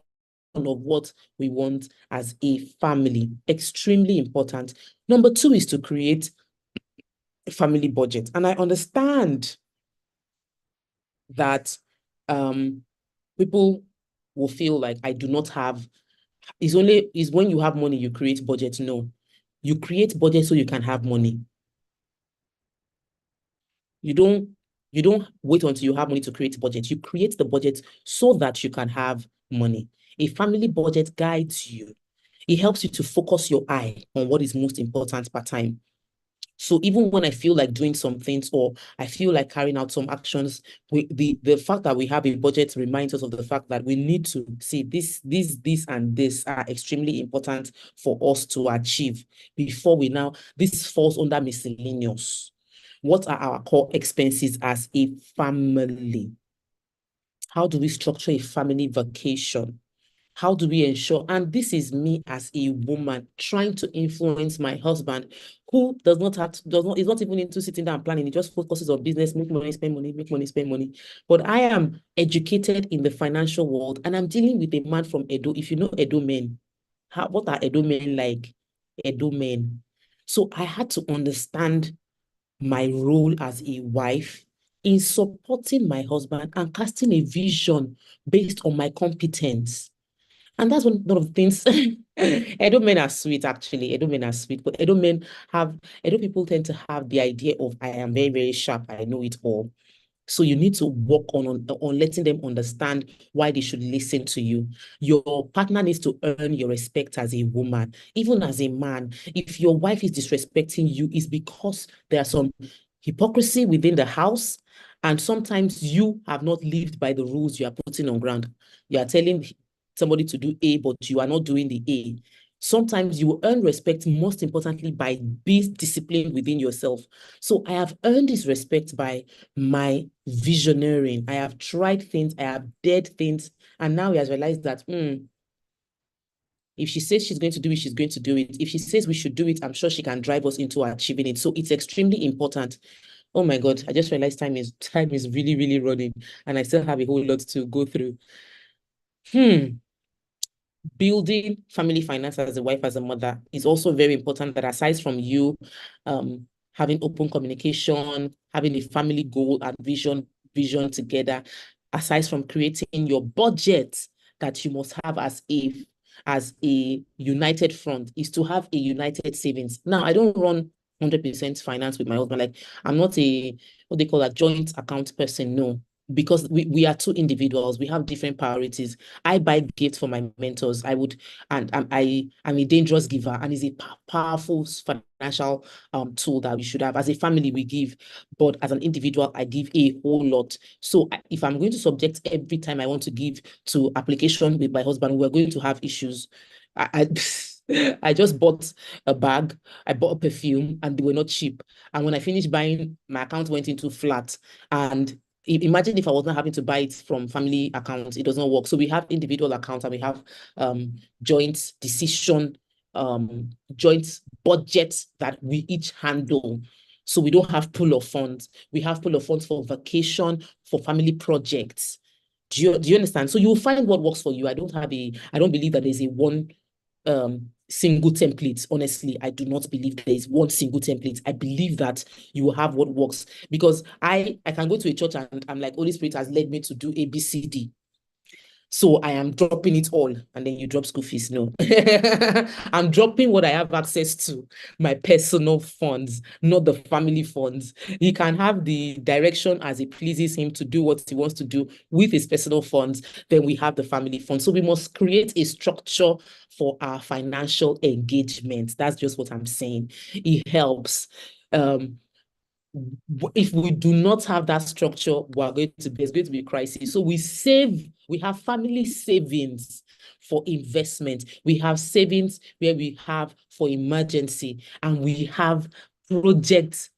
of what we want as a family. Extremely important. Number two is to create a family budget. And I understand that people will feel like I do not have, is when you have money, you create budget. No, you create budget so you can have money. You don't wait until you have money to create budget. You create the budget so that you can have money. A family budget guides you. It helps you to focus your eye on what is most important per time. So even when I feel like doing some things or I feel like carrying out some actions, the fact that we have a budget reminds us of the fact that we need to see this, and this are extremely important for us to achieve before this falls under miscellaneous. What are our core expenses as a family? How do we structure a family vacation? How do we ensure? And this is me as a woman trying to influence my husband, who is not even into sitting down and planning. He just focuses on business, make money, spend money, make money, spend money. But I am educated in the financial world, and I'm dealing with a man from Edo. If you know Edo men, what are Edo men like? Edo men. So I had to understand my role as a wife in supporting my husband and casting a vision based on my competence. And that's one of the things. Edo men are sweet, actually. Edo men are sweet, but Edo people tend to have the idea of, I am very, very sharp. I know it all. So you need to work on letting them understand why they should listen to you. Your partner needs to earn your respect as a woman. Even as a man, if your wife is disrespecting you, it's because there are some hypocrisy within the house. And sometimes you have not lived by the rules you are putting on ground. You are telling somebody to do A, but you are not doing the A. Sometimes you will earn respect, most importantly, by being disciplined within yourself. So I have earned this respect by my visioneering. I have tried things, I have dared things, and now he has realized that if she says she's going to do it, she's going to do it. If she says we should do it, I'm sure she can drive us into achieving it. So it's extremely important. Oh my God, I just realized time is really, really running, and I still have a whole lot to go through. Building family finance as a wife, as a mother, is also very important. That aside from you having open communication, having a family goal and vision together, aside from creating your budget that you must have as a united front, is to have a united savings. Now, I don't run 100% finance with my husband. Like, I'm not a, what they call a joint account person. No, because we are two individuals. We have different priorities. I buy gifts for my mentors. I would, and I'm a dangerous giver, and it's a powerful financial tool that we should have. As a family, we give, but as an individual, I give a whole lot. So if I'm going to subject every time I want to give to application with my husband, we're going to have issues. I just bought a bag, I bought a perfume, and they were not cheap. And when I finished buying, my account went into flat. And imagine if I was not having to buy it from family accounts, it does not work. So we have individual accounts, and we have joint decision, joint budget that we each handle. So we don't have pool of funds. We have pool of funds for vacation, for family projects. Do you understand? So you'll find what works for you. I don't believe that there's a one single template. Honestly, I do not believe there is one single template. I believe that you will have what works, because I can go to a church and I'm like, Holy Spirit has led me to do ABCD. So I am dropping it all, and then you drop school fees. No, I'm dropping what I have access to, my personal funds, not the family funds. He can have the direction as it pleases him to do what he wants to do with his personal funds. Then we have the family funds. So we must create a structure for our financial engagement. That's just what I'm saying. It helps. If we do not have that structure, there's going to be a crisis. So we have family savings for investment. We have savings where we have for emergency, and we have project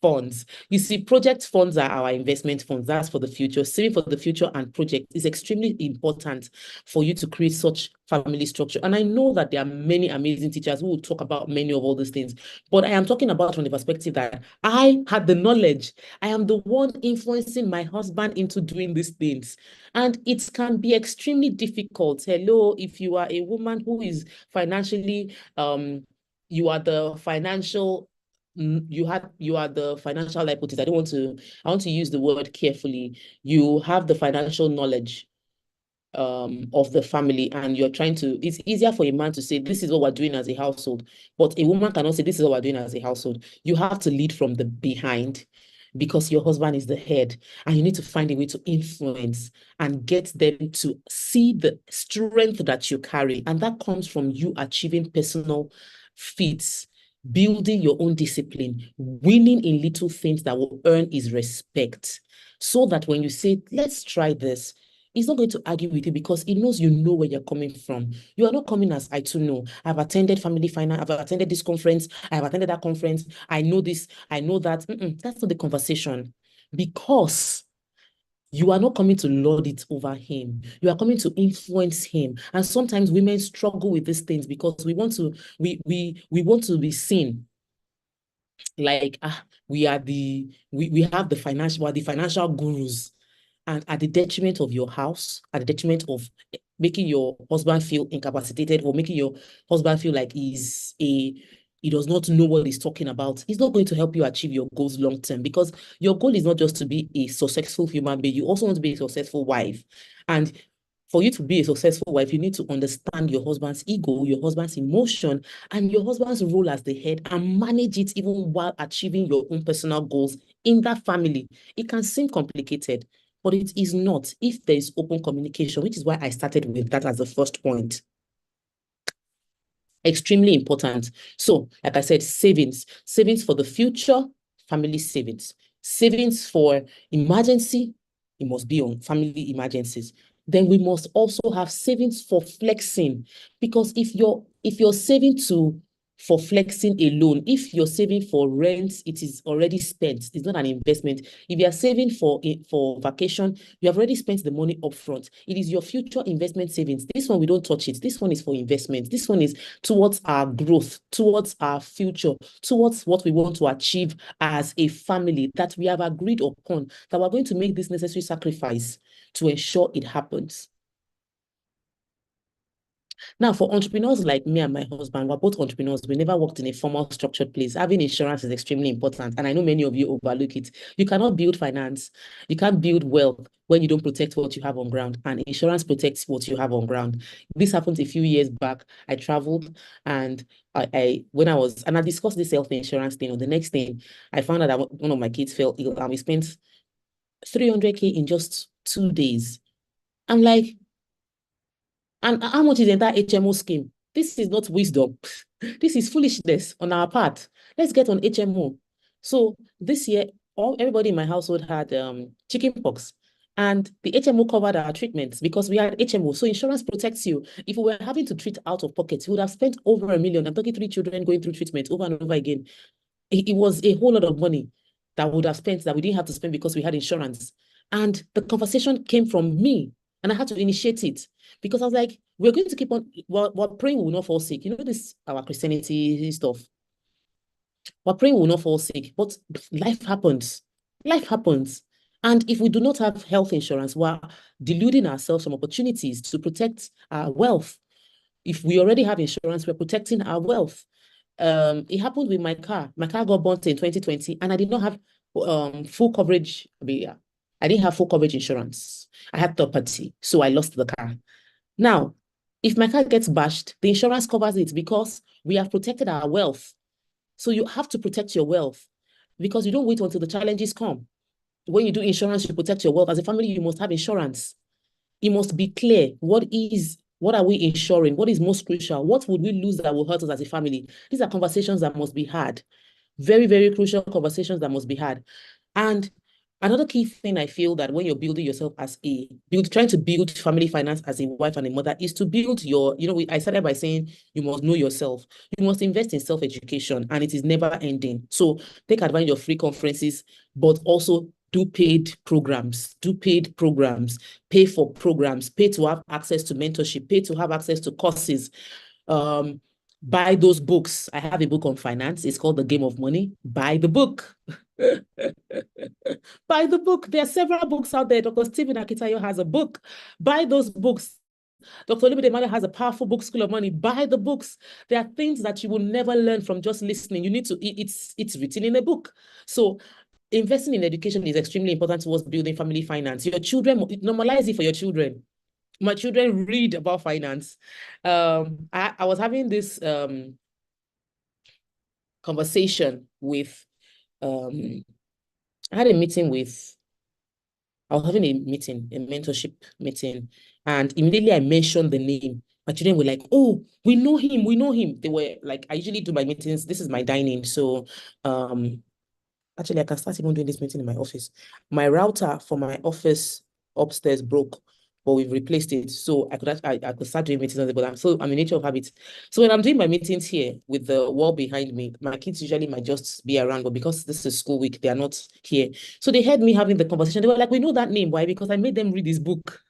funds. You see, project funds are our investment funds. That's for the future. Saving for the future and project is extremely important for you to create such family structure. And I know that there are many amazing teachers who will talk about many of all these things, but I am talking about from the perspective that I had the knowledge. I am the one influencing my husband into doing these things. And it can be extremely difficult. Hello, if you are a woman who is financially, you are the financial you are the financial hypothesis. I want to use the word carefully. You have the financial knowledge of the family, and you're trying to, it's easier for a man to say, this is what we're doing as a household, but a woman cannot say, this is what we're doing as a household. You have to lead from the behind, because your husband is the head, and you need to find a way to influence and get them to see the strength that you carry. And that comes from you achieving personal feats, building your own discipline, winning in little things that will earn his respect, so that when you say, let's try this, he's not going to argue with you, because he knows you know where you're coming from. You are not coming as, I too know. I've attended family finance. I've attended this conference. I've attended that conference. I know this. I know that. That's not the conversation, because you are not coming to lord it over him. You are coming to influence him. And sometimes women struggle with these things because we want to be seen like, we have the financial gurus, and at the detriment of your house, at the detriment of making your husband feel incapacitated, or making your husband feel like he does not know what he's talking about. He's not going to help you achieve your goals long term, because your goal is not just to be a successful human being. You also want to be a successful wife. And for you to be a successful wife, you need to understand your husband's ego, your husband's emotion, and your husband's role as the head, and manage it even while achieving your own personal goals in that family. It can seem complicated, but it is not if there is open communication, which is why I started with that as the first point. Extremely important. So, like I said, savings for the future, family savings for emergency. It must be on family emergencies. Then we must also have savings for flexing, because if you're saving to for flexing alone. If you're saving for rent, it is already spent. It's not an investment. If you are saving for vacation, you have already spent the money upfront. It is your future investment savings. This one, we don't touch it. This one is for investment. This one is towards our growth, towards our future, towards what we want to achieve as a family that we have agreed upon, that we're going to make this necessary sacrifice to ensure it happens. Now, for entrepreneurs like me and my husband, we're both entrepreneurs. We never worked in a formal structured place. Having insurance is extremely important. And I know many of you overlook it. You cannot build finance. You can't build wealth when you don't protect what you have on ground. And insurance protects what you have on ground. This happened a few years back. I traveled and I discussed this health insurance thing. Or the next thing, I found out that one of my kids fell ill and we spent 300K in just 2 days. I'm like, and how much is the entire HMO scheme? This is not wisdom. This is foolishness on our part. Let's get on HMO. So this year, everybody in my household had chicken pox. And the HMO covered our treatments because we had HMO. So insurance protects you. If we were having to treat out of pocket, we would have spent over $1 million. I'm talking 3 children going through treatment over and over again. It was a whole lot of money that we would have spent that we didn't have to spend because we had insurance. And the conversation came from me. And I had to initiate it because I was like, we're going to keep on, we're praying we will not fall sick. You know, this, our Christianity stuff. We're praying we will not fall sick, but life happens. Life happens. And if we do not have health insurance, we're deluding ourselves from opportunities to protect our wealth. If we already have insurance, we're protecting our wealth. It happened with my car. My car got burnt in 2020 and I did not have full coverage. I didn't have full coverage insurance. I had third party, so I lost the car. Now, if my car gets bashed, the insurance covers it because we have protected our wealth. So you have to protect your wealth because you don't wait until the challenges come. When you do insurance, you protect your wealth. As a family, you must have insurance. It must be clear what are we insuring? What is most crucial? What would we lose that will hurt us as a family? These are conversations that must be had. Very, very crucial conversations that must be had. And another key thing I feel that when you're building yourself as trying to build family finance as a wife and a mother is to build your, I started by saying you must know yourself. You must invest in self-education and it is never ending. So take advantage of free conferences, but also do paid programs, pay for programs, pay to have access to mentorship, pay to have access to courses. Buy those books. I have a book on finance. It's called The Game of Money. Buy the book. Buy the book. There are several books out there. Dr. Stephen Akitayo has a book. Buy those books. Dr. Olumide Mada has a powerful book, School of Money. Buy the books. There are things that you will never learn from just listening. You need to, it's written in a book. So investing in education is extremely important towards building family finance. Your children, normalize it for your children. My children read about finance. I was having this conversation with, I had a meeting with, I was having a mentorship meeting, and immediately I mentioned the name. My children were like, oh, we know him. They were like, I usually do my meetings. This is my dining. So actually, I can start even doing this meeting in my office. My router for my office upstairs broke, but we've replaced it. So I could start doing meetings, but I'm in nature of habit. So when I'm doing my meetings here with the wall behind me, my kids usually might just be around, but because this is school week, they are not here. So they heard me having the conversation. They were like, we know that name. Why? Because I made them read his book.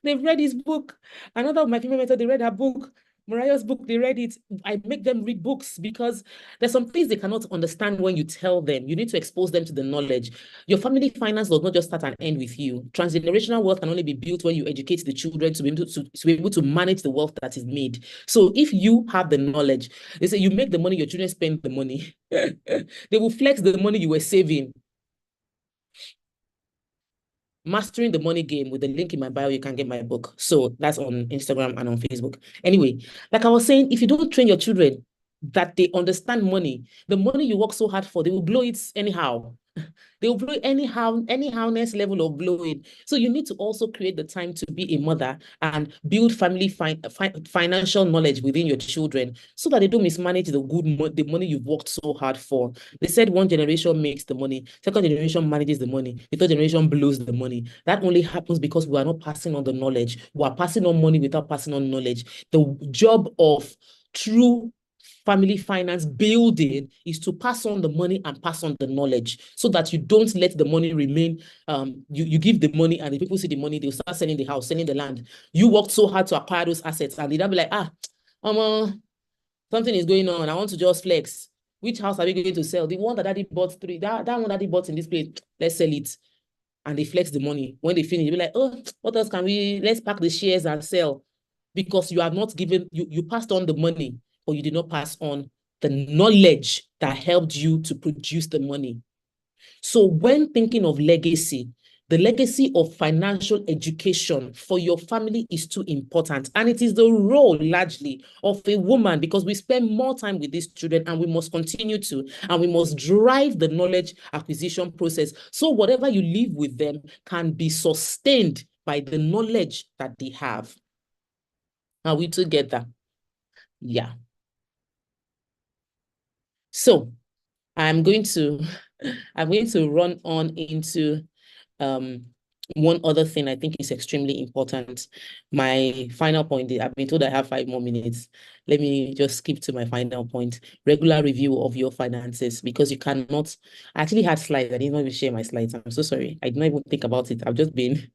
They've read his book. Another of my female mentors, they read her book. Mariah's book, they read it. I make them read books because there's some things they cannot understand when you tell them. You need to expose them to the knowledge. Your family finance does not just start and end with you. Transgenerational wealth can only be built when you educate the children to be able to manage the wealth that is made. So if you have the knowledge, they say you make the money, your children spend the money. They will flex the money you were saving. Mastering the Money Game, with the link in my bio, you can get my book. So that's on Instagram and on Facebook. Anyway, like I was saying, if you don't train your children that they understand money, the money you work so hard for, they will blow it anyhow. They will blow anyhowness level of blowing. So you need to also create the time to be a mother and build family financial knowledge within your children so that they don't mismanage the money you've worked so hard for. They said one generation makes the money, second generation manages the money, the third generation blows the money. That only happens because we are not passing on the knowledge. We are passing on money without passing on knowledge. The job of true family finance building is to pass on the money and pass on the knowledge, so that you don't let the money remain. You give the money and the people see the money, they'll start selling the house, selling the land. You worked so hard to acquire those assets, and they'll be like, something is going on, I want to just flex. Which house are we going to sell? The one that daddy bought that one daddy bought in this place, let's sell it. And they flex the money. When they finish, they'll be like, oh, what else can we, let's pack the shares and sell. Because you have not given, you passed on the money, but you did not pass on the knowledge that helped you to produce the money. So when thinking of legacy, the legacy of financial education for your family is too important. And it is the role largely of a woman, because we spend more time with these children, and we must continue to, and we must drive the knowledge acquisition process. So whatever you leave with them can be sustained by the knowledge that they have. Are we together? Yeah. So I'm going to run on into one other thing I think is extremely important. My final point, I've been told I have 5 more minutes. Let me just skip to my final point. Regular review of your finances, because you cannot, I actually had slides. I didn't even share my slides. I'm so sorry. I didn't even think about it. I've just been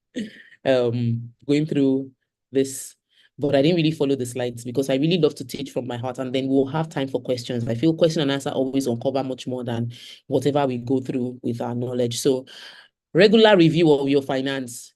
going through this, but I didn't really follow the slides because I really love to teach from my heart, and then we'll have time for questions. I feel question and answer always uncover much more than whatever we go through with our knowledge. So regular review of your finance.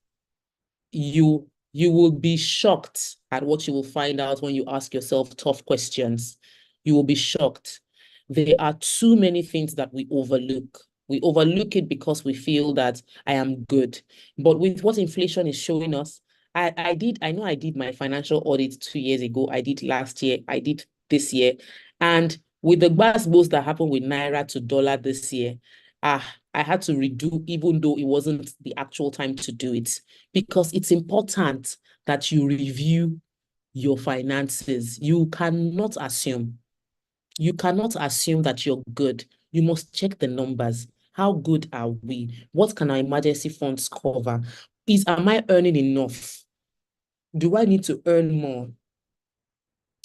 You will be shocked at what you will find out when you ask yourself tough questions. You will be shocked. There are too many things that we overlook. We overlook it because we feel that I am good. But with what inflation is showing us, I know I did my financial audit 2 years ago. I did last year. I did this year. And with the gbasgbos that happened with Naira to dollar this year, I had to redo, even though it wasn't the actual time to do it, because it's important that you review your finances. You cannot assume that you're good. You must check the numbers. How good are we? What can our emergency funds cover? Am I earning enough? Do I need to earn more?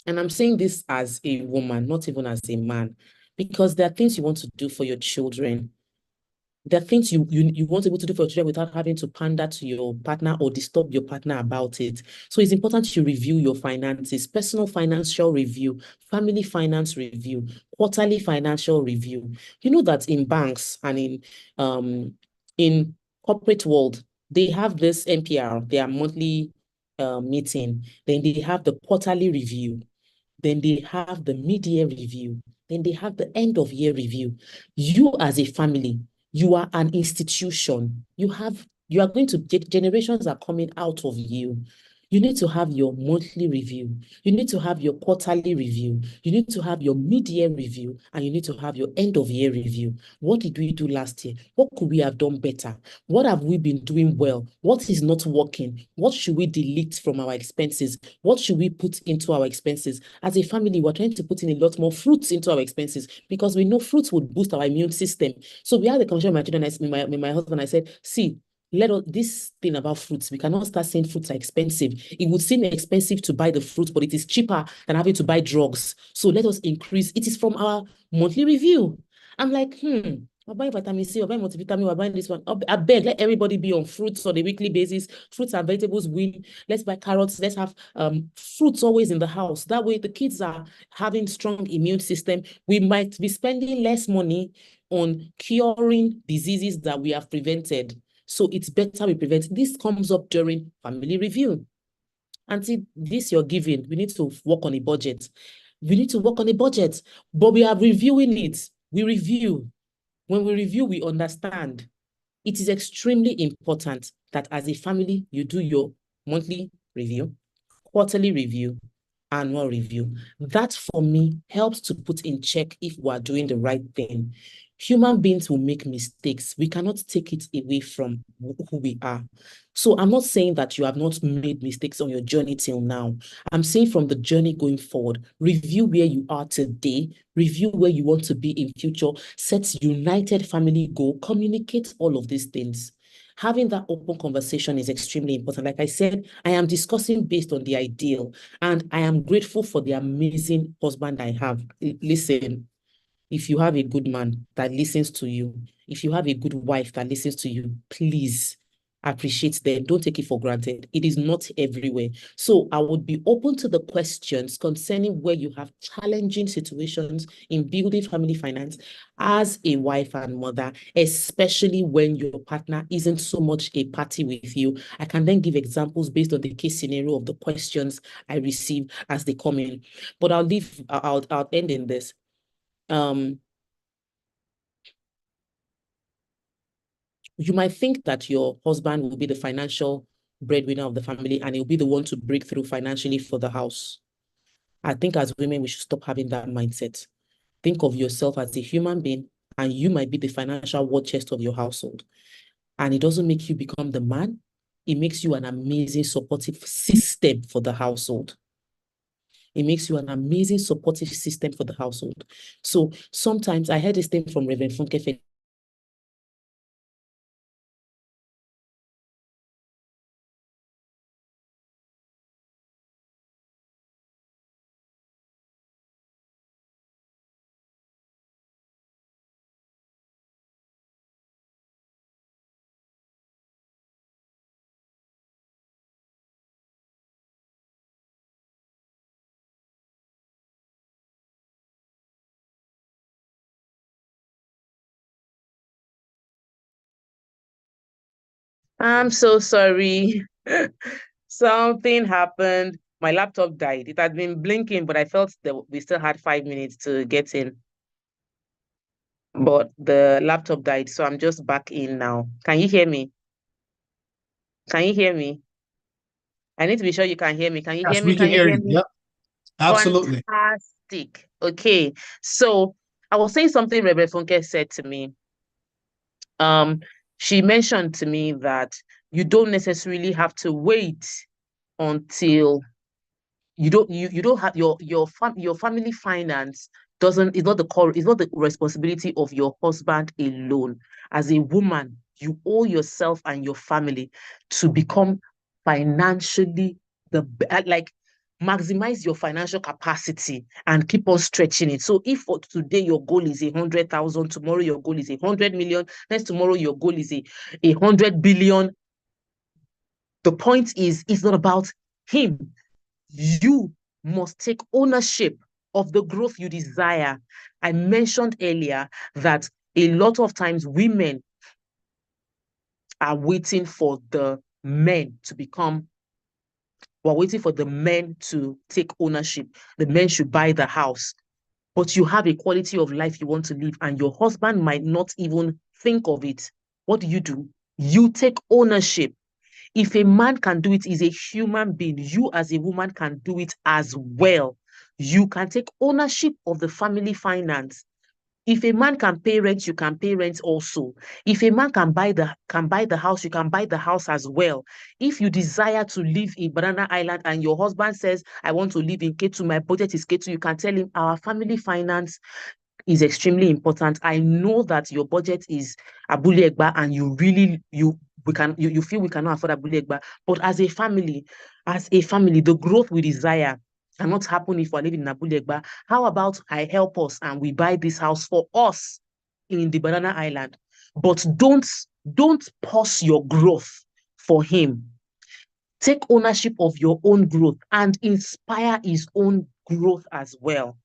And I'm saying this as a woman, not even as a man, because there are things you want to do for your children. There are things you want to be able to do for your children without having to pander to your partner or disturb your partner about it. So it's important to review your finances, personal financial review, family finance review, quarterly financial review. You know that in banks and in corporate world, they have this MPR, their monthly meeting. Then they have the quarterly review. Then they have the mid-year review. Then they have the end of year review. You as a family, you are an institution. You are going to get, generations are coming out of you. You need to have your monthly review. You need to have your quarterly review. You need to have your mid-year review, and you need to have your end of year review. What did we do last year? What could we have done better? What have we been doing well? What is not working? What should we delete from our expenses? What should we put into our expenses? As a family, we're trying to put in a lot more fruits into our expenses because we know fruits would boost our immune system. So we had a conversation with my children, with my husband. I said, see, this thing about fruits, we cannot start saying fruits are expensive. It would seem expensive to buy the fruit, but it is cheaper than having to buy drugs. So let us increase. It is from our monthly review. I'm like, we're buying vitamin C, we're buying multivitamin, we're buying this one. I beg, let everybody be on fruits on a weekly basis. Fruits and vegetables win. Let's buy carrots. Let's have fruits always in the house. That way the kids are having strong immune system. We might be spending less money on curing diseases that we have prevented. So it's better we prevent. This comes up during family review. And see, this you're giving, we need to work on a budget. We need to work on a budget, but we are reviewing it. We review. When we review, we understand. It is extremely important that as a family, you do your monthly review, quarterly review, annual review. That for me helps to put in check if we are doing the right thing. Human beings will make mistakes. We cannot take it away from who we are. So I'm not saying that you have not made mistakes on your journey till now. I'm saying from the journey going forward, review where you are today, review where you want to be in future, set united family goal, communicate all of these things. Having that open conversation is extremely important. Like I said, I am discussing based on the ideal, and I am grateful for the amazing husband I have. Listen, if you have a good man that listens to you, if you have a good wife that listens to you, please appreciate them. Don't take it for granted. It is not everywhere. So I would be open to the questions concerning where you have challenging situations in building family finance as a wife and mother, especially when your partner isn't so much a party with you. I can then give examples based on the case scenario of the questions I receive as they come in. But I'll end in this. You might think that your husband will be the financial breadwinner of the family and he'll be the one to break through financially for the house. I think as women, we should stop having that mindset. Think of yourself as a human being, and you might be the financial war chest of your household. And it doesn't make you become the man. It makes you an amazing supportive system for the household. It makes you an amazing supportive system for the household. So sometimes I heard this thing from Reverend Funke. I'm so sorry. Something happened. My laptop died. It had been blinking, but I felt that we still had 5 minutes to get in. But the laptop died, so I'm just back in now. Can you hear me? Can you hear me? I need to be sure you can hear me. Can you hear Yes, me? we can Can you hear hear you. me? Yep, absolutely. Fantastic. Okay. So I was saying something Rebecca Funke said to me. She mentioned to me that you don't necessarily have to wait until you don't have your family finance doesn't is not the core, it's not the responsibility of your husband alone. As a woman, you owe yourself and your family to become financially like maximize your financial capacity and keep on stretching it. So if for today your goal is 100,000, tomorrow your goal is 100 million, next tomorrow your goal is 100 billion. The point is, it's not about him. You must take ownership of the growth you desire. I mentioned earlier that a lot of times women are waiting for the men to become, we're waiting for the men to take ownership. The men should buy the house. But you have a quality of life you want to live, and your husband might not even think of it. What do? You take ownership. If a man can do it, he's a human being. You as a woman can do it as well. You can take ownership of the family finance. If a man can pay rent, you can pay rent also. If a man can buy the house, you can buy the house as well. If you desire to live in Banana Island and your husband says, I want to live in Ketu, my budget is Ketu, you can tell him our family finance is extremely important. I know that your budget is Abule Egba and you feel we cannot afford Abule Egba, but as a family, the growth we desire cannot happen if we're living in Abule Egba. How about I help us and we buy this house for us in the Banana Island? But don't pause your growth for him. Take ownership of your own growth and inspire his own growth as well.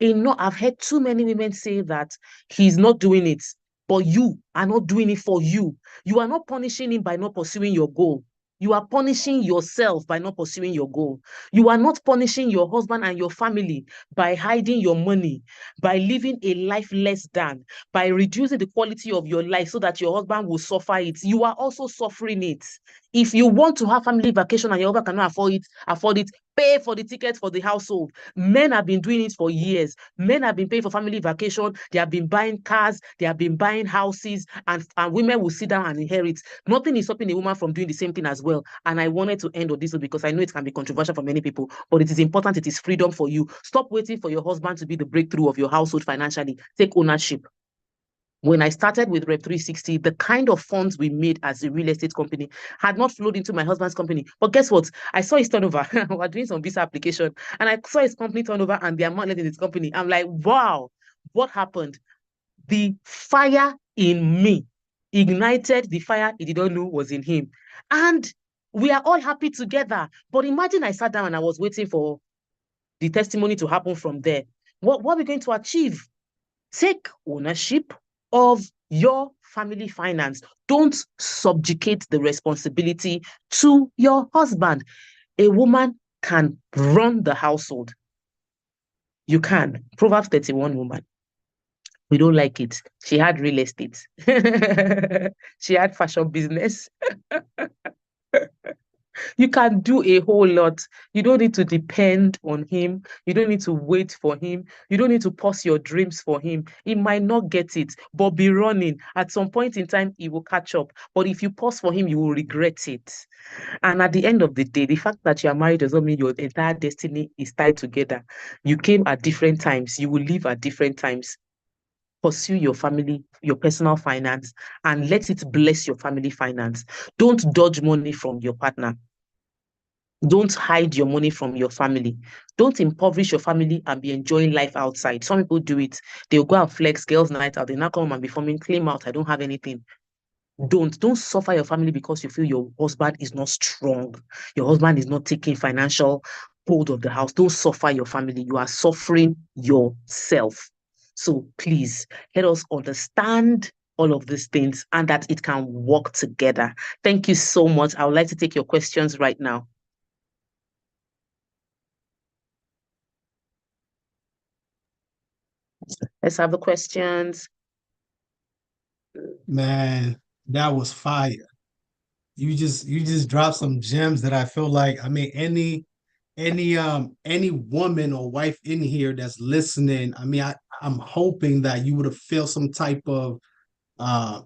I've heard too many women say that he's not doing it, but you are not doing it for you. You are not punishing him by not pursuing your goal. You are punishing yourself by not pursuing your goal. You are not punishing your husband and your family by hiding your money, by living a life less than, by reducing the quality of your life so that your husband will suffer it. You are also suffering it. If you want to have family vacation and your husband cannot afford it, pay for the tickets for the household. Men have been doing it for years. Men have been paying for family vacation. They have been buying cars. They have been buying houses, and women will sit down and inherit. Nothing is stopping a woman from doing the same thing as well. And I wanted to end on this because I know it can be controversial for many people, but it is important. It is freedom for you. Stop waiting for your husband to be the breakthrough of your household financially. Take ownership. When I started with Rep 360, the kind of funds we made as a real estate company had not flowed into my husband's company. But guess what? I saw his turnover. We're doing some visa application, and I saw his company turnover and the amount left in his company. I'm like, wow, what happened? The fire in me ignited the fire he didn't know was in him. And we are all happy together. But imagine I sat down and I was waiting for the testimony to happen from there. What are we going to achieve? Take ownership of your family finance. Don't subjugate the responsibility to your husband. A woman can run the household. You can. Proverbs 31 woman. We don't like it. She had real estate. She had fashion business. You can do a whole lot. You don't need to depend on him. You don't need to wait for him. You don't need to pause your dreams for him. He might not get it, but be running. At some point in time, he will catch up. But if you pause for him, you will regret it. And at the end of the day, the fact that you are married does not mean your entire destiny is tied together. You came at different times. You will live at different times. Pursue your family, your personal finance, and let it bless your family finance. Don't dodge money from your partner. Don't hide your money from your family. Don't impoverish your family and be enjoying life outside. Some people do it. They'll go and flex girls' night out. They now come and be forming claim out. I don't have anything. Don't suffer your family because you feel your husband is not strong. Your husband is not taking financial hold of the house. Don't suffer your family. You are suffering yourself. So please, let us understand all of these things and that it can work together. Thank you so much. I would like to take your questions right now. Let's have the questions. Man, that was fire. You just dropped some gems that I feel like, I mean, any woman or wife in here that's listening, I mean, I'm hoping that you would have felt some type of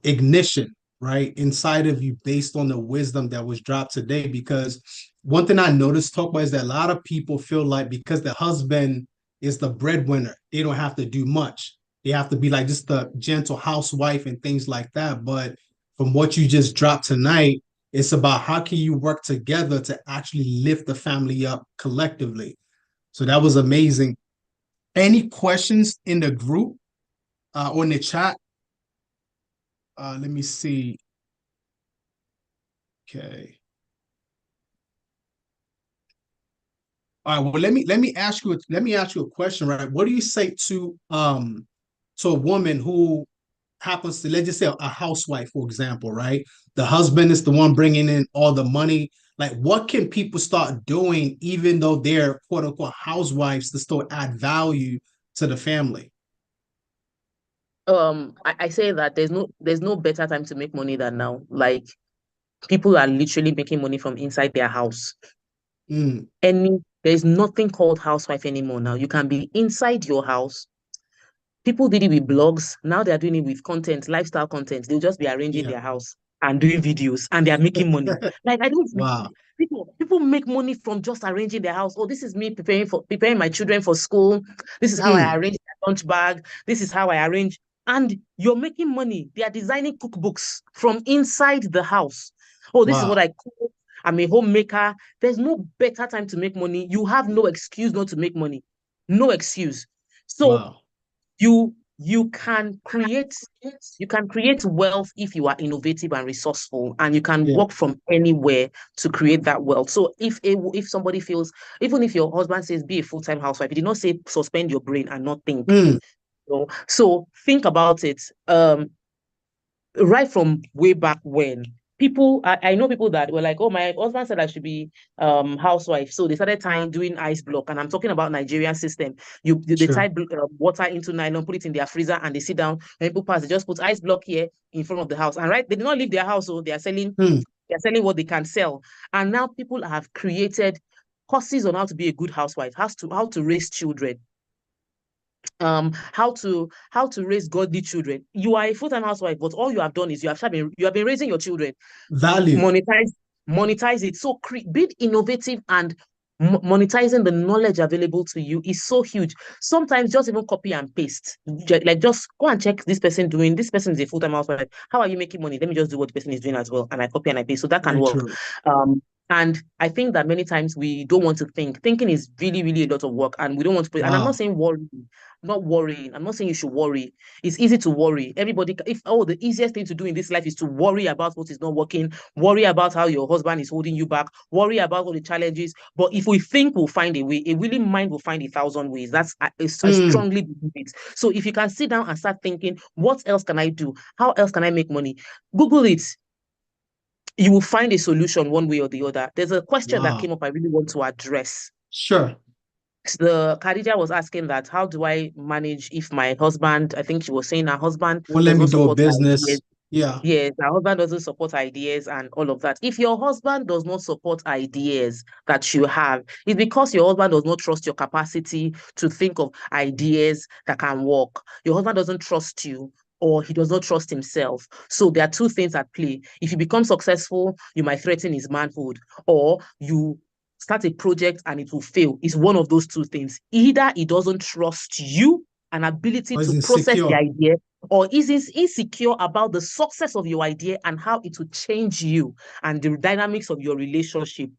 ignition, right, inside of you based on the wisdom that was dropped today. Because one thing I noticed talk about is that a lot of people feel like because the husband is the breadwinner, they don't have to do much. They have to be like just the gentle housewife and things like that. But from what you just dropped tonight, it's about how can you work together to actually lift the family up collectively. So that was amazing. Any questions in the group or in the chat? Let me see. Okay. All right. Well, let me ask you a question, right? What do you say to a woman who happens to, let's just say a housewife, for example, right? The husband is the one bringing in all the money. Like, what can people start doing, even though they're quote unquote housewives, to still add value to the family? I say that there's no better time to make money than now. Like, people are literally making money from inside their house. There's nothing called housewife anymore now. You can be inside your house. People did it with blogs. Now they're doing it with content, lifestyle content. They'll just be arranging their house and doing videos, and they're making money. Like, I don't. Wow. People make money from just arranging their house. Oh, this is me preparing my children for school. This is how I arrange their lunch bag. This is how I arrange. And you're making money. They are designing cookbooks from inside the house. Oh, this is what I cook. I'm a homemaker. There's no better time to make money. You have no excuse not to make money. No excuse. So you can create wealth if you are innovative and resourceful, and you can work from anywhere to create that wealth. So if somebody feels, even if your husband says be a full-time housewife, he did not say suspend your brain and not think. So think about it. Right from way back when, I know people that were like, oh, my husband said I should be housewife, so they started doing ice block. And I'm talking about Nigerian system. They tie water into nylon, put it in their freezer, and they sit down. When people pass, they just put ice block here in front of the house. And right, they did not leave their house, so they are selling what they can sell. And now people have created courses on how to be a good housewife, how to raise children, how to raise godly children. You are a full-time housewife, but all you have done is you have been raising your children. Value. Monetize it. So be innovative, and monetizing the knowledge available to you is so huge. Sometimes just even copy and paste. Like, just go and check this person doing. This person is a full-time housewife. How are you making money? Let me just do what the person is doing as well, and I copy and I paste. So that can Very work. true. And I think that many times we don't want to think. Thinking is really, really a lot of work, and we don't want to put. And I'm Wow. not saying not worrying. I'm not saying you should worry. It's easy to worry. Everybody, the easiest thing to do in this life is to worry about what is not working, worry about how your husband is holding you back, worry about all the challenges. But if we think, we'll find a way. A willing mind will find 1,000 ways. I strongly believe it. So if you can sit down and start thinking, what else can I do? How else can I make money? Google it. You will find a solution one way or the other. There's a question that came up I really want to address. Sure. The Khadija was asking that, how do I manage if my husband, I think she was saying her husband Well, let me doesn't do a support her business. ideas. Yeah. Yes, her husband doesn't support ideas and all of that. If your husband does not support ideas that you have, it's because your husband does not trust your capacity to think of ideas that can work. Your husband doesn't trust you, or he does not trust himself. So there are two things at play. If you become successful, you might threaten his manhood, or you start a project and it will fail. It's one of those two things. Either he doesn't trust you, an ability to process the idea, or is insecure about the success of your idea and how it will change you and the dynamics of your relationship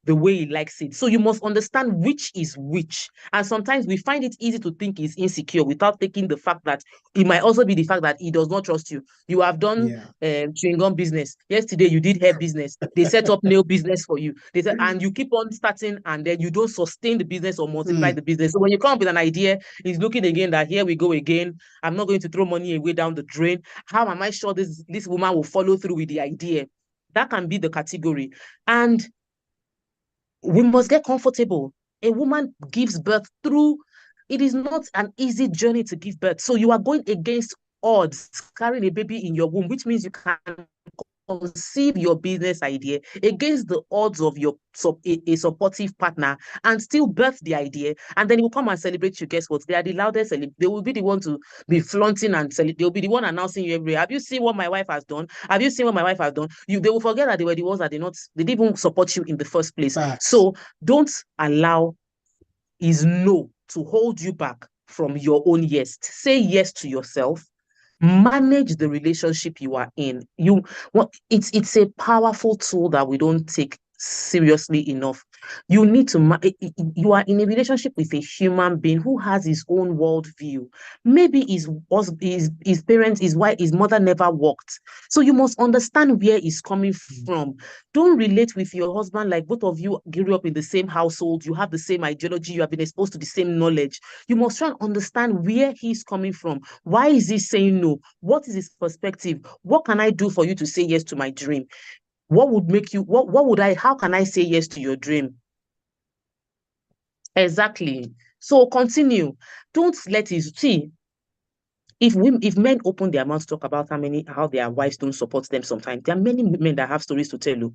the way he likes it. So you must understand which is which. And sometimes we find it easy to think he's insecure without taking the fact that it might also be the fact that he does not trust you. You have done chewing gum business. Yesterday you did hair business. They set up nail business for you. They said, and you keep on starting, and then you don't sustain the business or multiply the business. So when you come up with an idea, he's looking again that here we go again. I'm not going to throw money away down the drain. How am I sure this woman will follow through with the idea? That can be the category. And we must get comfortable. A woman gives birth through, it is not an easy journey to give birth. So you are going against odds, carrying a baby in your womb, which means you can conceive your business idea against the odds of a supportive partner and still birth the idea, and then he will come and celebrate you. Guess what? They are the loudest. They will be the one to be flaunting and they'll be the one announcing you everywhere. Have you seen what my wife has done? Have you seen what my wife has done? They will forget that they were the ones that they didn't even support you in the first place. Facts. So don't allow his no to hold you back from your own yes. Say yes to yourself. Manage the relationship you are in. It's a powerful tool that we don't take seriously enough. You need to, you are in a relationship with a human being who has his own worldview. Maybe his parents, his mother never worked. So you must understand where he's coming from. Don't relate with your husband like both of you grew up in the same household. You have the same ideology. You have been exposed to the same knowledge. You must try and understand where he's coming from. Why is he saying no? What is his perspective? What can I do for you to say yes to my dream? What would make you, how can I say yes to your dream? Exactly. So continue. Don't let it, see, if men open their mouths to talk about how their wives don't support them sometimes, there are many men that have stories to tell you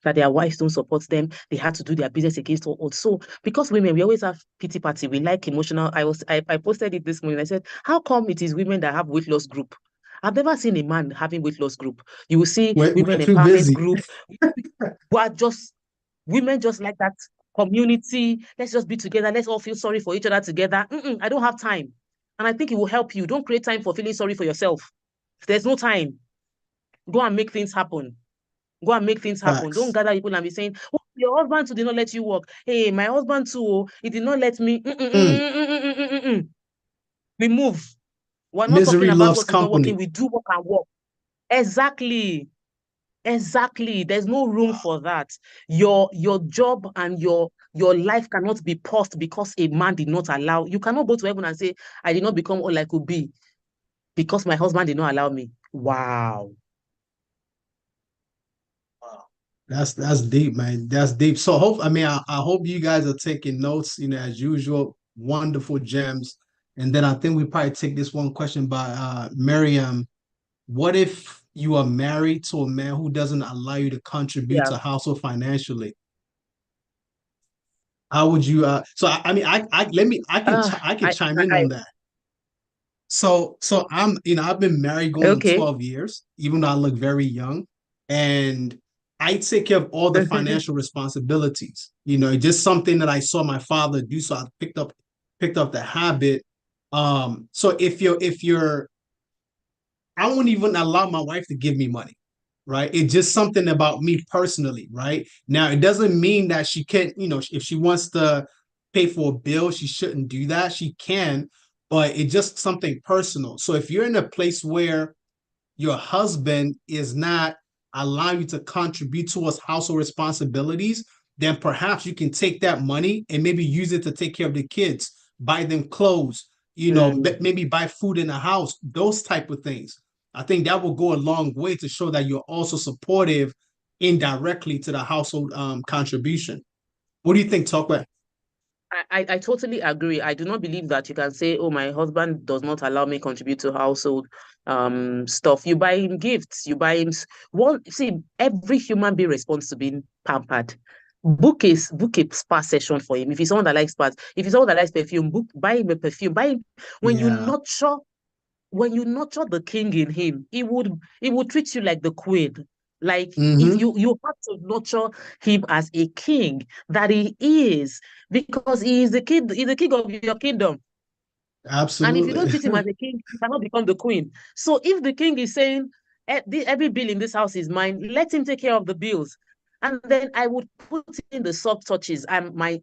that their wives don't support them. They had to do their business against all odds. So because women, we always have pity party. We like emotional. I posted it this morning. I said, how come it is women that have weight loss group? I've never seen a man having weight loss group. You will see women empowerment group who are just women just like that community. Let's just be together. Let's all feel sorry for each other together. I don't have time. And I think it will help you. Don't create time for feeling sorry for yourself. If there's no time, go and make things happen. Go and make things happen. Facts. Don't gather people and be saying, oh, your husband too did not let you work. Hey, my husband too, he did not let me. We move. We're not Misery talking about loves what is company. not working. We do what can work. Exactly. There's no room for that. Your job and your life cannot be paused because a man did not allow. You cannot go to heaven and say, I did not become all I could be because my husband did not allow me. Wow. That's deep, man. That's deep. So I hope you guys are taking notes, as usual. Wonderful gems. And then I think we probably take this one question by Miriam. What if you are married to a man who doesn't allow you to contribute to household financially? How would you so I mean I let me I can chime in I on that. So I'm, I've been married going on okay. 12 years, even though I look very young. And I take care of all the financial responsibilities. Just something that I saw my father do. So I picked up the habit. So if you're I wouldn't even allow my wife to give me money, right? It's just something about me personally, right? Now, it doesn't mean that she can't, if she wants to pay for a bill, she shouldn't do that. She can, but it's just something personal. So if you're in a place where your husband is not allowing you to contribute towards household responsibilities, then perhaps you can take that money and maybe use it to take care of the kids, buy them clothes, Mm. maybe buy food in the house, those type of things. I think that will go a long way to show that you're also supportive indirectly to the household contribution. What do you think, Tokwe? I totally agree. I do not believe that you can say, oh, my husband does not allow me contribute to household stuff. You buy him gifts, you buy him one. See, every human being responds to being pampered. Book a spa session for him. If he's someone that likes spas, if he's someone that likes perfume, buy him a perfume. Buy him when you Yeah. nurture when you nurture the king in him, he would treat you like the queen. Like if Mm-hmm. you have to nurture him as a king that he is, because he is the king of your kingdom. And if you don't Absolutely. treat him as a king, he cannot become the queen. So if the king is saying every bill in this house is mine, let him take care of the bills. And then I would put in the soft touches. My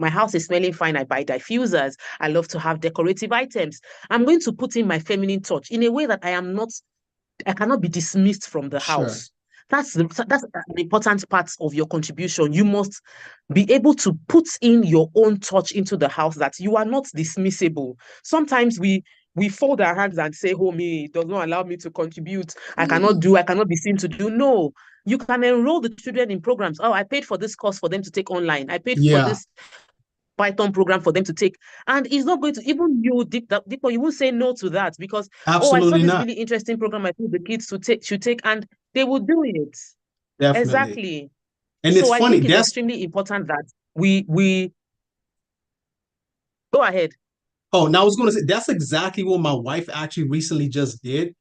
house is smelling fine. I buy diffusers. I love to have decorative items. I'm going to put in my feminine touch in a way that I cannot be dismissed from the Sure. house. That's an important part of your contribution. You must be able to put in your own touch into the house, that you are not dismissible. Sometimes we fold our hands and say, oh, me, it does not allow me to contribute. I cannot be seen to do. No, you can enroll the children in programs. Oh, I paid for this course for them to take online. I paid for Yeah, this Python program for them to take. And it's not going to, even you, Deeper, you won't say no to that, because, oh, I saw absolutely this not. really interesting program I think the kids should take, and they will do it. Definitely. Exactly. And it's So I funny. think it's That's extremely important that we go ahead. Oh, now I was going to say that's exactly what my wife actually recently just did.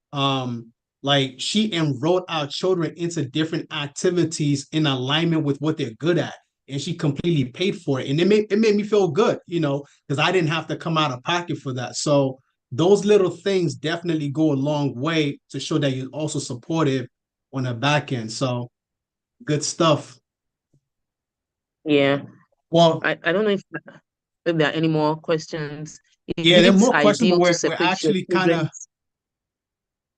Like she enrolled our children into different activities in alignment with what they're good at, and she completely paid for it, and it made me feel good, because I didn't have to come out of pocket for that. So those little things definitely go a long way to show that you're also supportive on the back end. So good stuff. Yeah. Well, I don't know if there are any more questions. Is yeah, there are it more questions, but ideal to we're separate your actually kind of children?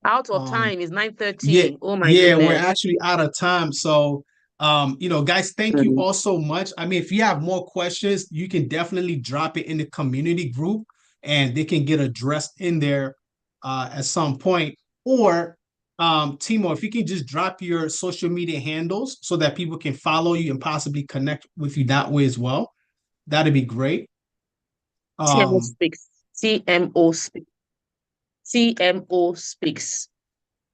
Out of um time is Yeah, 9:30. Oh my yeah, we're goodness. actually out of time. So, guys, thank you Mm. all so much. I mean, if you have more questions, you can definitely drop it in the community group and they can get addressed in there at some point. Or, Timo, if you can just drop your social media handles so that people can follow you and possibly connect with you that way as well, that'd be great. TMO Um, speaks. TMO speaks. TMO speaks.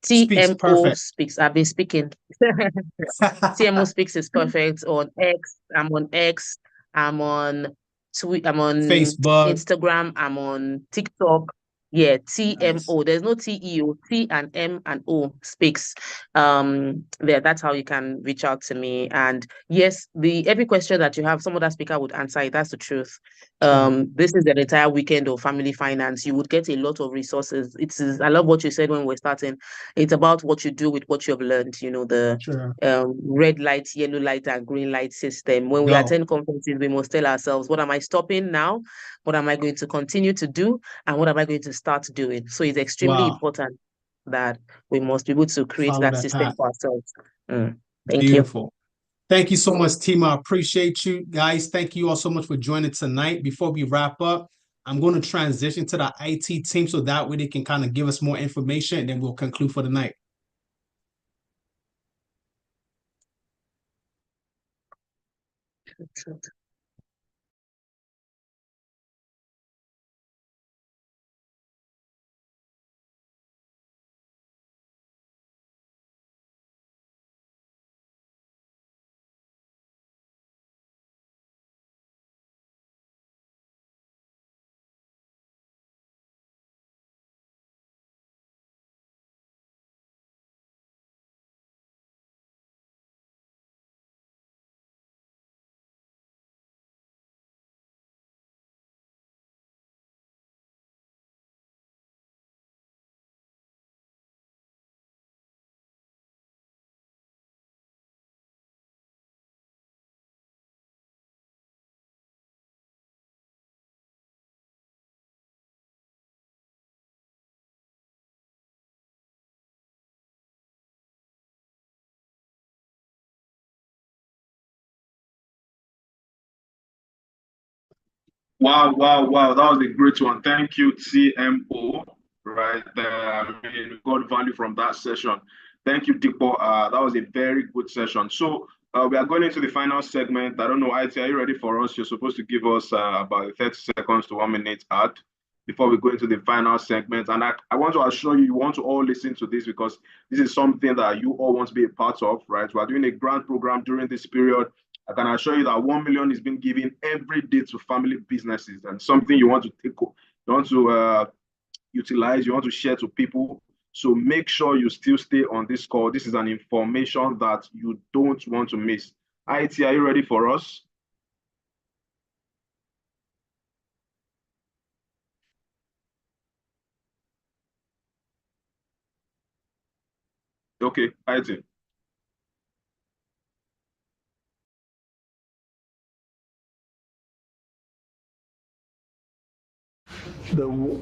Speaks TMO perfect. speaks. I've been speaking. TMO speaks is perfect on X. I'm on X. I'm on I'm on Facebook. Instagram. I'm on TikTok. Yeah, Nice. TMO. There's no TEO. T and M and O speaks. There. That's how you can reach out to me. And yes, the every question that you have, some other speaker would answer it. That's the truth. Sure. This is an entire weekend of family finance. You would get a lot of resources. I love what you said when we're starting. It's about what you do with what you have learned. The Sure. red light, yellow light, and green light system. When we Go. attend conferences, we must tell ourselves, what am I stopping now? What am I going to continue to do? And what am I going to start doing? So it's extremely Wow. important that we must be able to create Follow that that system path. for ourselves. Thank you. Beautiful. Thank you so much, team. I appreciate you guys. Thank you all so much for joining tonight. Before we wrap up, I'm going to transition to the IT team so that way they can kind of give us more information and then we'll conclude for the night. Wow, wow, wow. That was a great one. Thank you, TMO. Right there. I mean, we got value from that session. Thank you, Dipo. That was a very good session. So we are going into the final segment. I don't know, IT, are you ready for us? You're supposed to give us about 30 seconds to 1 minute ad before we go into the final segment. And I want to assure you, you want to all listen to this because this is something that you all want to be a part of, right? We are doing a grant program during this period. I can assure you that 1 million is being given every day to family businesses, and something you want to take, you want to utilize, you want to share to people. So make sure you still stay on this call. This is an information that you don't want to miss. IT, are you ready for us? Okay, IT.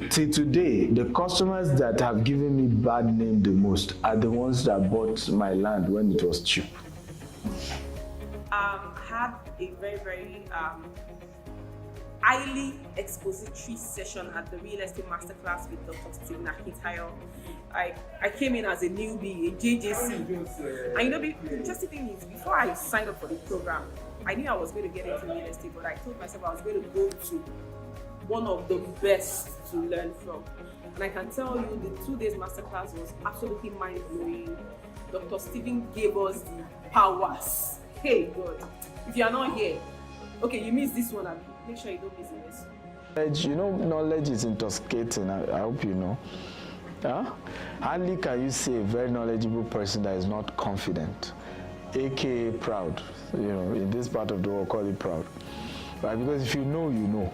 Till today, the customers that have given me bad name the most are the ones that bought my land when it was cheap. Had a very highly expository session at the Real Estate Masterclass with Dr. Stephen Akintayo. I came in as a newbie, a JJC. And you know, the interesting thing is, before I signed up for the program, I knew I was going to get into real estate, but I told myself I was going to go to one of the best to learn from. And I can tell you, the 2 days masterclass was absolutely mind-blowing. Dr. Stephen gave us the powers. Hey, God, if you are not here, okay, you missed this one, make sure you don't miss the next one. You know, knowledge is intoxicating. I hope you know. Hardly can you see a very knowledgeable person that is not confident, aka proud. You know, in this part of the world, call it proud, right? Because if you know, you know.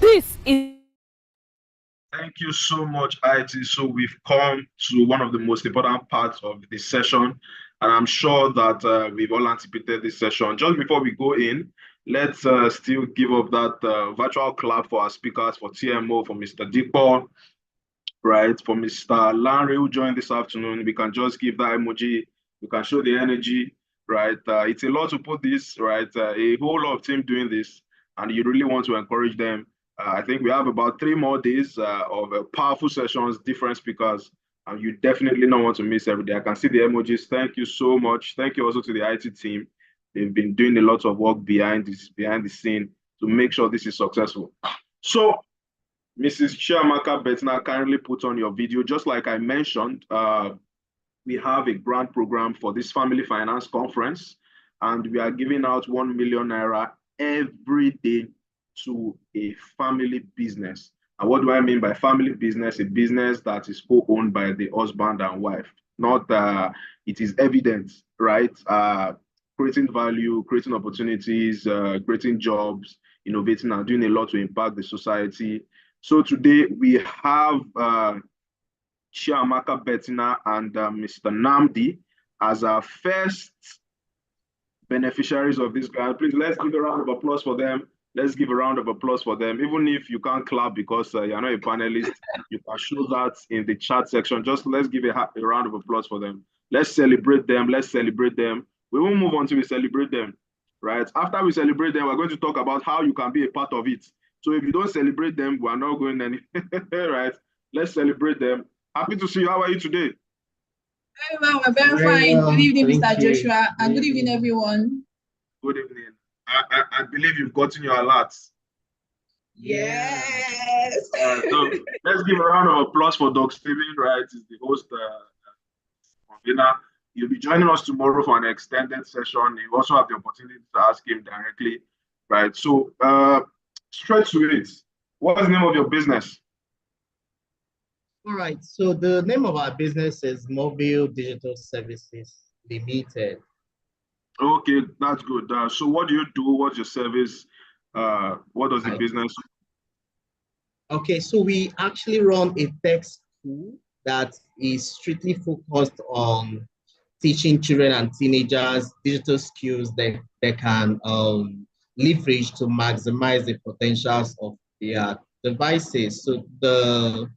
This is. Thank you so much, IT. So we've come to one of the most important parts of this session, and I'm sure that we've all anticipated this session. Just before we go in, let's still give up that virtual clap for our speakers, for TMO, for Mr. Dipo, right? For Mr. Larry, who joined this afternoon. We can just give that emoji. We can show the energy, right? It's a lot to put this, right? A whole lot of team doing this, and you really want to encourage them. I think we have about 3 more days of powerful sessions, different speakers, and you definitely don't want to miss every day. I can see the emojis. Thank you so much. Thank you also to the IT team. They've been doing a lot of work behind the scene to make sure this is successful. So, Mrs. Chiamaka Bettina, kindly put on your video. Just like I mentioned, we have a grant program for this family finance conference, and we are giving out 1 million naira every day to a family business. And what do I mean by family business? A business that is co-owned by the husband and wife. Not it is evident, right? Creating value, creating opportunities, creating jobs, innovating and doing a lot to impact the society. So today we have Chiamaka Bettina and Mr. Namdi as our first beneficiaries of this grant. Please, let's give a round of applause for them. Let's give a round of applause for them. Even if you can't clap because you're not a panelist, you can show that in the chat section. Just let's give a round of applause for them. Let's celebrate them. Let's celebrate them. We won't move on till we celebrate them, right? After we celebrate them, we're going to talk about how you can be a part of it. So if you don't celebrate them, we're not going anywhere, right? Let's celebrate them. Happy to see you. How are you today? Very well, we're very fine. well. Good evening, Thank Mr. you. Joshua, and Good good evening, evening. everyone. Good evening. I believe you've gotten your alerts. Yes. So let's give a round of applause for Doc Steven, right? He's the host convener. You'll be joining us tomorrow for an extended session. You also have the opportunity to ask him directly, right? So straight to it. What's the name of your business? All right, so the name of our business is Mobile Digital Services Limited. Okay, that's good. So what do you do? What's your service? What does the business? Okay, so we actually run a tech school that is strictly focused on teaching children and teenagers digital skills that they can leverage to maximize the potentials of their devices. So the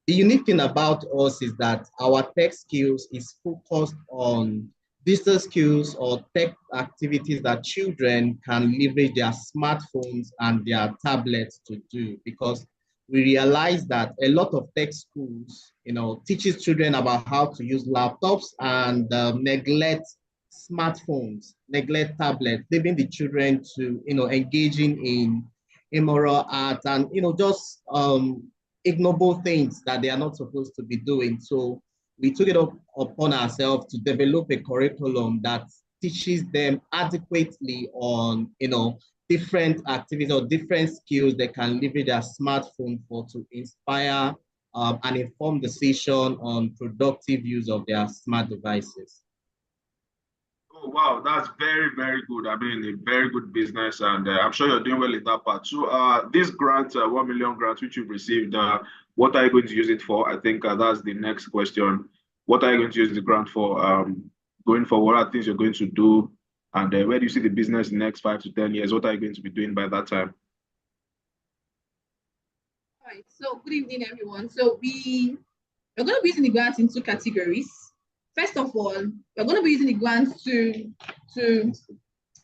The unique thing about us is that our tech skills is focused on digital skills or tech activities that children can leverage their smartphones and their tablets to do, because we realize that a lot of tech schools, teaches children about how to use laptops and neglect smartphones, neglect tablets, leaving the children to, engaging in immoral art and, just ignoble things that they are not supposed to be doing. So we took it upon ourselves to develop a curriculum that teaches them adequately on, different activities or different skills they can leverage their smartphone for to inspire and inform decision on productive use of their smart devices. Oh, wow, that's very, very good. I mean, a very good business, and I'm sure you're doing well in that part. So this grant, 1 million grant, which you've received, what are you going to use it for? I think that's the next question. What are you going to use the grant for? Going forward, what are things you're going to do? And where do you see the business in the next 5 to 10 years? What are you going to be doing by that time? All right, so good evening, everyone. So we're going to be using the grant in 2 categories. First of all, we're going to be using the grants to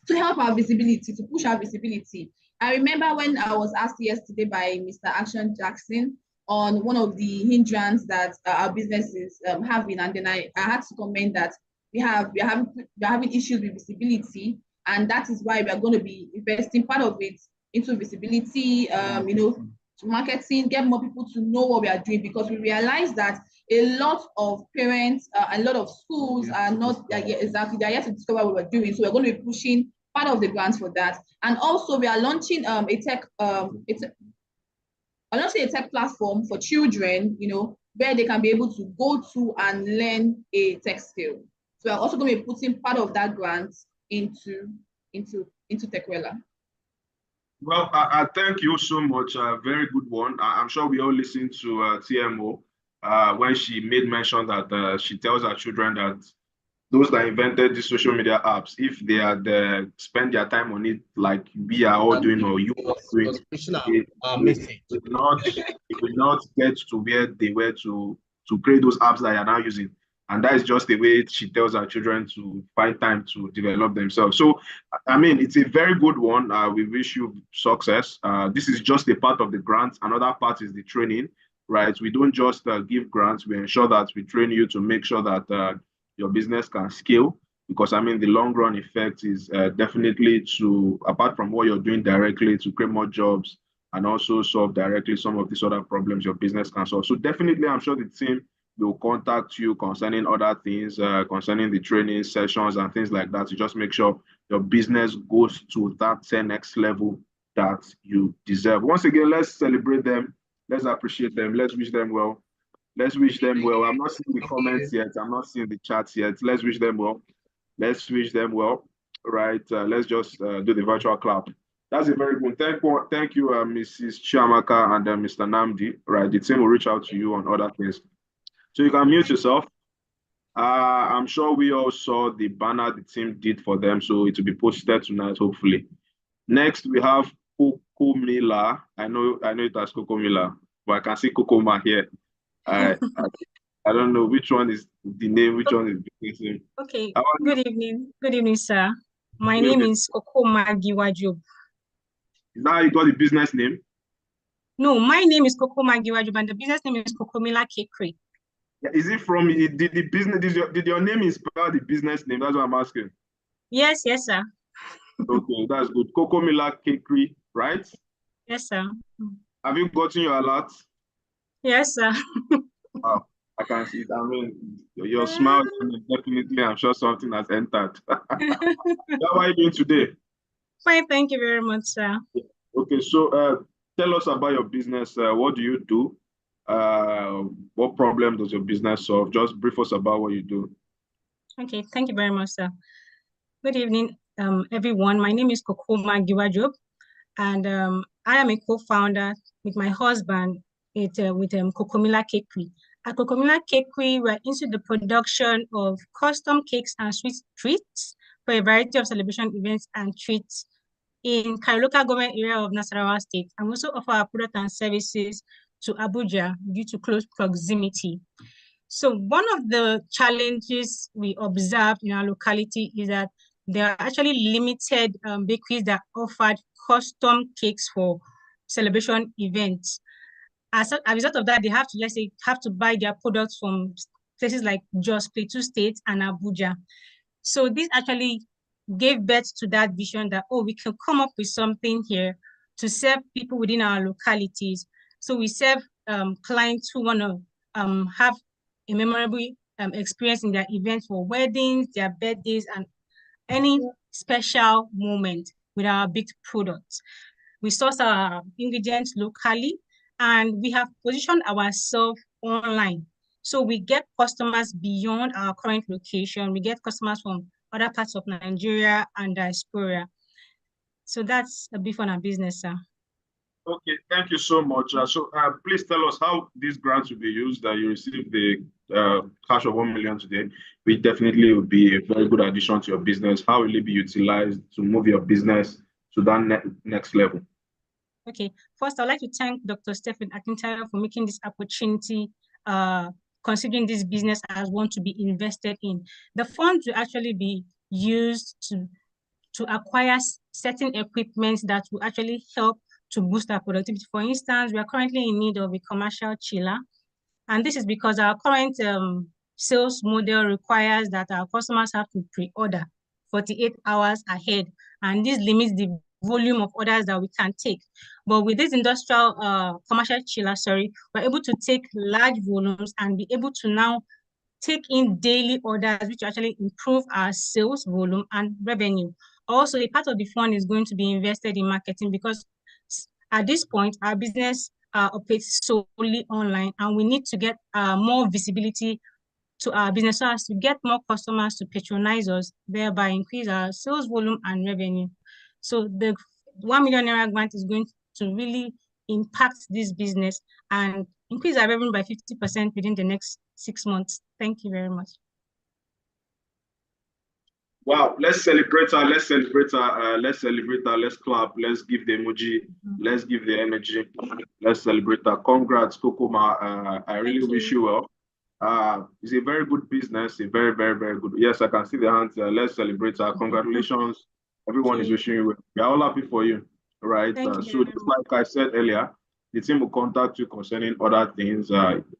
help our visibility, to push our visibility. I remember when I was asked yesterday by Mr. Action Jackson on one of the hindrances that our businesses having, and then I had to comment that we're having issues with visibility, and that is why we are going to be investing part of it into visibility, marketing, get more people to know what we are doing, because we realize that a lot of parents, a lot of schools are not exactly, they're yet to discover what we're doing. So we're going to be pushing part of the grants for that. And also we are launching a tech platform for children, where they can be able to go to and learn a tech skill. So we're also going to be putting part of that grant into Techwella. Well, I thank you so much. Very good one. I'm sure we all listened to TMO when she made mention that she tells her children that those that invented the social media apps, if they had spent their time on it like we are all doing or you are doing, it will not get to where they were to create those apps that you are now using. And that is just the way she tells her children to find time to develop themselves. So, I mean, it's a very good one. We wish you success. This is just a part of the grant. Another part is the training, right? We don't just give grants. We ensure that we train you to make sure that your business can scale. Because, I mean, the long run effect is definitely to, apart from what you're doing directly, to create more jobs and also solve directly some of these other problems your business can solve. So definitely, I'm sure the team will contact you concerning other things, concerning the training sessions and things like that, to just make sure your business goes to that 10x level that you deserve. Once again, let's celebrate them. Let's appreciate them. Let's wish them well. Let's wish them well. I'm not seeing the comments yet. I'm not seeing the chats yet. Let's wish them well. Let's wish them well. Right. Let's just do the virtual clap. That's a very good. Thank you, Mrs. Chiamaka and Mr. Namdi. Right. The team will reach out to you on other things. So you can mute yourself. I'm sure we all saw the banner the team did for them, so it will be posted tonight, hopefully. Next, we have Coco Mila. I know it as Coco Mila, but I can see Coco Ma here. I don't know which one is the name, which one is the name. Okay. Good evening. Good evening, sir. My name is Kokoma Giwajob. Now you got the business name? No, my name is Kokoma Giwajob, and the business name is Kokomila Cakery. Is it from the business? Did your name inspire the business name? That's what I'm asking. Yes, sir. Okay, that's good. Kokomila Cakery, right? Yes, sir. Have you gotten your alert? Yes, sir. Wow, I can see it. I mean, your smile definitely, I'm sure something has entered. How are you doing today? Fine, thank you very much, sir. Okay, so tell us about your business. What do you do? What problem does your business solve? Just brief us about what you do. Okay, thank you very much, sir. Good evening, everyone. My name is Kokoma Giwajob, and I am a co-founder with my husband with Kokomila Cakery. At Kokomila Cakery, we're into the production of custom cakes and sweet treats for a variety of celebration events and treats in Kari local government area of Nasarawa State, and also offer our product and services to Abuja due to close proximity. So one of the challenges we observed in our locality is that there are actually limited bakeries that offered custom cakes for celebration events. As a result of that, they have to, let's say, buy their products from places like Jos, Plateau State, and Abuja. So this actually gave birth to that vision that, oh, we can come up with something here to serve people within our localities. So we serve clients who want to have a memorable experience in their events for weddings, their birthdays, and any special moment with our baked products. We source our ingredients locally, and we have positioned ourselves online. So we get customers beyond our current location. We get customers from other parts of Nigeria and diaspora. So that's a bit on our business, sir. Okay, thank you so much. Please tell us how these grants will be used. That you received the cash of 1 million today, which definitely will be a very good addition to your business. How will it be utilized to move your business to that next level? Okay, first I'd like to thank Dr. Stephen Akintayo for making this opportunity, considering this business as one to be invested in. The funds will actually be used to acquire certain equipment that will actually help to boost our productivity. For instance, we are currently in need of a commercial chiller, and this is because our current sales model requires that our customers have to pre-order 48 hours ahead, and this limits the volume of orders that we can take. But with this industrial commercial chiller, we're able to take large volumes and be able to now take in daily orders, which actually improve our sales volume and revenue. Also, a part of the fund is going to be invested in marketing, because at this point, our business operates solely online, and we need to get more visibility to our business so as to get more customers to patronize us, thereby increase our sales volume and revenue. So the 1 million naira grant is going to really impact this business and increase our revenue by 50% within the next 6 months. Thank you very much. Wow, let's celebrate her, let's celebrate her, let's celebrate her, let's clap, let's give the emoji, let's give the energy, let's celebrate her. Congrats, Kokoma. I really wish you well. It's a very good business, a very, very, very good. Yes, I can see the hands. Let's celebrate her. Congratulations. Everyone is wishing you well. We are all happy for you, right? So just like I said earlier, the team will contact you concerning other things.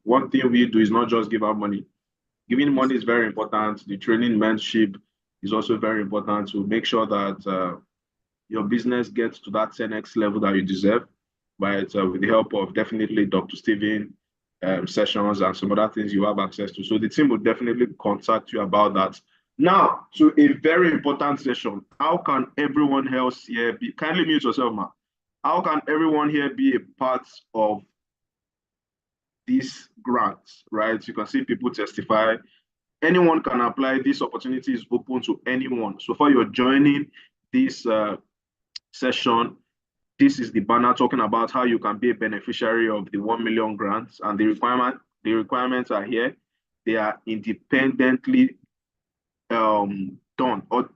One thing we do is not just give out money. Giving money is very important. The training, mentorship is also very important to make sure that your business gets to that 10x level that you deserve, right? With the help of definitely Dr. Stephen, sessions and some other things you have access to. So the team will definitely contact you about that. Now, to a very important session. How can everyone else here be, kindly mute yourself, ma. How can everyone here be a part of these grants, right? You can see people testify. Anyone can apply. This opportunity is open to anyone. So far, you're joining this session. This is the banner talking about how you can be a beneficiary of the 1 million grants, and the requirements are here. They are independently done. Or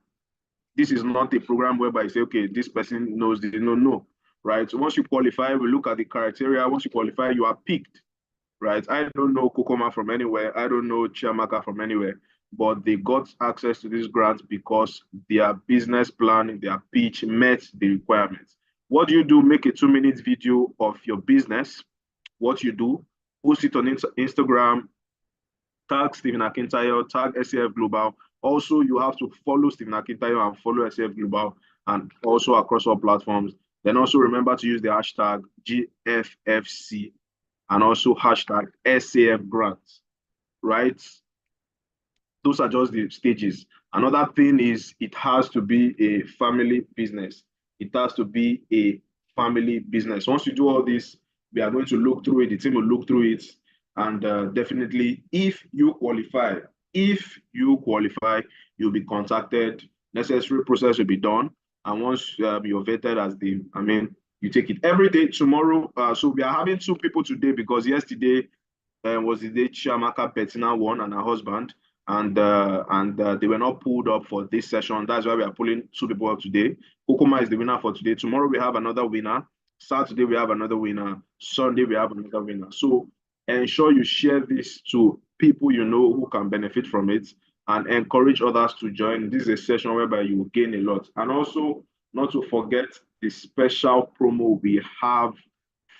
this is not a program whereby you say, okay, this person knows this. No, right? So once you qualify, we look at the criteria. Once you qualify, you are picked, right? I don't know Kokoma from anywhere. I don't know Chiamaka from anywhere, but they got access to this grant because their business plan, their pitch met the requirements. What do you do? Make a 2-minute video of your business. What you do, post it on Instagram, tag Stephen Akintayo, tag SAF Global. Also, you have to follow Stephen Akintayo and follow SAF Global, and also across all platforms. Then also remember to use the hashtag GFFC and also hashtag SAF Grants, right? Those are just the stages. Another thing is it has to be a family business. It has to be a family business. Once you do all this, we are going to look through it. The team will look through it. And definitely, if you qualify, you'll be contacted. Necessary process will be done. And once you're vetted as you take it every day. Tomorrow, so we are having 2 people today because yesterday was the day Chiamaka Bettina won and her husband. And they were not pulled up for this session. That's why we are pulling 2 people up today. Kokoma is the winner for today. Tomorrow we have another winner, Saturday, we have another winner. Sunday, we have another winner. So ensure you share this to people you know who can benefit from it and encourage others to join. This is a session whereby you will gain a lot. And also, not to forget the special promo we have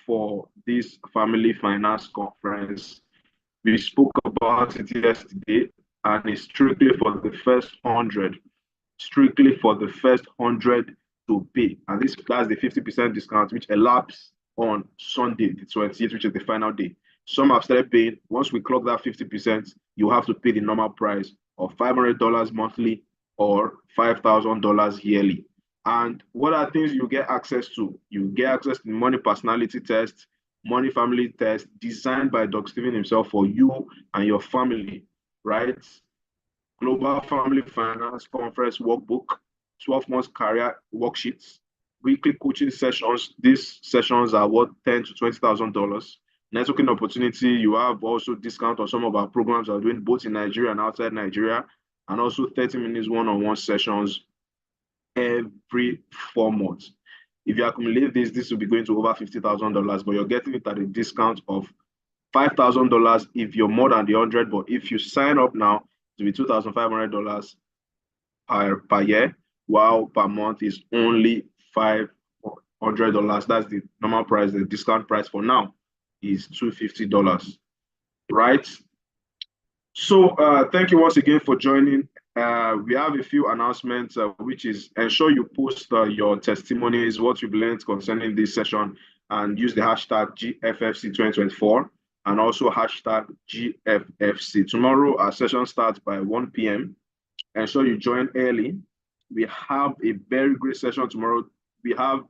for this family finance conference. We spoke about it yesterday, and it's strictly for the first 100. Strictly for the first 100 to pay. And that's the 50% discount, which elapses on Sunday, the 28th, which is the final day. Some have started paying. Once we clock that 50%, you have to pay the normal price of $500 monthly or $5,000 yearly. And what are things you get access to? You get access to the money personality test, money family test, designed by Doc Steven himself for you and your family, right? Global Family Finance Conference Workbook, 12 months career worksheets, weekly coaching sessions. These sessions are worth $10,000 to $20,000. Networking opportunity, you have also discount on some of our programs are doing both in Nigeria and outside Nigeria, and also 30 minutes one-on-one sessions every 4 months. If you accumulate this will be going to over $50,000, but you're getting it at a discount of $5,000 if you're more than the 100. But if you sign up now, to be $2,500 per year, while per month is only $500. That's the normal price. The discount price for now is $250, right? So thank you once again for joining. We have a few announcements, which is ensure you post your testimonies, what you've learned concerning this session, and use the hashtag GFFC2024. and also hashtag GFFC. Tomorrow, our session starts by 1 p.m. Ensure you join early. We have a very great session tomorrow. We have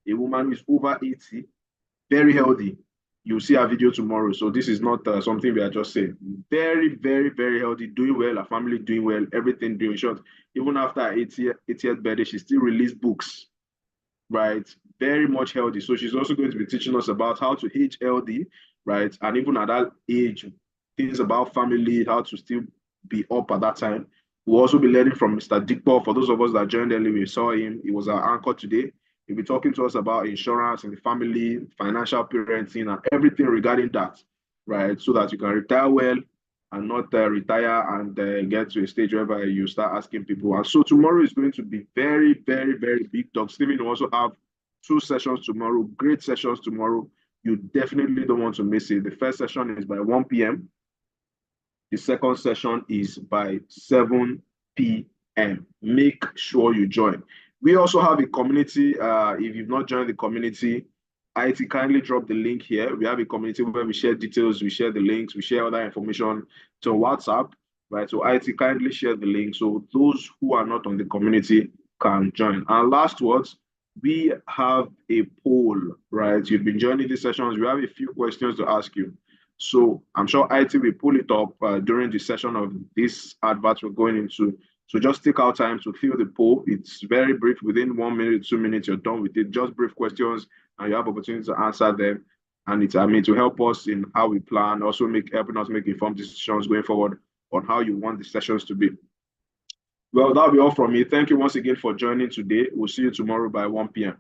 a woman who is over 80, very healthy. You'll see our video tomorrow. So this is not something we are just saying. Very, very, very healthy, doing well, our family doing well, everything doing short. Even after her 80th birthday, she still released books, right? Very much healthy. So she's also going to be teaching us about how to age healthy, right? And even at that age, things about family, how to still be up at that time. We'll also be learning from Mr. Dikpo. For those of us that joined early, we saw him. He was our anchor today. He'll be talking to us about insurance and the family, financial parenting, and everything regarding that, right? So that you can retire well and not retire and get to a stage where you start asking people. And so tomorrow is going to be very, very, very big. Doc Steven will also have 2 sessions tomorrow, great sessions tomorrow. You definitely don't want to miss it. The first session is by 1 p.m. The second session is by 7 p.m. Make sure you join. We also have a community. If you've not joined the community, IT kindly drop the link here. We have a community where we share details, we share the links, we share other information to WhatsApp, right? So IT kindly share the link so those who are not on the community can join. And last words, we have a poll, right? You've been joining these sessions. We have a few questions to ask you. So I'm sure IT will pull it up during the session of this advert we're going into. So just take our time to fill the poll. It's very brief. Within 1 minute, 2 minutes, you're done with it. Just brief questions, and you have opportunity to answer them. And it's to help us in how we plan, also helping us make informed decisions going forward on how you want the sessions to be. Well, that'll be all from me. Thank you once again for joining today. We'll see you tomorrow by 1 p.m.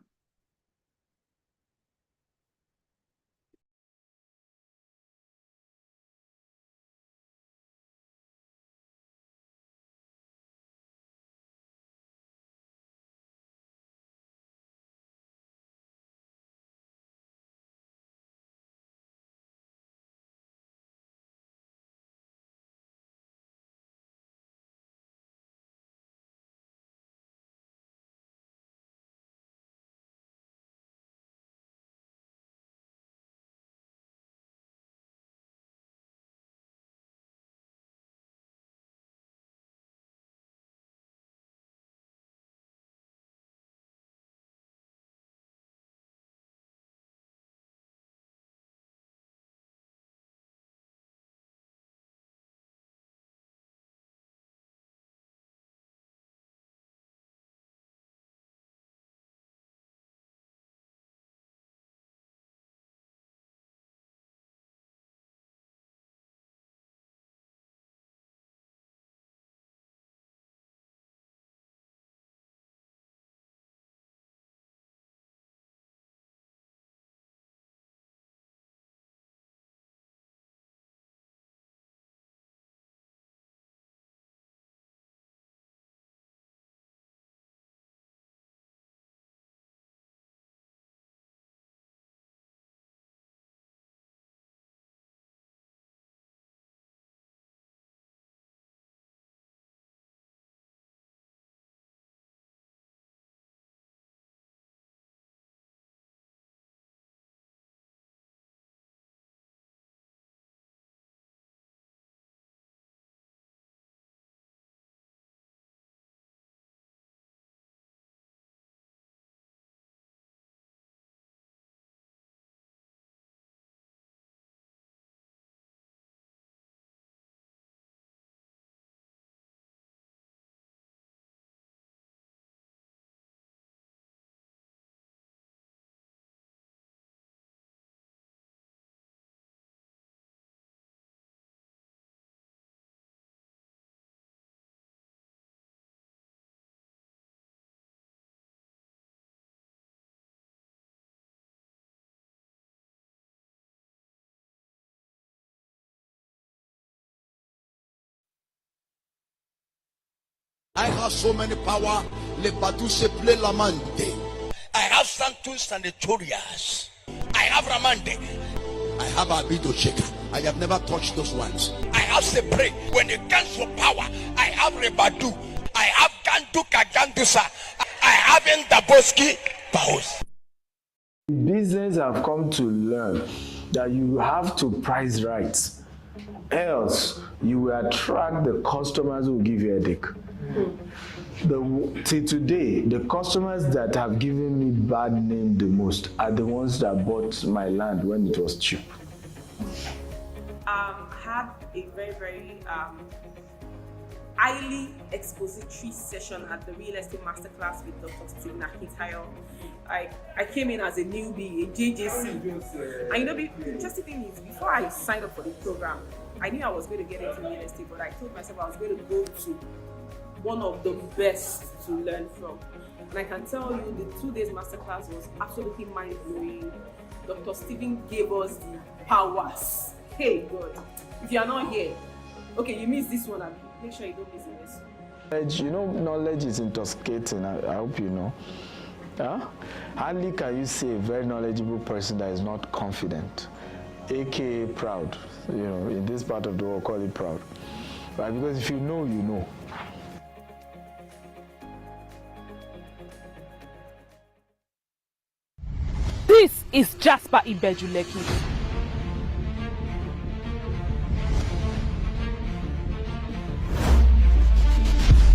I have so many power. Le Badouche play Lamande. I have Santus and the Torias. I have Ramande. I have Abido Shaker. I have never touched those ones. I have Sepre. When it comes for power, I have Rebadu. I have Ganduka Gandusa. I have Ndaboski Paus. Business have come to learn that you have to price right. Else, you will attract the customers who will give you a headache. Till today, the customers that have given me bad name the most are the ones that bought my land when it was cheap. Had a very highly expository session at the Real Estate Masterclass with Dr. Steve Nakitayo. I came in as a newbie, a JJC. And you know, the interesting thing is, before I signed up for the program, I knew I was going to get into real estate, but I told myself I was going to go to one of the best to learn from. And I can tell you, the 2 days masterclass was absolutely mind-blowing. Dr. Stephen gave us the powers. Hey God, if you are not here, okay, you missed this one, Abby. Make sure you don't miss the next one. You know, knowledge is intoxicating. I hope you know. Hardly can you see a very knowledgeable person that is not confident, aka proud. You know, in this part of the world, call it proud, right? Because if you know, you know. This is Jasper Ibejuleki.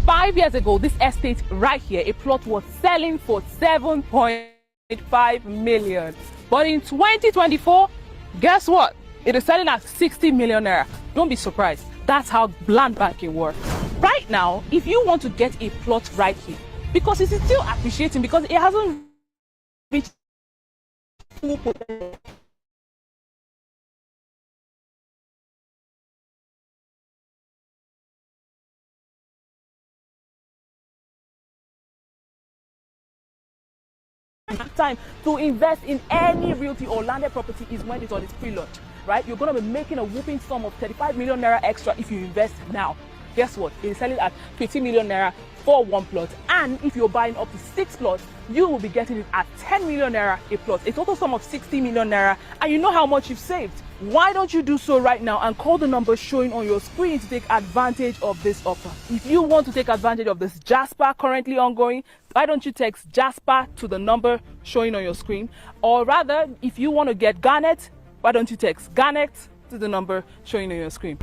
5 years ago, this estate right here, a plot was selling for 7.5 million. But in 2024, guess what? It is selling at 60 million naira. Don't be surprised. That's how land banking works. Right now, if you want to get a plot right here, because it is still appreciating, because it hasn't reached full potential. Time to invest in any realty or landed property is when it's on its pre-launch, right? You're going to be making a whooping sum of 35 million naira extra if you invest now. Guess what? It is selling at 50 million naira for one plot, and if you're buying up to 6 plots, you will be getting it at 10 million naira a plot, a total sum of 60 million naira, and you know how much you've saved. Why don't you do so right now and call the number showing on your screen to take advantage of this offer? If you want to take advantage of this Jasper currently ongoing, why don't you text Jasper to the number showing on your screen? Or rather, if you want to get Garnet, why don't you text Garnet to the number showing on your screen?